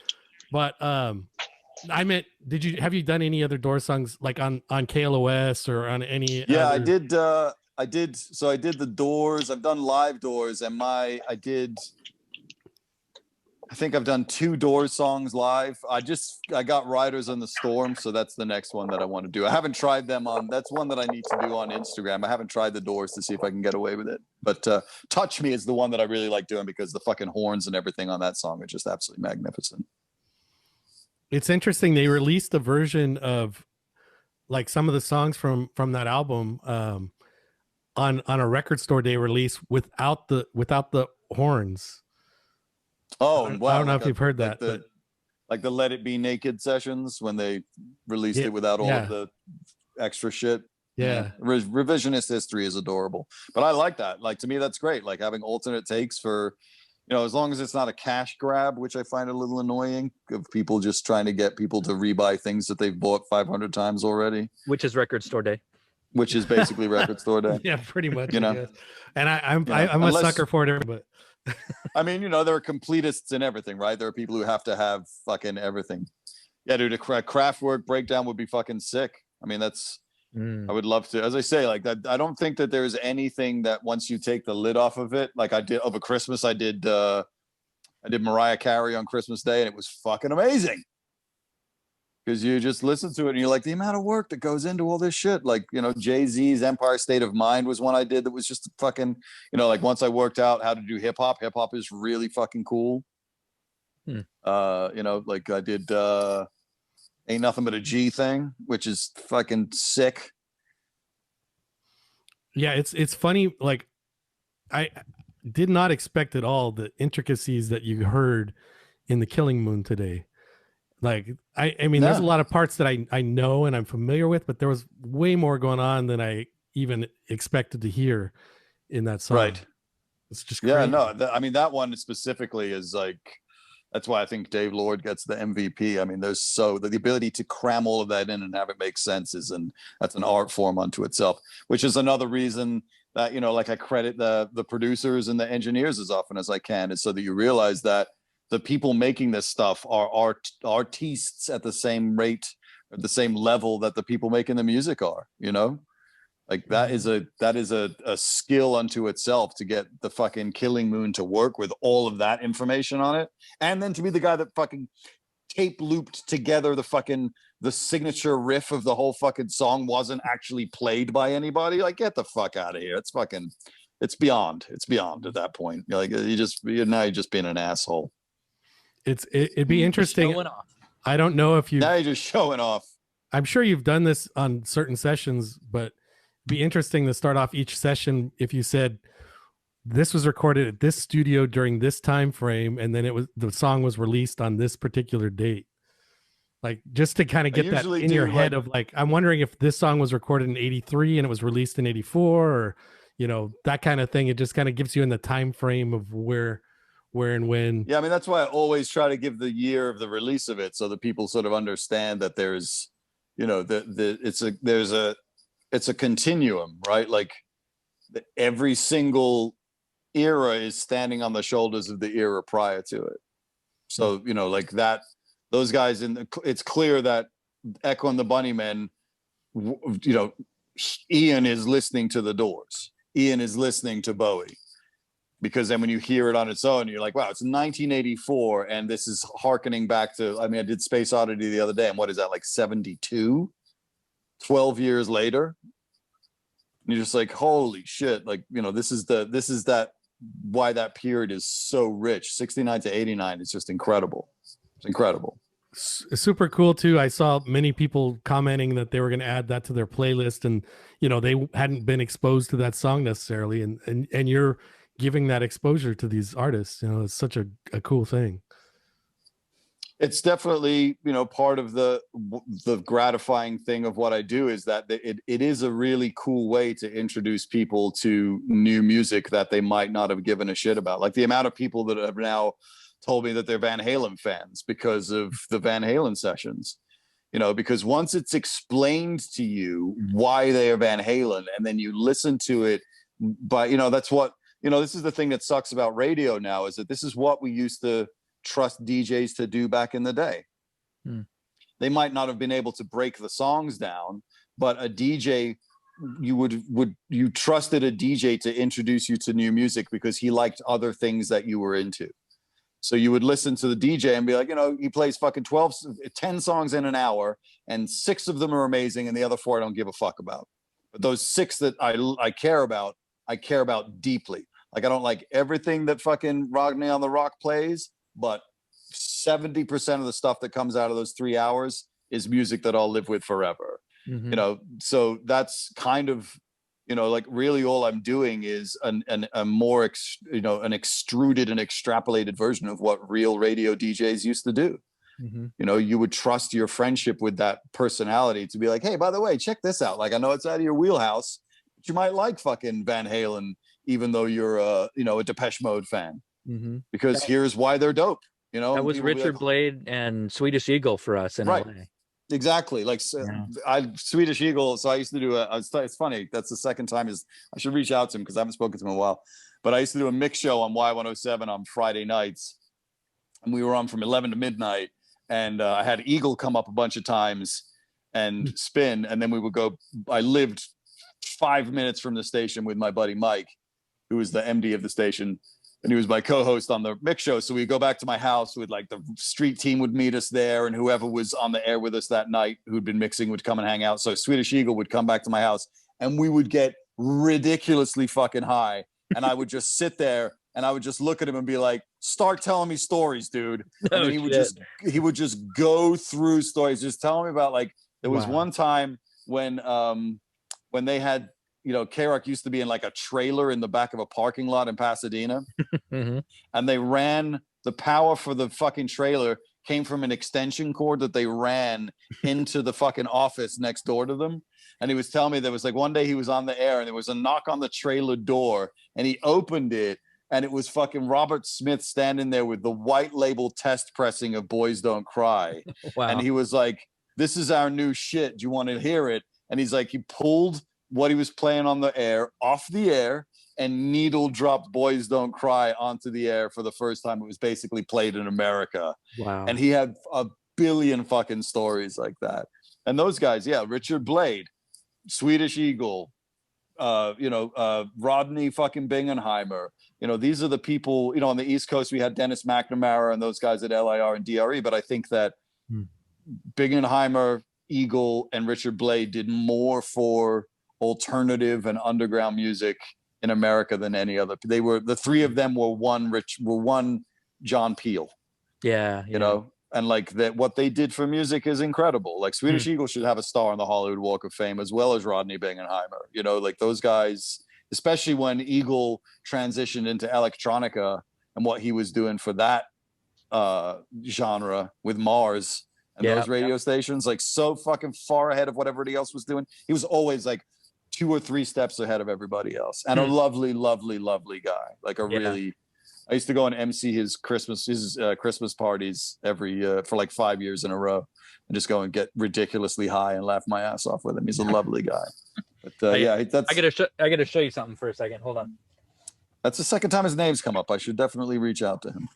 I meant, have you done any other Doors songs like on KLOS or on any? Yeah, other... I did. So I did the Doors. I've done live Doors, and I think I've done 2 Doors songs live. I got Riders on the Storm, so that's the next one that I want to do. I haven't tried them on. That's one that I need to do on Instagram. I haven't tried the Doors to see if I can get away with it. But Touch Me is the one that I really like doing because the fucking horns and everything on that song are just absolutely magnificent. It's interesting. They released a version of like some of the songs from that album on a record store day release without the horns. Oh, wow. I don't know if you've heard that. Like the Let It Be Naked sessions when they released it without all of the extra shit. Yeah. Revisionist history is adorable. But I like that. Like, to me, that's great. Like having alternate takes for, as long as it's not a cash grab, which I find a little annoying of people just trying to get people to rebuy things that they've bought 500 times already. Which is record store day. Which is basically record store day. Yeah, pretty much. And I'm a sucker for it, but I mean, there are completists in everything, right? There are people who have to have fucking everything. Yeah, dude, a Kraftwerk breakdown would be fucking sick. I mean, I would love to. As I say, like that, I don't think that there's anything that once you take the lid off of it, like I did over Christmas, I did Mariah Carey on Christmas Day, and it was fucking amazing. Because you just listen to it and you're like, the amount of work that goes into all this shit. Like, Jay-Z's Empire State of Mind was one I did that was just fucking, like once I worked out how to do hip hop is really fucking cool. Like I did Ain't Nothing But a G thing, which is fucking sick. Yeah, it's funny. Like, I did not expect at all the intricacies that you heard in the Killing Moon today. Like, I mean, there's a No. lot of parts that I know and I'm familiar with, but there was way more going on than I even expected to hear in that song. Right. It's just Yeah, crazy. no, I mean that one specifically is like, that's why I think Dave Lord gets the MVP. I mean, there's the ability to cram all of that in and have it make sense that's an art form unto itself, which is another reason that, like I credit the producers and the engineers as often as I can, is so that you realize that the people making this stuff are artists at the same rate, at the same level that the people making the music are, like that is a skill unto itself, to get the fucking Killing Moon to work with all of that information on it, and then to be the guy that fucking tape looped together the signature riff of the whole fucking song wasn't actually played by anybody. Like, get the fuck out of here. It's beyond at that point. Like, you're just being an asshole. It'd be interesting. I don't know if now you're just showing off. I'm sure you've done this on certain sessions, but it'd be interesting to start off each session if you said this was recorded at this studio during this time frame, and then the song was released on this particular date. Like, just to kind of get that in your head of like, I'm wondering if this song was recorded in 83 and it was released in 84, or that kind of thing. It just kind of gives you in the time frame of where and when. Yeah, I mean, that's why I always try to give the year of the release of it, so that people sort of understand that there's, it's a continuum, right? Like, every single era is standing on the shoulders of the era prior to it. So, like that, those guys it's clear that Echo and the Bunnymen, Ian is listening to the Doors. Ian is listening to Bowie. Because then when you hear it on its own, you're like, wow, it's 1984, and this is hearkening back to, I mean, I did Space Oddity the other day, and what is that, like 72? 12 years later? And you're just like, holy shit, like, this is why that period is so rich. 69 to 89 is just incredible. It's incredible. Super cool too. I saw many people commenting that they were going to add that to their playlist, and they hadn't been exposed to that song necessarily, and you're giving that exposure to these artists. It's such a cool thing. It's definitely, part of the gratifying thing of what I do, is that it is a really cool way to introduce people to new music that they might not have given a shit about. Like, the amount of people that have now told me that they're Van Halen fans because of the Van Halen sessions, because once it's explained to you why they are Van Halen, and then you listen to it, but that's what, this is the thing that sucks about radio now, is that this is what we used to trust DJs to do back in the day. They might not have been able to break the songs down, but a DJ, you trusted a DJ to introduce you to new music because he liked other things that you were into. So you would listen to the DJ and be like, he plays fucking 10 songs in an hour, and 6 of them are amazing, and the other 4 I don't give a fuck about. But those 6 that I care about deeply. Like, I don't like everything that fucking Rodney on the Rock plays, but 70% of the stuff that comes out of those 3 hours is music that I'll live with forever. So that's kind of, like, really all I'm doing is a more an extruded and extrapolated version of what real radio DJs used to do. You would trust your friendship with that personality to be like, hey, by the way, check this out. Like, I know it's out of your wheelhouse, but you might like fucking Van Halen, even though you're a Depeche Mode fan, because here's why they're dope. That was Richard Blade and Swedish Eagle for us in LA. Exactly. Like, Swedish Eagle. So I used to do it's funny. That's the second time I should reach out to him, because I haven't spoken to him in a while, but I used to do a mix show on Y107 on Friday nights, and we were on from 11 to midnight, and I had Eagle come up a bunch of times and spin. And then we would go, I lived 5 minutes from the station with my buddy Mike, who was the MD of the station, and he was my co-host on the mix show. So we'd go back to my house with, like, the street team would meet us there, and whoever was on the air with us that night who'd been mixing would come and hang out. So Swedish Eagle would come back to my house, and we would get ridiculously fucking high. And I would just sit there, and I would just look at him and be like, start telling me stories, dude. And then he would just go through stories, just telling me about, like, there was one time when they had K-Rock used to be in like a trailer in the back of a parking lot in Pasadena. And they ran the power for the fucking trailer came from an extension cord that they ran into the fucking office next door to them. And he was telling me there was like one day he was on the air and there was a knock on the trailer door and he opened it and it was fucking Robert Smith standing there with the white label test pressing of Boys Don't Cry. Wow. And he was like, this is our new shit. Do you want to hear it? And he's like, he pulled what he was playing on the air off the air and needle dropped Boys Don't Cry onto the air for the first time. It was basically played in America. Wow. And he had a billion fucking stories like that. And those guys, yeah, Richard Blade, Swedish Eagle, Rodney fucking Bingenheimer. These are the people, on the East Coast, we had Dennis McNamara and those guys at LIR and DRE. But I think that Bingenheimer, Eagle, and Richard Blade did more for alternative and underground music in America than any other. The three of them were one John Peel. Yeah. And like that, what they did for music is incredible. Like Swedish Eagle should have a star on the Hollywood Walk of Fame, as well as Rodney Bingenheimer. Like those guys, especially when Eagle transitioned into electronica and what he was doing for that genre with Mars and those radio stations, like so fucking far ahead of what everybody else was doing. He was always like 2 or 3 steps ahead of everybody else, and a lovely, lovely, lovely guy. Like really. I used to go and MC his Christmas parties every for like 5 years in a row, and just go and get ridiculously high and laugh my ass off with him. He's a lovely guy. But I gotta show you something for a second. Hold on. That's the second time his name's come up. I should definitely reach out to him.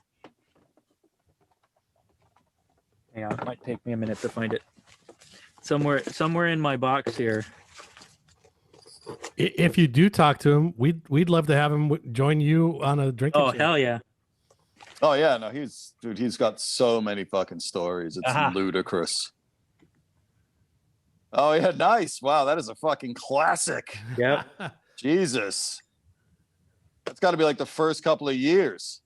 Hang on, it might take me a minute to find it. Somewhere in my box here. If you do talk to him, we'd love to have him join you on a drinking show. Hell yeah. Oh yeah, no, he's got so many fucking stories. It's ludicrous. Oh yeah, nice. Wow, that is a fucking classic. Yeah. Jesus. That's got to be like the first couple of years.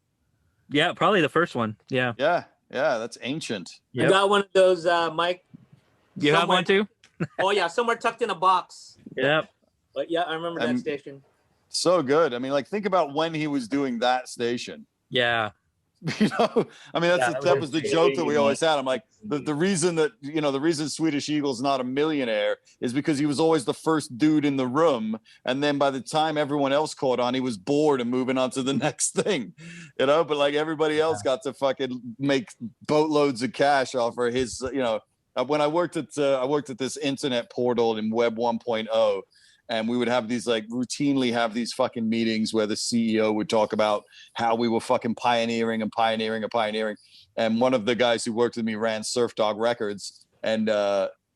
Yeah, probably the first one. Yeah. Yeah, that's ancient. I got one of those, Mike. You have one too? Oh yeah, somewhere tucked in a box. Yep. But yeah, I remember that station. So good. I mean, like, think about when he was doing that station. Yeah. I mean, that was the joke that we always had. I'm like, the reason that, the reason Swedish Eagle's not a millionaire is because he was always the first dude in the room. And then by the time everyone else caught on, he was bored and moving on to the next thing, but like everybody else got to fucking make boatloads of cash off of his, when I worked at this internet portal in Web 1.0, and we would have these routinely have these fucking meetings where the CEO would talk about how we were fucking pioneering. And one of the guys who worked with me ran Surf Dog Records. And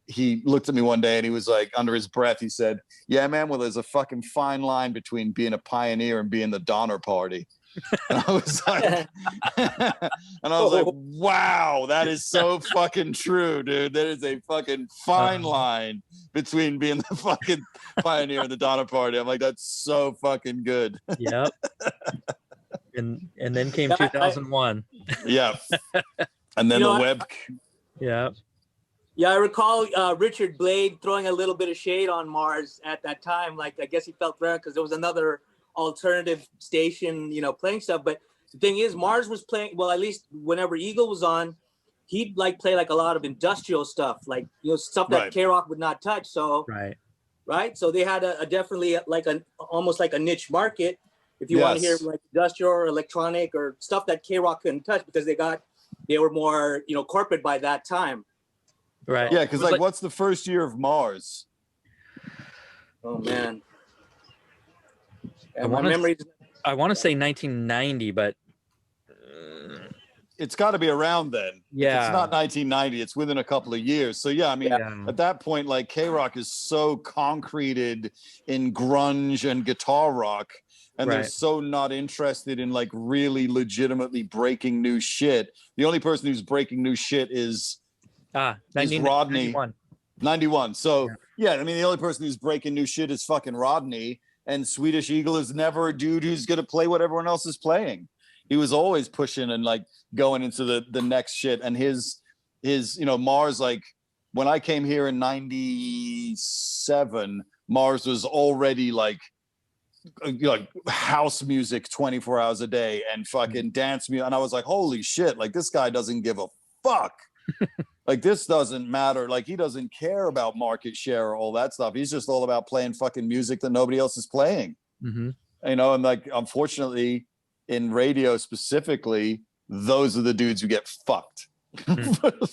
he looked at me one day and he was like, under his breath, he said, yeah, man, well, there's a fucking fine line between being a pioneer and being the Donner Party. And I was like, wow, that is so fucking true, dude. There is a fucking fine line between being the fucking pioneer and the Donner Party. I'm like, that's so fucking good. Yep. And then came 2001. Yeah. And then the web. Yeah. Yeah, I recall Richard Blade throwing a little bit of shade on Mars at that time. Like, I guess he felt bad because there was another alternative station, playing stuff. But the thing is, Mars was playing, well, at least whenever Eagle was on, he'd play a lot of industrial stuff, stuff that K-Rock would not touch. So right. So they had a definitely almost like a niche market if you want to hear industrial or electronic or stuff that K-Rock couldn't touch because they were more corporate by that time. Right. Yeah, because what's the first year of Mars? Oh man. I want to say 1990, but it's got to be around then. Yeah, it's not 1990. It's within a couple of years. So yeah, I mean, at that point, K-Rock is so concreted in grunge and guitar rock, and they're so not interested in really legitimately breaking new shit. The only person who's breaking new shit is Rodney. 91. So yeah, I mean, the only person who's breaking new shit is fucking Rodney. And Swedish Eagle is never a dude who's going to play what everyone else is playing. He was always pushing and going into the next shit. And his Mars, when I came here in 97, Mars was already like house music 24 hours a day and fucking dance music. And I was like, holy shit, like this guy doesn't give a fuck. Like this doesn't matter. Like he doesn't care about market share or all that stuff. He's just all about playing fucking music that nobody else is playing. Mm-hmm. You know, and like unfortunately in radio specifically, those are the dudes who get fucked.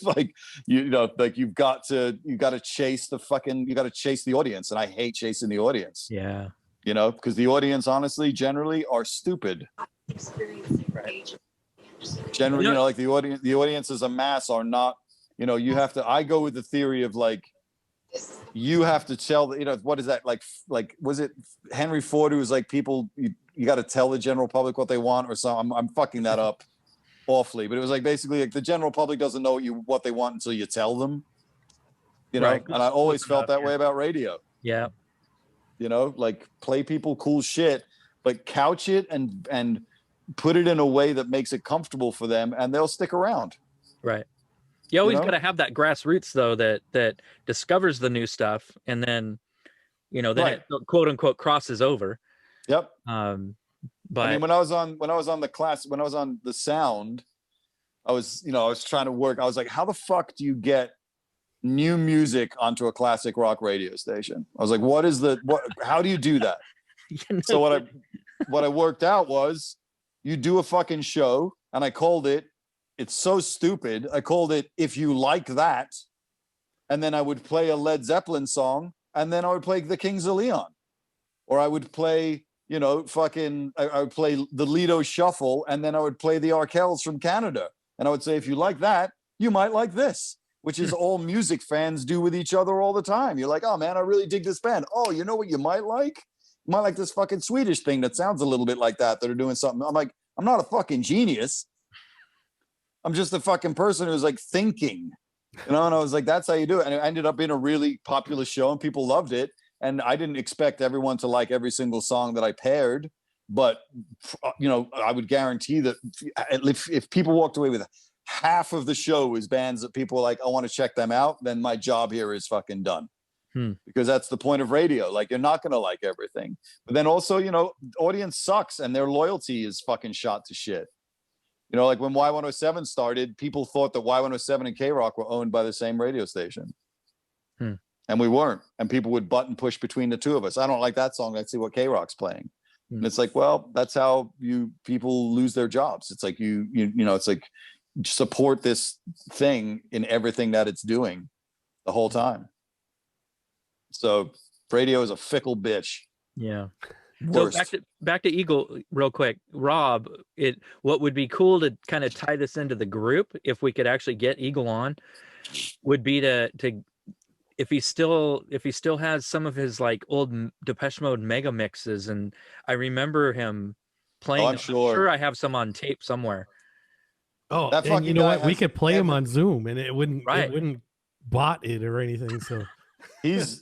Like you know, like you got to chase the audience, and I hate chasing the audience. Yeah. You know, because the audience honestly generally are stupid. Right. Generally, you know, like the audience as a mass are not, you know, I go with the theory of like, you have to tell, you know, what is that? Like, was it Henry Ford who was like, people, you got to tell the general public what they want or something. I'm fucking that up awfully, but it was like, basically like the general public doesn't know what they want until you tell them, you know? Right. And I always felt that way about radio. Yeah. You know, like play people cool shit, but couch it and put it in a way that makes it comfortable for them, and they'll stick around. Right. You always got to have that grassroots though that discovers the new stuff, and then, you know, then it quote unquote crosses over. Yep. But I mean, when I was on the sound, I was trying to work. I was like, how the fuck do you get new music onto a classic rock radio station? I was like, how do you do that? So what I worked out was, you do a fucking show, and I called it, it's so stupid, I called it If You Like That, and then I would play a Led Zeppelin song, and then I would play the Kings of Leon, or I would play, you know, I would play the Lido Shuffle, and then I would play the Arkells from Canada, and I would say, if you like that, you might like this, which is all music fans do with each other all the time. You're like, oh man, I really dig this band. Oh, you know what you might like? You might like this fucking Swedish thing that sounds a little bit like that are doing something. I'm like, I'm not a fucking genius. I'm just a fucking person who's like thinking, you know? And I was like, that's how you do it. And it ended up being a really popular show, and people loved it. And I didn't expect everyone to like every single song that I paired, but you know, I would guarantee that if people walked away with half of the show is bands that people were like, I want to check them out, then my job here is fucking done. Because that's the point of radio. Like, you're not going to like everything, but then also, you know, audience sucks and their loyalty is fucking shot to shit. You know, like when Y107 started, people thought that Y107 and K-Rock were owned by the same radio station. And we weren't. And people would button push between the two of us. I don't like that song. Let's see what K-Rock's playing. And it's like, well, that's how people lose their jobs. It's like you know, it's like support this thing in everything that it's doing the whole time. So radio is a fickle bitch. Yeah. So back to Eagle real quick. Rob, what would be cool to kind of tie this into the group, if we could actually get Eagle on, would be to if he still has some of his like old Depeche Mode mega mixes, and I remember him playing. I'm sure I have some on tape somewhere. Oh, and you know what? We could play him on Zoom, and it wouldn't bot it or anything. So he's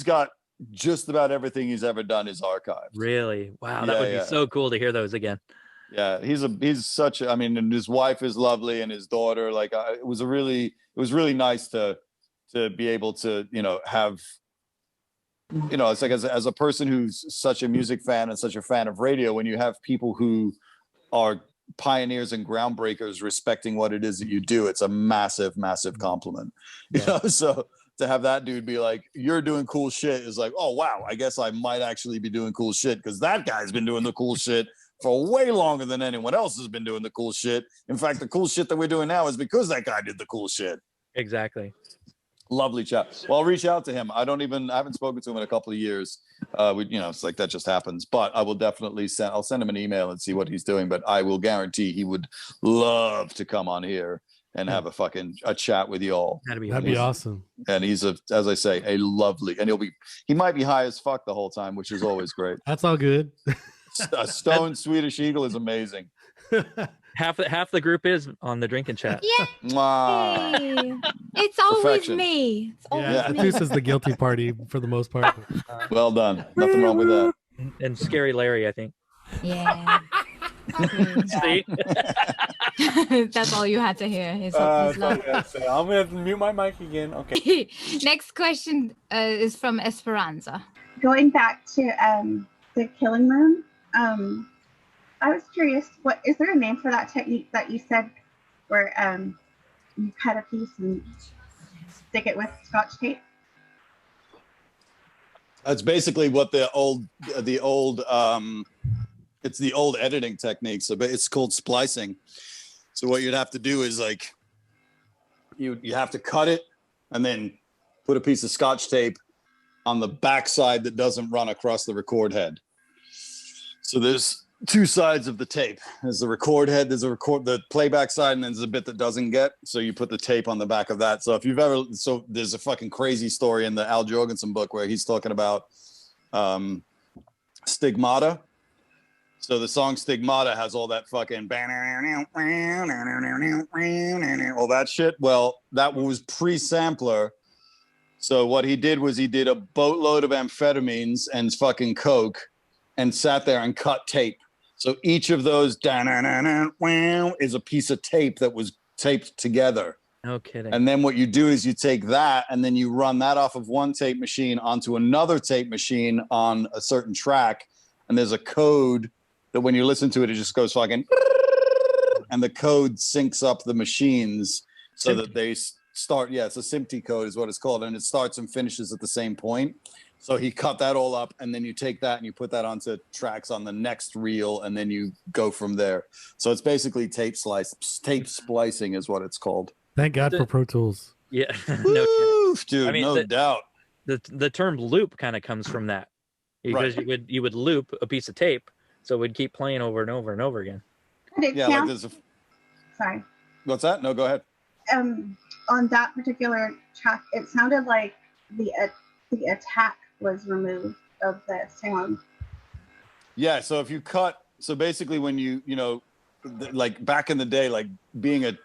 got just about everything he's ever done is archived. Really? Wow, that would be so cool to hear those again. Yeah, he's such a, I mean, and his wife is lovely, and his daughter, like, it was really nice to be able to, you know, have, you know, it's like as a person who's such a music fan and such a fan of radio, when you have people who are pioneers and groundbreakers respecting what it is that you do, it's a massive compliment. You know, so to have that dude be like, you're doing cool shit, is like, oh wow, I guess I might actually be doing cool shit, because that guy's been doing the cool shit for way longer than anyone else has been doing the cool shit. In fact, the cool shit that we're doing now is because that guy did the cool shit. Exactly. Lovely chap. Well, I'll reach out to him. I haven't spoken to him in a couple of years. You know, it's like that just happens. But I will definitely I'll send him an email and see what he's doing. But I will guarantee he would love to come on here and have a chat with you all. That'd be awesome. And he's as I say, a lovely, and he might be high as fuck the whole time, which is always great. That's all good. A stone Swedish Eagle is amazing. Half the group is on the drinking chat. Yeah. Mwah. It's always Perfection. me. It's always Yeah, me. this is the guilty party for the most part. Well done. Nothing wrong with that. And Scary Larry, I think. Yeah. See? That's all you had to hear. His I'm love. gonna mute my mic again. Okay. Next question is from Esperanza. going back to the Killing Moon, I was curious, what is there a name for that technique that you said where you cut a piece and stick it with Scotch tape? That's basically what the old it's the old editing technique. So it's called splicing. So what you'd have to do is like you have to cut it and then put a piece of Scotch tape on the backside that doesn't run across the record head. So there's two sides of the tape. There's the record head, the playback side, and then there's a bit that doesn't get. So you put the tape on the back of that. So if you've ever, so there's a fucking crazy story in the Al Jorgensen book where he's talking about Stigmata. So the song Stigmata has all that fucking all that shit. Well, that was pre-sampler. So what he did was he did a boatload of amphetamines and fucking coke and sat there and cut tape. So each of those is a piece of tape that was taped together. No kidding. And then what you do is you take that and then you run that off of one tape machine onto another tape machine on a certain track. And there's a code that when you listen to it, it just goes fucking, and the code syncs up the machines so that they start. Yeah, it's a SMPTE code is what it's called. And it starts and finishes at the same point. So he cut that all up, and then you take that and you put that onto tracks on the next reel, and then you go from there. So it's basically tape splicing is what it's called. Thank God for Pro Tools. Yeah, no kidding. Dude, I mean, no doubt. The term loop kind of comes from that, because you would loop a piece of tape, so it would keep playing over and over and over again. Yeah, like there's a. Sorry. What's that? No, go ahead. On that particular track, it sounded like the attack was removed of the sound. Yeah, so if you cut, so basically when you know, like back in the day, like being a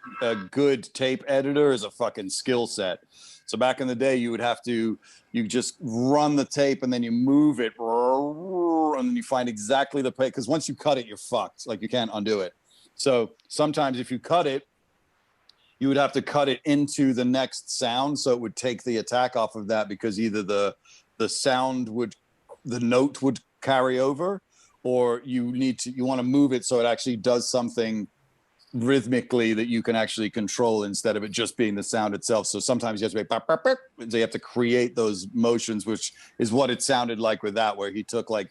good tape editor is a fucking skill set. So back in the day, you just run the tape and then you move it and then you find exactly the place, because once you cut it, you're fucked. Like you can't undo it. So sometimes if you cut it, you would have to cut it into the next sound, so it would take the attack off of that, because either the note would carry over, or you want to move it so it actually does something rhythmically that you can actually control instead of it just being the sound itself. So sometimes you have to make, so you have to create those motions, which is what it sounded like with that, where he took like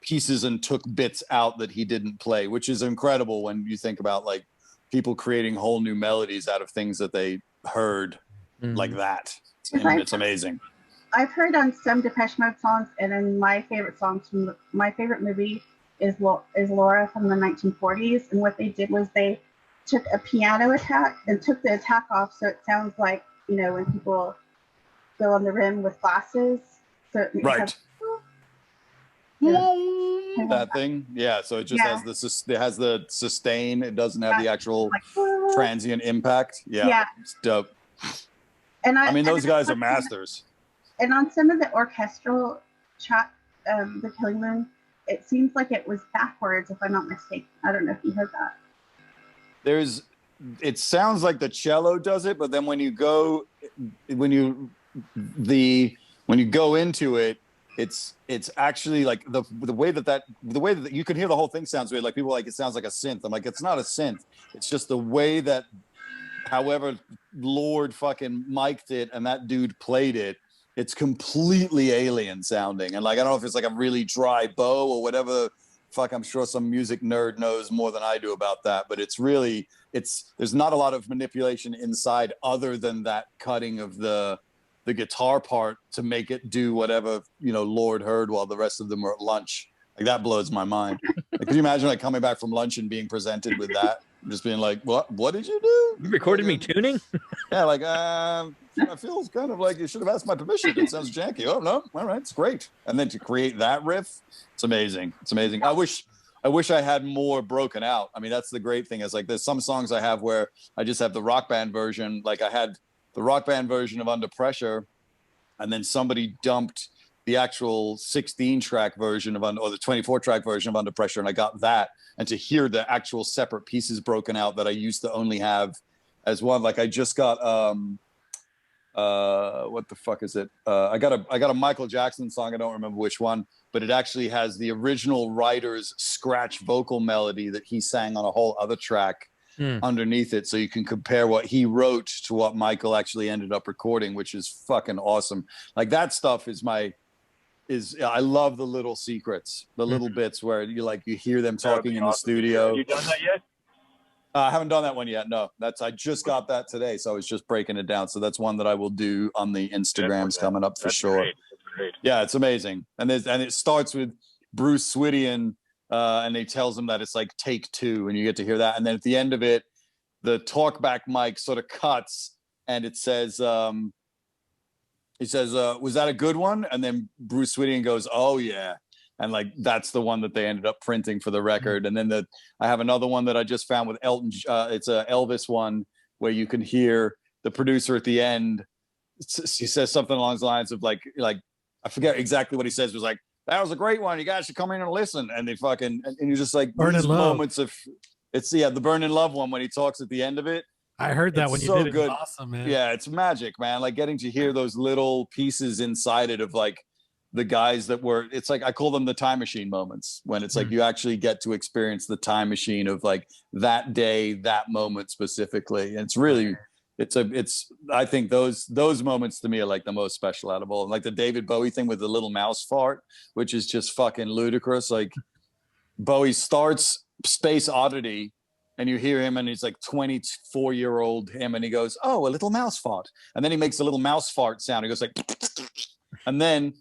pieces and took bits out that he didn't play, which is incredible when you think about like people creating whole new melodies out of things that they heard like that. It's amazing. I've heard on some Depeche Mode songs, and then my favorite songs from my favorite movie is Laura from the 1940s. And what they did was they took a piano attack and took the attack off, so it sounds like, you know, when people go on the rim with glasses. So it right. That thing, yeah. So it just has the sustain. It doesn't have the actual transient impact. Yeah, it's dope. And I mean, those guys are masters. And on some of the orchestral track, the Killing Moon, it seems like it was backwards, if I'm not mistaken. I don't know if you heard that. It sounds like the cello does it, but then when you go into it, it's actually like the way that you can hear the whole thing sounds weird. Like people like it sounds like a synth. I'm like, it's not a synth. It's just the way that, however Lord fucking mic'd it and that dude played it, it's completely alien sounding. And like, I don't know if it's like a really dry bow or whatever. Fuck, I'm sure some music nerd knows more than I do about that. But it's really, there's not a lot of manipulation inside other than that cutting of the guitar part to make it do whatever, you know, Lord heard while the rest of them were at lunch. Like that blows my mind. Like, could you imagine like coming back from lunch and being presented with that? Just being like, what did you do? You recorded me tuning? Yeah, like, I feel kind of like you should have asked my permission. It sounds janky. Oh, no. All right, it's great. And then to create that riff, it's amazing. It's amazing. I wish I had more broken out. I mean, that's the great thing is like there's some songs I have where I just have the rock band version. Like I had the rock band version of Under Pressure, and then somebody dumped the actual 16-track version or the 24-track version of Under Pressure, and I got that. And to hear the actual separate pieces broken out that I used to only have as one, like I just got what the fuck is it? I got a Michael Jackson song. I don't remember which one, but it actually has the original writer's scratch vocal melody that he sang on a whole other track underneath it, so you can compare what he wrote to what Michael actually ended up recording, which is fucking awesome. Like that stuff I love the little secrets, the little bits where you hear them talking in the studio. Have you done that yet? I haven't done that one yet. No, I just got that today, so I was just breaking it down. So that's one that I will do on the Instagrams coming up for sure. Great. That's great. Yeah, it's amazing, and it starts with Bruce Swiddian, and he tells him that it's like take two, and you get to hear that, and then at the end of it, the talkback mic sort of cuts, and it says, he says, "Was that a good one?" And then Bruce Swiddian goes, "Oh yeah." And that's the one that they ended up printing for the record. And then I have another one that I just found with Elton. It's a Elvis one where you can hear the producer at the end. He says something along the lines of like I forget exactly what he says. It was like, "That was a great one. You guys should come in and listen." And they and you're just like these moments of the Burn in Love one when he talks at the end of it. I heard that when you did it. It's awesome, man. Yeah, it's magic, man. Like getting to hear those little pieces inside it of the guys that were, it's like I call them the time machine moments, when it's like you actually get to experience the time machine of that day, that moment specifically. And it's really, I think those moments to me are the most special out of all. Like the David Bowie thing with the little mouse fart, which is just fucking ludicrous. Like Bowie starts Space Oddity and you hear him and he's 24-year-old him and he goes, "Oh, a little mouse fart." And then he makes a little mouse fart sound. He goes and then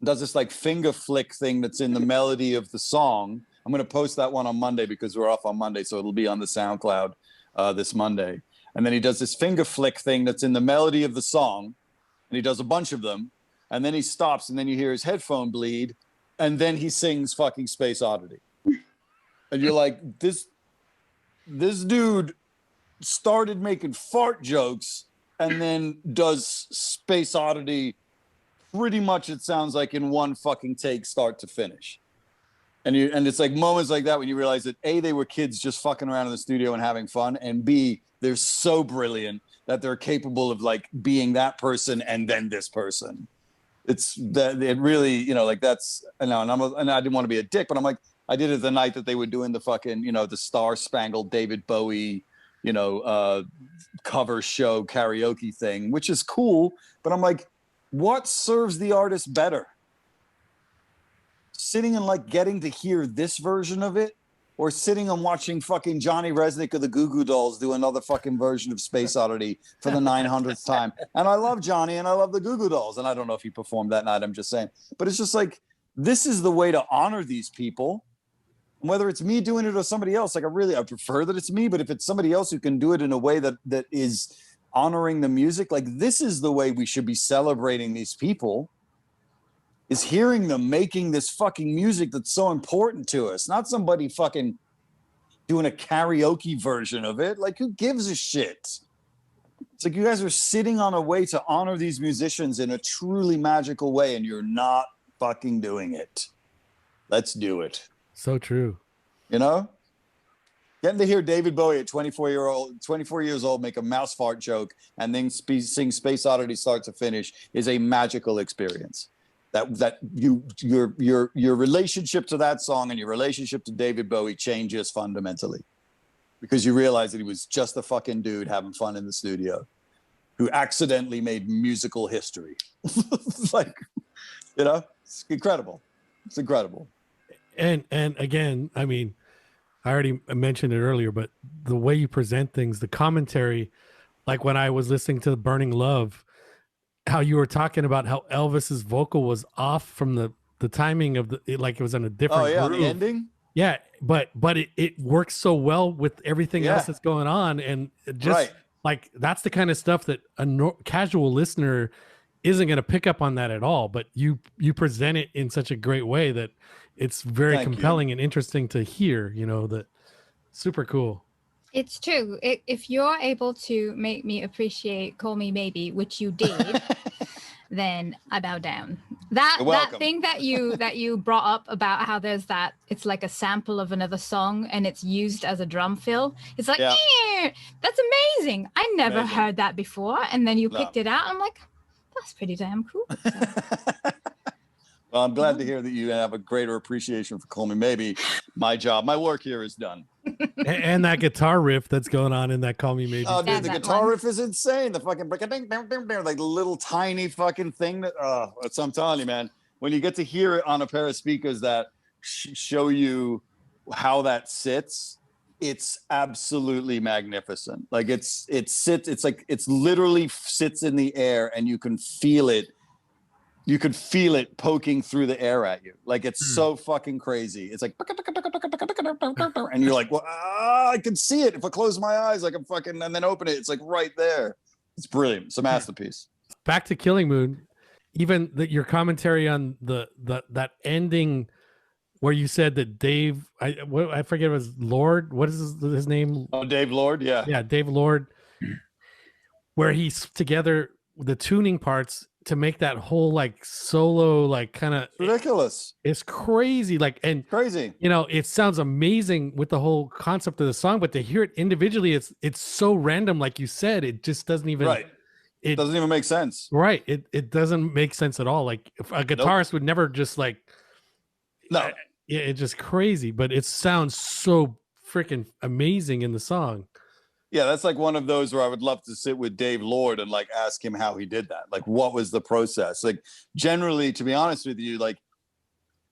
does this finger flick thing that's in the melody of the song. I'm going to post that one on Monday because we're off on Monday, so it'll be on the SoundCloud this Monday. And then he does this finger flick thing that's in the melody of the song, and he does a bunch of them, and then he stops, and then you hear his headphone bleed, and then he sings fucking Space Oddity. And you're like, this dude started making fart jokes and then does Space Oddity pretty much, it sounds like, in one fucking take, start to finish. And it's moments like that when you realize that A, they were kids just fucking around in the studio and having fun, and B, they're so brilliant that they're capable of being that person and then this person. It's that it really, that's, and I didn't want to be a dick, but I'm like, I did it the night that they were doing the fucking, the Star Spangled David Bowie, cover show karaoke thing, which is cool, but I'm like, what serves the artist better? Sitting and getting to hear this version of it, or sitting and watching fucking Johnny Resnick of the Goo Goo Dolls do another fucking version of Space Oddity for the 900th time? And I love Johnny and I love the Goo Goo Dolls, and I don't know if he performed that night, I'm just saying. But it's just this is the way to honor these people. Whether it's me doing it or somebody else, I prefer that it's me, but if it's somebody else who can do it in a way that is honoring the music, this is the way we should be celebrating these people, is hearing them making this fucking music that's so important to us, not somebody fucking doing a karaoke version of it. Who gives a shit? It's you guys are sitting on a way to honor these musicians in a truly magical way, and you're not fucking doing it. Let's do it. So true. Getting to hear David Bowie at 24 years old make a mouse fart joke and then sing Space Oddity start to finish is a magical experience. That your relationship to that song and your relationship to David Bowie changes fundamentally, because you realize that he was just a fucking dude having fun in the studio who accidentally made musical history. It's incredible. It's incredible. And again, I mean, I already mentioned it earlier, but the way you present things, the commentary, when I was listening to Burning Love, how you were talking about how Elvis's vocal was off from the timing of it was in a different groove. The ending. Yeah, but it works so well with everything else that's going on, and it just that's the kind of stuff that a casual listener isn't going to pick up on that at all. But you present it in such a great way that it's very compelling and interesting to hear. That super cool. It's true. If you're able to make me appreciate Call Me Maybe, which you did, then I bow down. That You're that welcome. thing that you brought up about how there's that, it's like a sample of another song and it's used as a drum fill. It's like, Yeah. that's amazing. I never Amazing. heard that before. And then you No. picked it out. I'm like, that's pretty damn cool. Well, I'm glad to hear that you have a greater appreciation for Call Me Maybe. My work here is done. And that guitar riff that's going on in that Call Me Maybe. Oh, Yeah, dude, the that guitar one. riff is insane. The fucking like the little tiny fucking thing that. Oh, that's what I'm telling you, man. When you get to hear it on a pair of speakers that show you how that sits, it's absolutely magnificent. Like it sits. It's like it's literally sits in the air, and you can feel it. You could feel it poking through the air at you. Like it's so fucking crazy. It's like, and you're like, well, I can see it if I close my eyes, like I'm fucking, and then open it. It's like right there. It's brilliant. It's a masterpiece. Back to Killing Moon, even your commentary on that ending where you said that Dave, I forget it was Lord. What is his name? Oh, Dave Lord. Yeah. Yeah, Dave Lord. Where he's together the tuning parts to make that whole like solo, like kind of ridiculous. It's crazy. Like, and crazy. You know, it sounds amazing with the whole concept of the song, but to hear it individually, it's so random. Like you said, it just doesn't even. Right. It doesn't even make sense. Right. It doesn't make sense at all. Like if a guitarist would never just like. No. It's just crazy, but it sounds so freaking amazing in the song. Yeah, that's like one of those where I would love to sit with Dave Lord and like ask him how he did that. Like, what was the process? Like, generally, to be honest with you, like,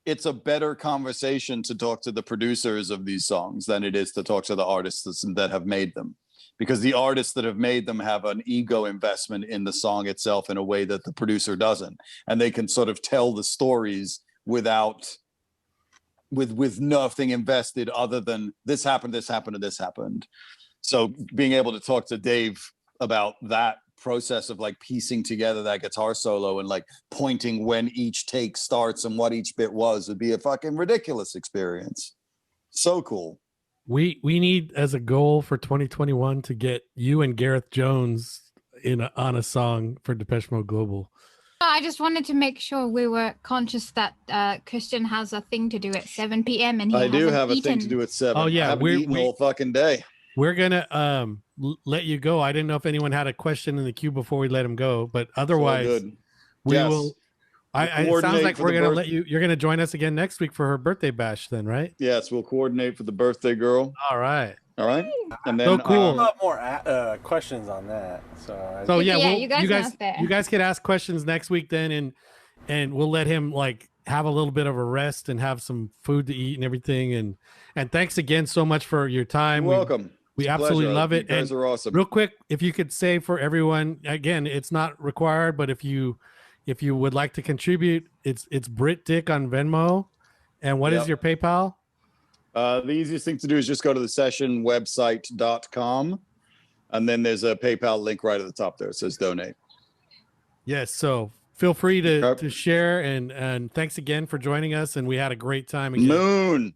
it's a better conversation to talk to the producers of these songs than it is to talk to the artists that have made them, because the artists that have made them have an ego investment in the song itself in a way that the producer doesn't, and they can sort of tell the stories without with nothing invested other than this happened, and this happened. So being able to talk to Dave about that process of like piecing together that guitar solo and like pointing when each take starts and what each bit was would be a fucking ridiculous experience. So cool. We need as a goal for 2021 to get you and Gareth Jones on a song for Depeche Mode Global. I just wanted to make sure we were conscious that Christian has a thing to do at 7 p.m. and he I do hasn't have a eaten. thing to do at 7. Oh, yeah, I haven't eaten all fucking day. We're gonna let you go. I didn't know if anyone had a question in the queue before we let him go, but otherwise, good. we Yes. will. It sounds like we're gonna let you. You're gonna join us again next week for her birthday bash, then, right? Yes, we'll coordinate for the birthday girl. All right. All right. And then So cool. A lot more questions on that. So yeah, Yeah, you you guys there. guys could ask questions next week then, and we'll let him like have a little bit of a rest and have some food to eat and everything. And thanks again so much for your time. You're welcome. We It's a absolutely pleasure. love it. You guys And are awesome. real quick, if you could say for everyone, again, it's not required, but if you would like to contribute, it's Brit Dick on Venmo. And what is Yep. your PayPal? The easiest thing to do is just go to the sessionwebsite.com, and then there's a PayPal link right at the top there. It says donate. Yes. So feel free to share, and thanks again for joining us. And we had a great time again. Moon.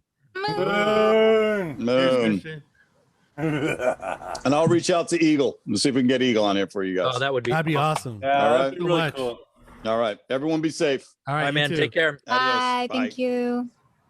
And I'll reach out to Eagle. We'll see if we can get Eagle on here for you guys. Oh, that would be That'd be awesome. All right. Thank you so much. All right. Everyone be safe. All right, All right, you man. too. Take care. Bye. Adios. Thank you.